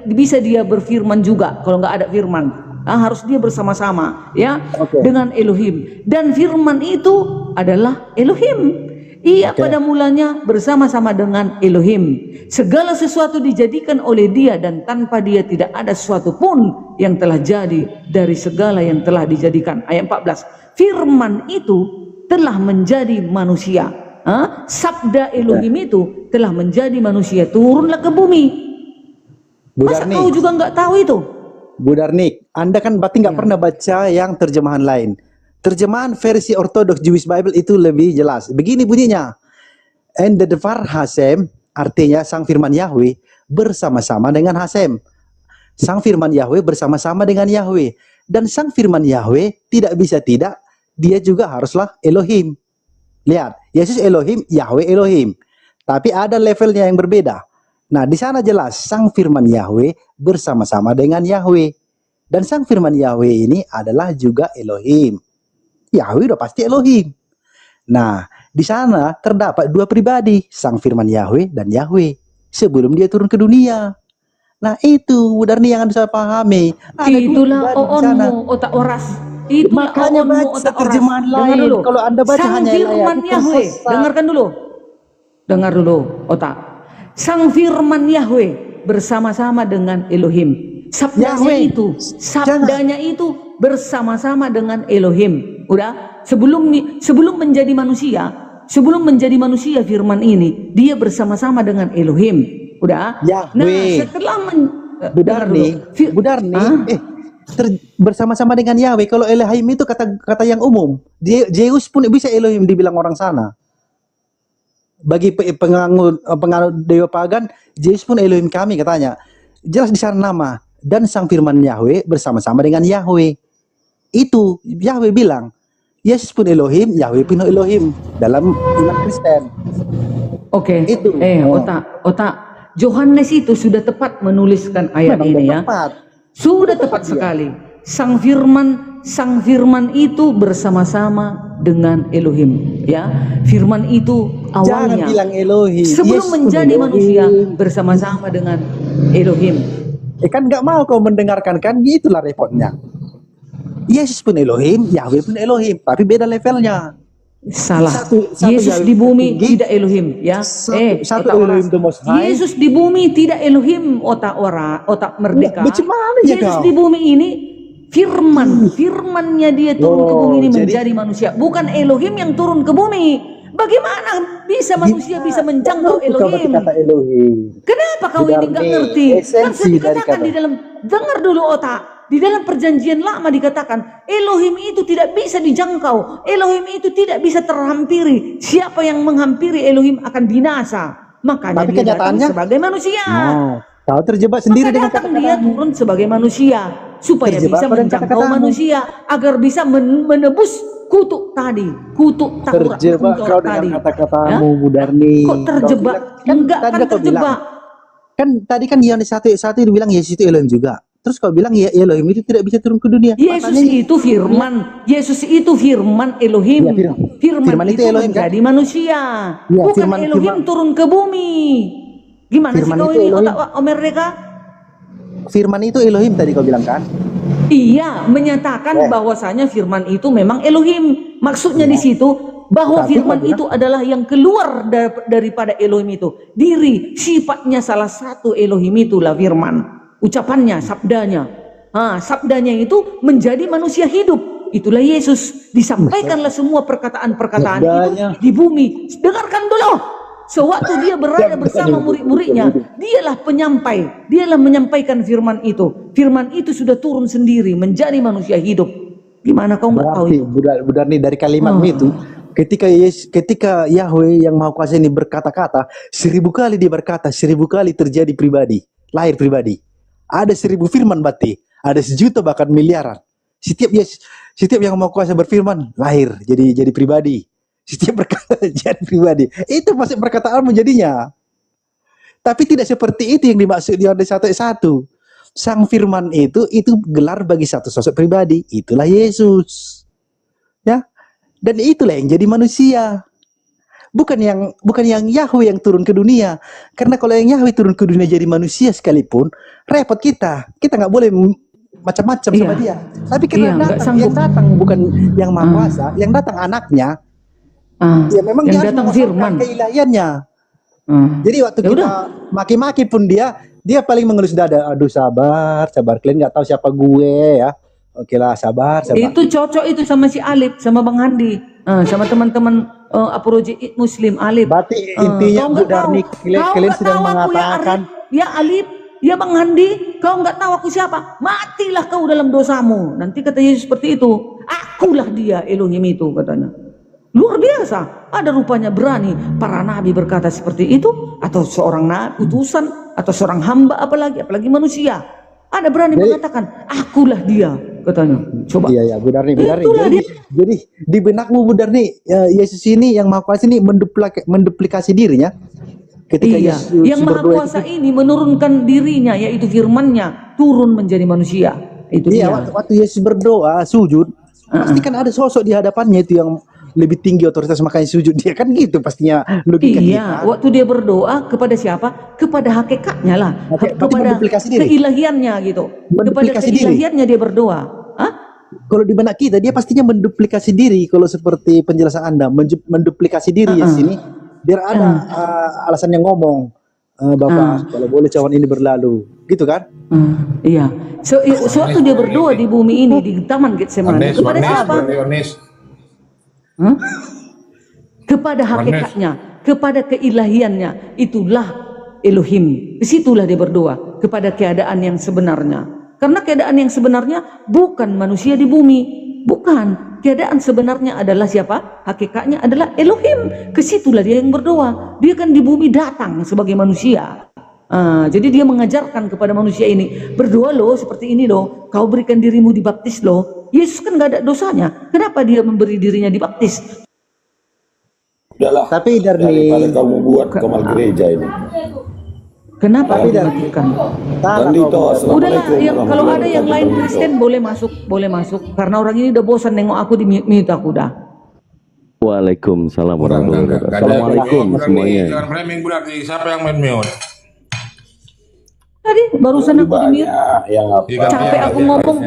bisa dia berfirman juga. Kalau nggak ada firman, harus dia bersama-sama ya dengan Elohim. Dan firman itu adalah Elohim. Ia pada mulanya bersama-sama dengan Elohim. Segala sesuatu dijadikan oleh dia, dan tanpa dia tidak ada sesuatu pun yang telah jadi dari segala yang telah dijadikan. Ayat 14. Firman itu telah menjadi manusia. Sabda Elohim itu telah menjadi manusia, turunlah ke bumi. Masa kau juga nggak tahu itu? Bu Darnik, Anda kan berarti nggak pernah baca yang terjemahan lain. Terjemahan versi Orthodox Jewish Bible itu lebih jelas. Begini bunyinya. And the Devar Hashem, artinya sang firman Yahweh bersama-sama dengan Hashem. Sang firman Yahweh bersama-sama dengan Yahweh. Dan sang firman Yahweh tidak bisa tidak, dia juga haruslah Elohim. Lihat, Yesus Elohim, Yahweh Elohim. Tapi ada levelnya yang berbeda. Nah, di sana jelas sang firman Yahweh bersama-sama dengan Yahweh. Dan sang firman Yahweh ini adalah juga Elohim. Yahweh udah pasti Elohim. Nah, di sana terdapat dua pribadi, sang firman Yahweh dan Yahweh, sebelum dia turun ke dunia. Nah, itu Darni yang bisa pahami. Itulah onmu otak oras. Itulah makanya baca terjemahan lain. Kalau Anda baca sang hanya firman Yahweh, dengarkan dulu. Dengar dulu otak. Sang firman Yahweh bersama-sama dengan Elohim. Sabdanya itu bersama-sama dengan Elohim. Udah, sebelum menjadi manusia, firman ini dia bersama-sama dengan Elohim. Udah. Yahweh. Nah, setelah Budarni, bersama-sama dengan Yahweh. Kalau Elohim itu kata yang umum. Zeus pun bisa Elohim dibilang orang sana. Bagi penganut dewa pagan, Zeus pun Elohim kami katanya. Jelas di sana nama. Dan sang firman Yahweh bersama-sama dengan Yahweh. Itu Yahweh bilang, Yesus pun Elohim, Yahweh pun Elohim dalam iman Kristen. Oke. Itu. Otak. Yohanes itu sudah tepat menuliskan ayat ini ya. Sudah tepat sekali. Sang firman itu bersama-sama dengan Elohim ya. Firman itu awalnya jangan bilang Elohim. Sebelum menjadi manusia bersama-sama dengan Elohim. Kan nggak mau kau mendengarkan kan, itulah repotnya. Yesus pun Elohim, Yahweh pun Elohim, tapi beda levelnya. Salah. Yesus di bumi tidak Elohim ya. Satu Elohim the Most High. Yesus di bumi tidak Elohim, otak merdeka. Yesus di bumi ini firmannya dia turun ke bumi ini menjadi manusia, bukan Elohim yang turun ke bumi. Bagaimana bisa manusia bisa menjangkau Elohim? Kenapa kau ini nggak ngerti? Kan sudah dikatakan di dalam, dengar dulu otak. Di dalam perjanjian lama dikatakan Elohim itu tidak bisa dijangkau. Elohim itu tidak bisa terhampiri. Siapa yang menghampiri Elohim akan binasa. Makanya dia datang sebagai manusia. Kau terjebak sendiri dengan kata-kata dia turun sebagai manusia supaya bisa menjangkau manusia, agar bisa menebus kutuk tadi, kutuk takut kau dengan kata-katamu, Bu Darni. Kok terjebak? Enggak kan terjebak. Kan tadi kan Yohanes 1:1 bilang Yesus itu Elohim juga. Terus kau bilang ya Elohim itu tidak bisa turun ke dunia. Yesus itu firman. Yesus itu firman Elohim. Ya, firman itu Elohim menjadi kan? Manusia. Ya, bukan Elohim turun ke bumi. Gimana firman sih kau ini otak mereka? Firman itu Elohim tadi kau bilang kan? Iya, menyatakan bahwasanya firman itu memang Elohim. Maksudnya di situ bahwa firman itu adalah yang keluar daripada Elohim itu. Diri, sifatnya salah satu Elohim itulah firman. Ucapannya, sabdanya. Sabdanya itu menjadi manusia hidup. Itulah Yesus. Disampaikanlah semua perkataan-perkataan itu di bumi. Dengarkan dulu. Sewaktu dia berada bersama murid-muridnya, dialah penyampai. Dialah menyampaikan firman itu. Firman itu sudah turun sendiri menjadi manusia hidup. Gimana kau nggak tahu itu? Benar nih dari kalimat itu. Ketika Yahweh yang Maha Kuasa ini berkata-kata, 1000 kali dia berkata, 1000 kali terjadi pribadi, lahir pribadi. Ada 1000 firman berarti, ada 1.000.000 bahkan miliaran. Setiap yang Maha Kuasa berfirman lahir jadi pribadi. Setiap berkata jadi pribadi. Itu masih perkataan menjadinya. Tapi tidak seperti itu yang dimaksud di Yohanes 1:1. Sang firman itu gelar bagi satu sosok pribadi. Itulah Yesus. Ya, Dan itulah yang jadi manusia. Bukan yang Yahweh yang turun ke dunia. Karena kalau yang Yahweh turun ke dunia jadi manusia sekalipun, repot kita. Kita nggak boleh macam-macam sama dia. Tapi karena yang datang bukan yang Maha Kuasa, yang datang anaknya. Ya memang yang dia datang harus firman keilahiannya. Jadi waktu kita maki-maki pun dia paling mengelus dada. Aduh sabar, kalian nggak tahu siapa gue ya. Oke lah, sabar. Itu cocok itu sama si Alip, sama Bang Handi, sama teman-teman apologi Muslim Alip. Berarti intinya Bu Darni, kalian sedang mengatakan, ya Alip, ya Bang Handi, kau nggak tahu aku siapa? Matilah kau dalam dosamu. Nanti kata Yesus seperti itu. Akulah dia Elohim itu, katanya. Luar biasa. Ada rupanya berani para nabi berkata seperti itu, atau seorang nabi utusan, atau seorang hamba, apalagi manusia. Ada berani mengatakan, akulah dia, katanya. Coba. Iya, Bu Darni. Jadi di benakmu Bu Darni, Yesus ini yang Maha Kuasa ini menduplikasi dirinya. Ketika Yesus yang Maha Kuasa ini menurunkan dirinya, yaitu firman-Nya, turun menjadi manusia. Itu dia. Waktu Yesus berdoa, sujud, pasti kan ada sosok di hadapannya itu yang lebih tinggi otoritas, makanya sujud dia, kan gitu pastinya logika kita. Waktu dia berdoa kepada siapa? Kepada hakikatnya lah, kepada keilahiannya gitu. Kepada keilahiannya dia berdoa. Kalau di benak kita dia pastinya menduplikasi diri. Kalau seperti penjelasan Anda, menduplikasi diri ya sini, biar ada alasan yang ngomong, Bapak kalau boleh cawan ini berlalu, gitu kan? Iya. Sewaktu dia berdoa di bumi ini, di Taman Getsemani, kepada siapa? Kepada hakikatnya, kepada keilahiannya, itulah Elohim. Disitulah dia berdoa kepada keadaan yang sebenarnya. Karena keadaan yang sebenarnya bukan manusia di bumi, bukan. Keadaan sebenarnya adalah siapa? Hakikatnya adalah Elohim. Kesitulah dia yang berdoa. Dia kan di bumi datang sebagai manusia. Jadi dia mengajarkan kepada manusia ini, berdoa loh seperti ini loh, kau berikan dirimu dibaptis loh. Yesus kan gak ada dosanya, kenapa dia memberi dirinya dibaptis? Udahlah, tapi daripada kamu buat kemal gereja ini. Kenapa dimatikan? Udahlah, kalau ada yang lain Kristen boleh masuk, karena orang ini udah bosan nengok aku di mute aku udah. Waalaikumsalam warahmatullahi wabarakatuh. Assalamualaikum semuanya. Jangan framing berarti siapa yang main mute? Tadi barusan aku di mute. Capek aku ngomong,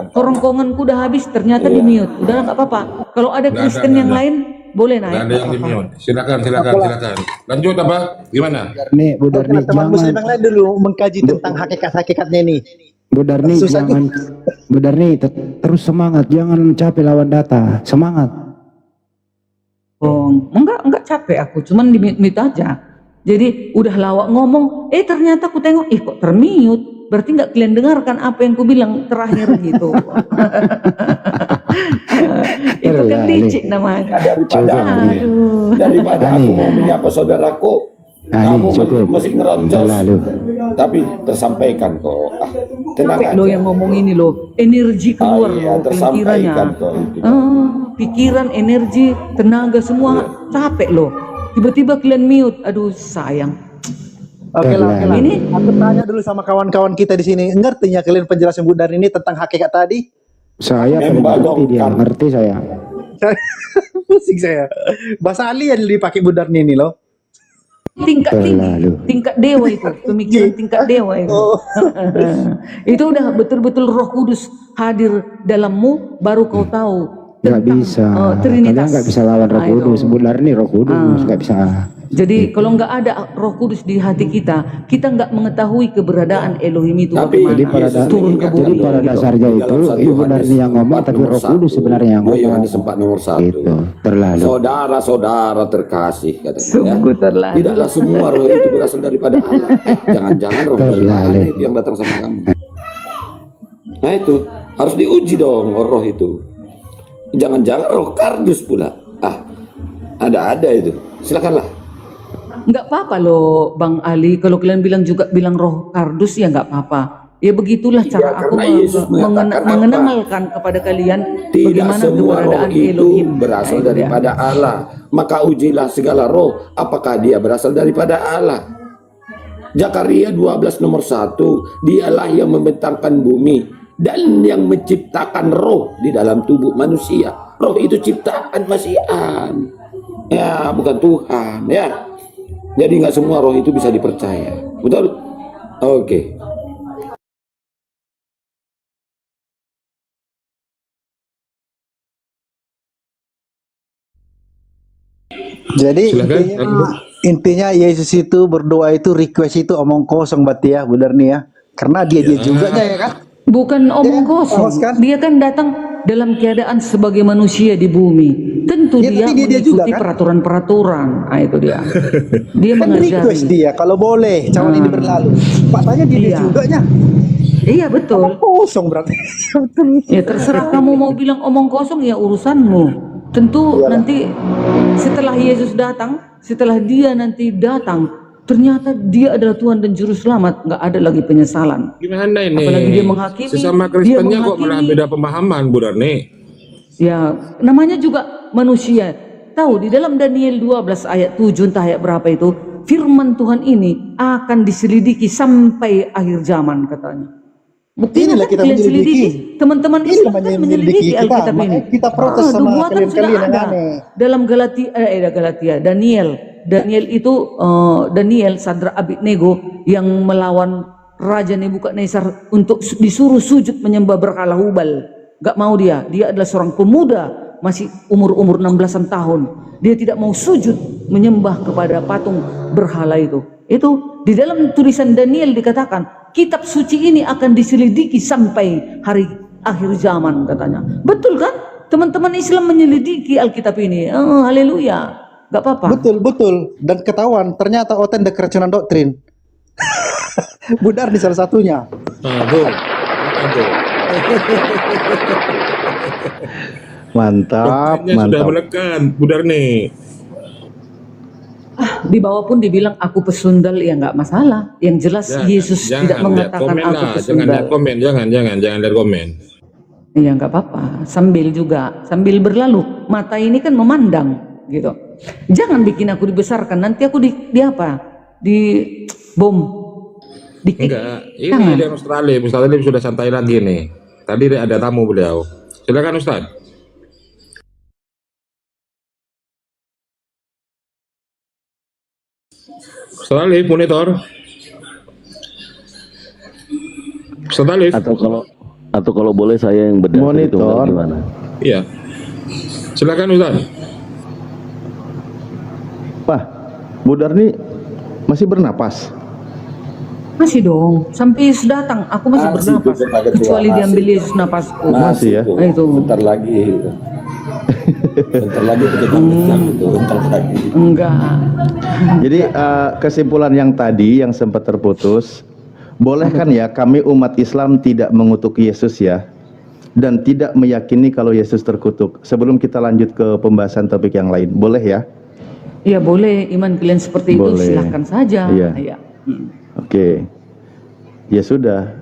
kerongkonganku udah habis, ternyata di mute. Udah nggak apa-apa. Kalau ada Kristen yang lain boleh naik. Ada yang di mute. Silakan. Lanjut apa? Gimana? Nih, Bu Darni, teman Muslim yang lain dulu mengkaji tentang hakikat-hakikatnya ini. Bu Darni, terus semangat, jangan capek lawan data. Semangat. Oh, enggak capek aku, cuman di mute aja. Jadi udah lawak ngomong, ternyata aku tengok, kok termute, berarti nggak kalian dengarkan apa yang ku bilang terakhir gitu. Itu kan licik namanya. Daripada aku mau menyapa saudaraku, kamu masih ngeronjos, tapi tersampaikan kok. Tenang aja. Lo yang ngomong ini lo, energi keluar pikirannya, pikiran, energi, tenaga semua capek lo. Tiba-tiba kalian mute, aduh sayang. Oke lah. Ini aku tanya dulu sama kawan-kawan kita di sini, ngertinya kalian penjelasan Bu Darni ini tentang hakikat tadi? Saya ngerti, dia ngerti saya. Pusing saya. Bahasa alien dipakai Bu Darni ini loh. Tingkat tinggi, tingkat dewa itu, pemikiran tingkat dewa itu. Itu udah betul-betul Roh Kudus hadir dalammu, baru kau tahu. Nggak bisa, kalian nggak bisa lawan Roh Kudus. Bu Darni Roh Kudus, nggak bisa. Jadi kalau nggak ada Roh Kudus di hati kita nggak mengetahui keberadaan Elohim itu. Jadi turun ke bumi. Jadi pada dasarnya itu Ibu Darni yang ngomong, tapi Roh Kudus sebenarnya yang ngomong. Yohanes 4 nomor 1. Itu terlalu. Saudara-saudara terkasih, katanya. Sungguh terlalu. Tidaklah semua roh itu berasal daripada Allah. Jangan-jangan roh dari yang datang sama kamu. Nah itu harus diuji dong roh itu. Jangan-jangan roh kardus pula. Ada itu. Silakanlah. Nggak apa-apa loh Bang Ali, kalau kalian bilang roh kardus ya nggak apa-apa. Ya begitulah cara aku mengenalkan kepada kalian bagaimana keberadaan Elohim berasal daripada Allah. Maka ujilah segala roh apakah dia berasal daripada Allah. Zakaria 12 nomor 1, dialah yang membentangkan bumi dan yang menciptakan roh di dalam tubuh manusia. roh itu ciptaan Masihan, ya bukan Tuhan, ya. Jadi nggak semua roh itu bisa dipercaya, betul? Oke. Jadi Silakan. intinya Yesus itu berdoa itu request itu omong kosong berarti ya, benar nih ya. Karena dia juga ya kan. Bukan omong Ya, kosong. awas kan? Dia kan datang dalam keadaan sebagai manusia di bumi. Tentu Ya, dia tapi dia juga mengikuti kan? peraturan-peraturan. Nah, itu dia. Dia Kan request mengajari. dia kalau boleh cawan ini berlalu. Faktanya dia Iya. juga nya. Iya betul. Omong kosong berarti. Ya terserah kamu mau bilang omong kosong ya urusanmu. Tentu nanti setelah Yesus datang, setelah dia nanti datang, ternyata dia adalah Tuhan dan Juru Selamat, nggak ada lagi penyesalan. Gimana ini? Apalagi dia menghakimi, Sesama dia Kristennya kok malah menghakimi. beda pemahaman, Bu Darni. Ya, namanya juga manusia. Tahu di dalam Daniel 12 ayat 7 entah ayat berapa itu, firman Tuhan ini akan diselidiki sampai akhir zaman katanya. Buktinya Inilah kan kita kalian menyelidiki. selidiki, teman-teman Ini Islam namanya kan menyelidiki menyelidiki kita, Alkitab ini. makanya kita protes sama Dibuatan sudah kalian-kalian yang ada aneh. dalam Galatia, Daniel itu Daniel Sadra Abednego yang melawan Raja Nebukadnezar untuk disuruh sujud menyembah berhala Hubal. Gak mau dia adalah seorang pemuda masih umur 16-an tahun. Dia tidak mau sujud menyembah kepada patung berhala itu. Itu di dalam tulisan Daniel dikatakan kitab suci ini akan diselidiki sampai hari akhir zaman katanya. Betul kan? Teman-teman Islam menyelidiki Alkitab ini. Oh, haleluya. Gak apa-apa. Betul. Dan ketahuan ternyata Oten ada keracunan doktrin. Budar di salah satunya. Mantap, Doktrinnya sudah mantap. melekat, Bu Darni. Di bawah pun dibilang aku pesundal ya nggak masalah. Yang jelas Yesus tidak lihat mengatakan komen aku lah, jangan pesundal. lihat komen, jangan lihat komen. Iya nggak apa-apa. Sambil berlalu. Mata ini kan memandang gitu. Jangan bikin aku dibesarkan. Nanti aku di apa? Di bom. Enggak, ini dia Ustaz Alif sudah santai lagi nih. Tadi ada tamu beliau. Silakan Ustaz. Ustaz Alif, monitor. Ustaz Alif. Atau kalau boleh saya yang berdasar itu Monitor. gimana? Iya. Silakan Ustaz. Wah, Bu Darni masih bernapas. Masih dong. Sampai Yesus datang, aku masih bernapas. Kecuali diambil Yesus napasku. Masih ya? Nah, itu. Bentar lagi. Bentar lagi kita itu. Bentar lagi. Enggak. Jadi kesimpulan yang tadi yang sempat terputus, boleh kan ya kami umat Islam tidak mengutuk Yesus ya, dan tidak meyakini kalau Yesus terkutuk. Sebelum kita lanjut ke pembahasan topik yang lain, boleh ya? Ya boleh, iman kalian seperti Boleh. itu silahkan saja. Iya. Iya. Oke. Ya sudah.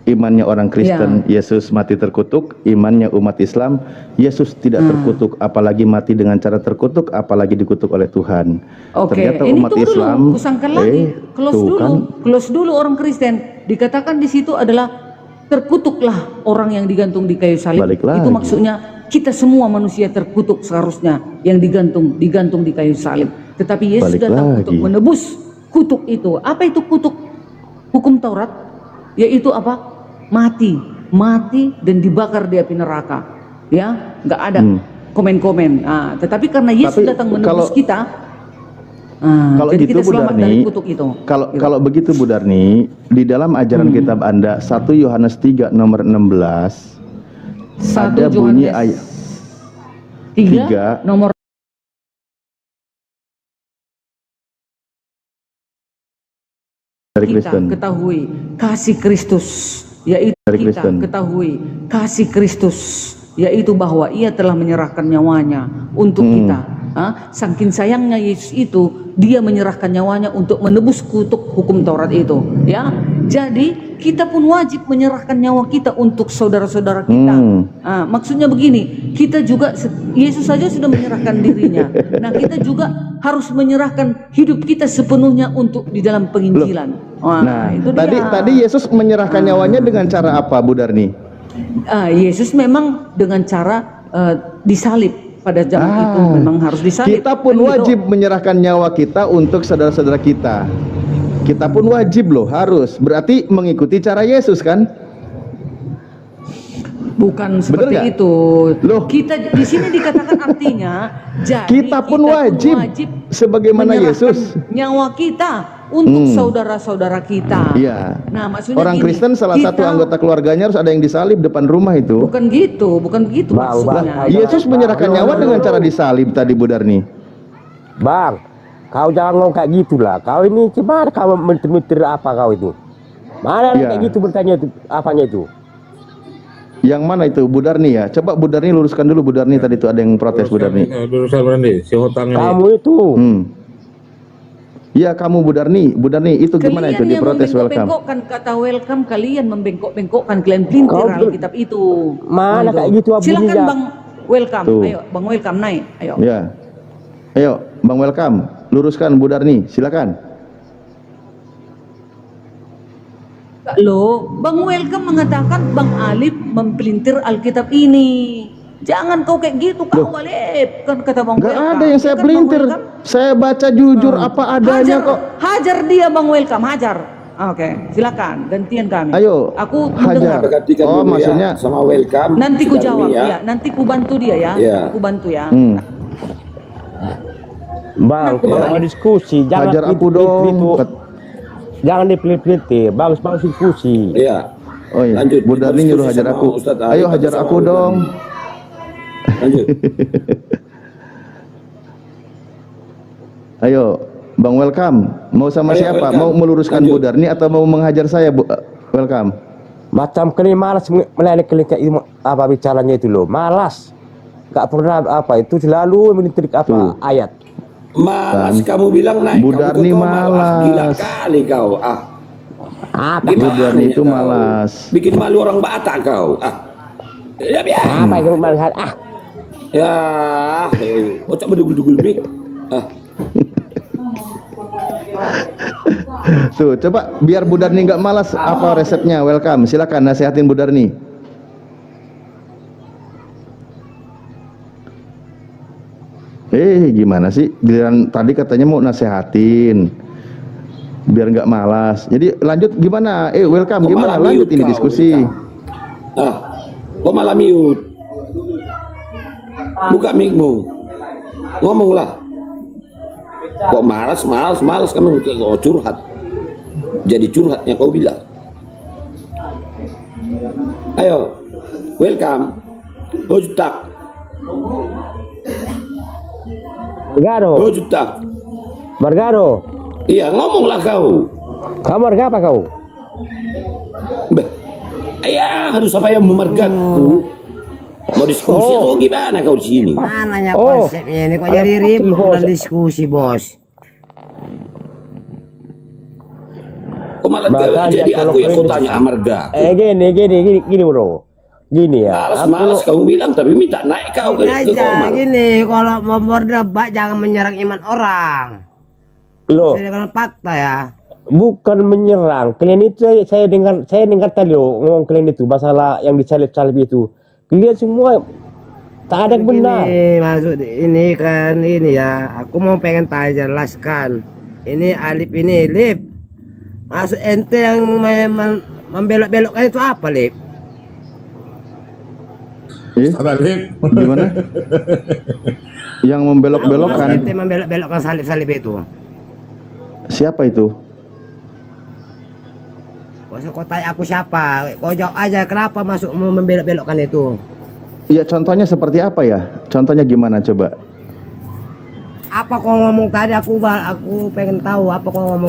Imannya orang Kristen, Yesus mati terkutuk. Imannya umat Islam, Yesus tidak terkutuk, apalagi mati dengan cara terkutuk, apalagi dikutuk oleh Tuhan. Oke, Ternyata ini umat tunggu Islam, dulu, kusangkan lagi. Close tuh dulu, kan. close dulu orang Kristen. Dikatakan di situ adalah terkutuklah orang yang digantung di kayu salib. Balik Itu lagi. maksudnya kita semua manusia terkutuk seharusnya yang digantung di kayu salib. Tetapi Yesus Balik datang lagi. untuk menebus kutuk itu. Apa itu kutuk? Hukum Taurat yaitu apa? Mati dan dibakar di api neraka. Ya, nggak ada komen-komen. Nah, tetapi karena Yesus Tapi datang menebus kalau- kita, Kalau jadi gitu kita Bu selamat Darni, dari kutuk itu. kalau begitu Bu Darni, di dalam ajaran kitab Anda 1 Yohanes 3 nomor 16 1 ada bunyi Yohanes ayat 3 nomor dari kita Kristen. ketahui kasih Kristus, yaitu Dari kita Kristen. ketahui kasih Kristus, yaitu bahwa Ia telah menyerahkan nyawanya untuk kita. Saking sayangnya Yesus itu, Dia menyerahkan nyawanya untuk menebus kutuk hukum Taurat itu. Ya, jadi kita pun wajib menyerahkan nyawa kita untuk saudara-saudara kita. Maksudnya begini, kita juga Yesus saja sudah menyerahkan dirinya. Nah, kita juga harus menyerahkan hidup kita sepenuhnya untuk di dalam penginjilan. Nah, itu tadi Yesus menyerahkan nyawanya dengan cara apa Bu Darni? Yesus memang dengan cara disalib pada zaman itu, memang harus disalib. Kita pun Kan gitu. wajib menyerahkan nyawa kita untuk saudara-saudara kita. Kita pun wajib loh, harus. Berarti mengikuti cara Yesus kan? Bukan seperti nggak? itu. Loh. Kita di sini dikatakan artinya, jadi Kita pun wajib sebagaimana menyerahkan Yesus. nyawa kita untuk saudara-saudara kita. Iya. Nah, maksudnya Orang gini, Kristen salah satu kita- anggota keluarganya harus ada yang disalib depan rumah itu. Bukan gitu maksudnya. Yesus menyerahkan nyawa dengan cara disalib tadi, Bu Darni. Bang, kau jangan ngomong kayak gitulah. Kau ini gimana kau mentir-mentir apa kau itu? Mana Iya. kayak gitu bertanya itu apanya itu? Yang mana itu, Bu Darni ya? Coba Bu Darni luruskan dulu, Bu Darni tadi itu ada yang protes, Bu Darni. Luruskan berani, si hotang ini. Kamu itu. Iya, kamu Bu Darni. Bu Darni itu gimana itu Kalian yang diprotes welcome? membengkok-bengkokkan kata welcome, kalian membengkok-bengkokkan, kalian pelintir Alkitab itu. Mana kayak gitu abuninya? Silakan Bang welcome. Tuh. Ayo, Bang welcome naik. Ayo. Ya. Ayo, Bang welcome, luruskan Bu Darni, silakan. Loh, Bang welcome mengatakan Bang Alif mempelintir Alkitab ini. Jangan kau kayak gitu, kau Alif. Kan kata Bang Gak welcome. ada yang saya Kan Bang pelintir. welcome? Saya baca jujur apa adanya Hajar, kok. hajar dia Bang welcome, hajar. Oke, silakan gantian kami. Ayo, Aku hajar. mendengar. Oh, maksudnya sama welcome. Nanti ku si Darmi jawab ya. ya, nanti ku bantu dia ya. Iya. Ku bantu ya. Bang, kalau mau diskusi jangan hajar aku dong. Jangan dipelit-pelit, bagus diskusi. Iya. Oh iya, Lanjut. Bu Darni Diskusi nyuruh hajar sama aku. Ustadz Ayo Alif hajar sama aku welcome. dong. Ayo, Bang welcome. Mau sama Ayo, siapa? welcome. Mau meluruskan Bu Darni atau mau menghajar saya, Bu? Welcome. Macam kalian malas melayani kalian kayak itu, apa bicaranya itu loh, malas. Gak pernah apa itu selalu melintir apa ayat. Malas kamu bilang naik. Bu Kamu Darni kok malas. Gila kali kau. Bu Darni itu malas. Bikin malu orang Batak kau. Ya biar. Apa yang melihat Ya, kocak berdugul-dugul nih. Tuh, coba biar Bu Darni nggak malas, apa resepnya? Welcome, silakan nasihatin Bu Darni. Gimana sih? Giliran tadi katanya mau nasihatin, biar nggak malas. Jadi lanjut gimana? Welcome, Kok gimana? malah Lanjut mute ini kau, diskusi. Kok malah mute? Buka mic-mu. Ngomonglah. Kok malas kamu kok curhat. Jadi curhatnya kau bilang. Ayo, welcome. Hojutak. Margaro. Iya, ngomonglah kau. Kamu marga apa kau? Iya, harus apa yang memargaku? Mau diskusi atau gimana kau di sini? Mananya konsepnya ini kok jadi ribut dan diskusi, Bos. Kok malah jadi aku yang kau tanya Amarga? Gini bro. Gini ya. Malas kamu bilang tapi minta naik kau ke Aja gini, kalau mau berdebat jangan menyerang iman orang. Loh. Saya dengan fakta ya. Bukan menyerang. Kalian itu saya dengar tadi loh ngomong kalian itu masalah yang disalib-salib itu. Kalian semua tak ada yang benar. Ini maksud ini kan ini ya. Aku mau pengen tanya jelaskan. Ini Alif ini Lip. Maksud ente yang membelok-belokkan itu apa, Lip? Gimana? Yang membelok-belokkan? Ente membelok-belokkan salib-salib itu. Siapa itu? Kau tanya aku siapa? Kau jawab aja kenapa masuk mau membelok-belokkan itu? Ya contohnya seperti apa ya? Contohnya gimana coba? Apa kau ngomong tadi? Aku pengen tahu apa kau ngomong.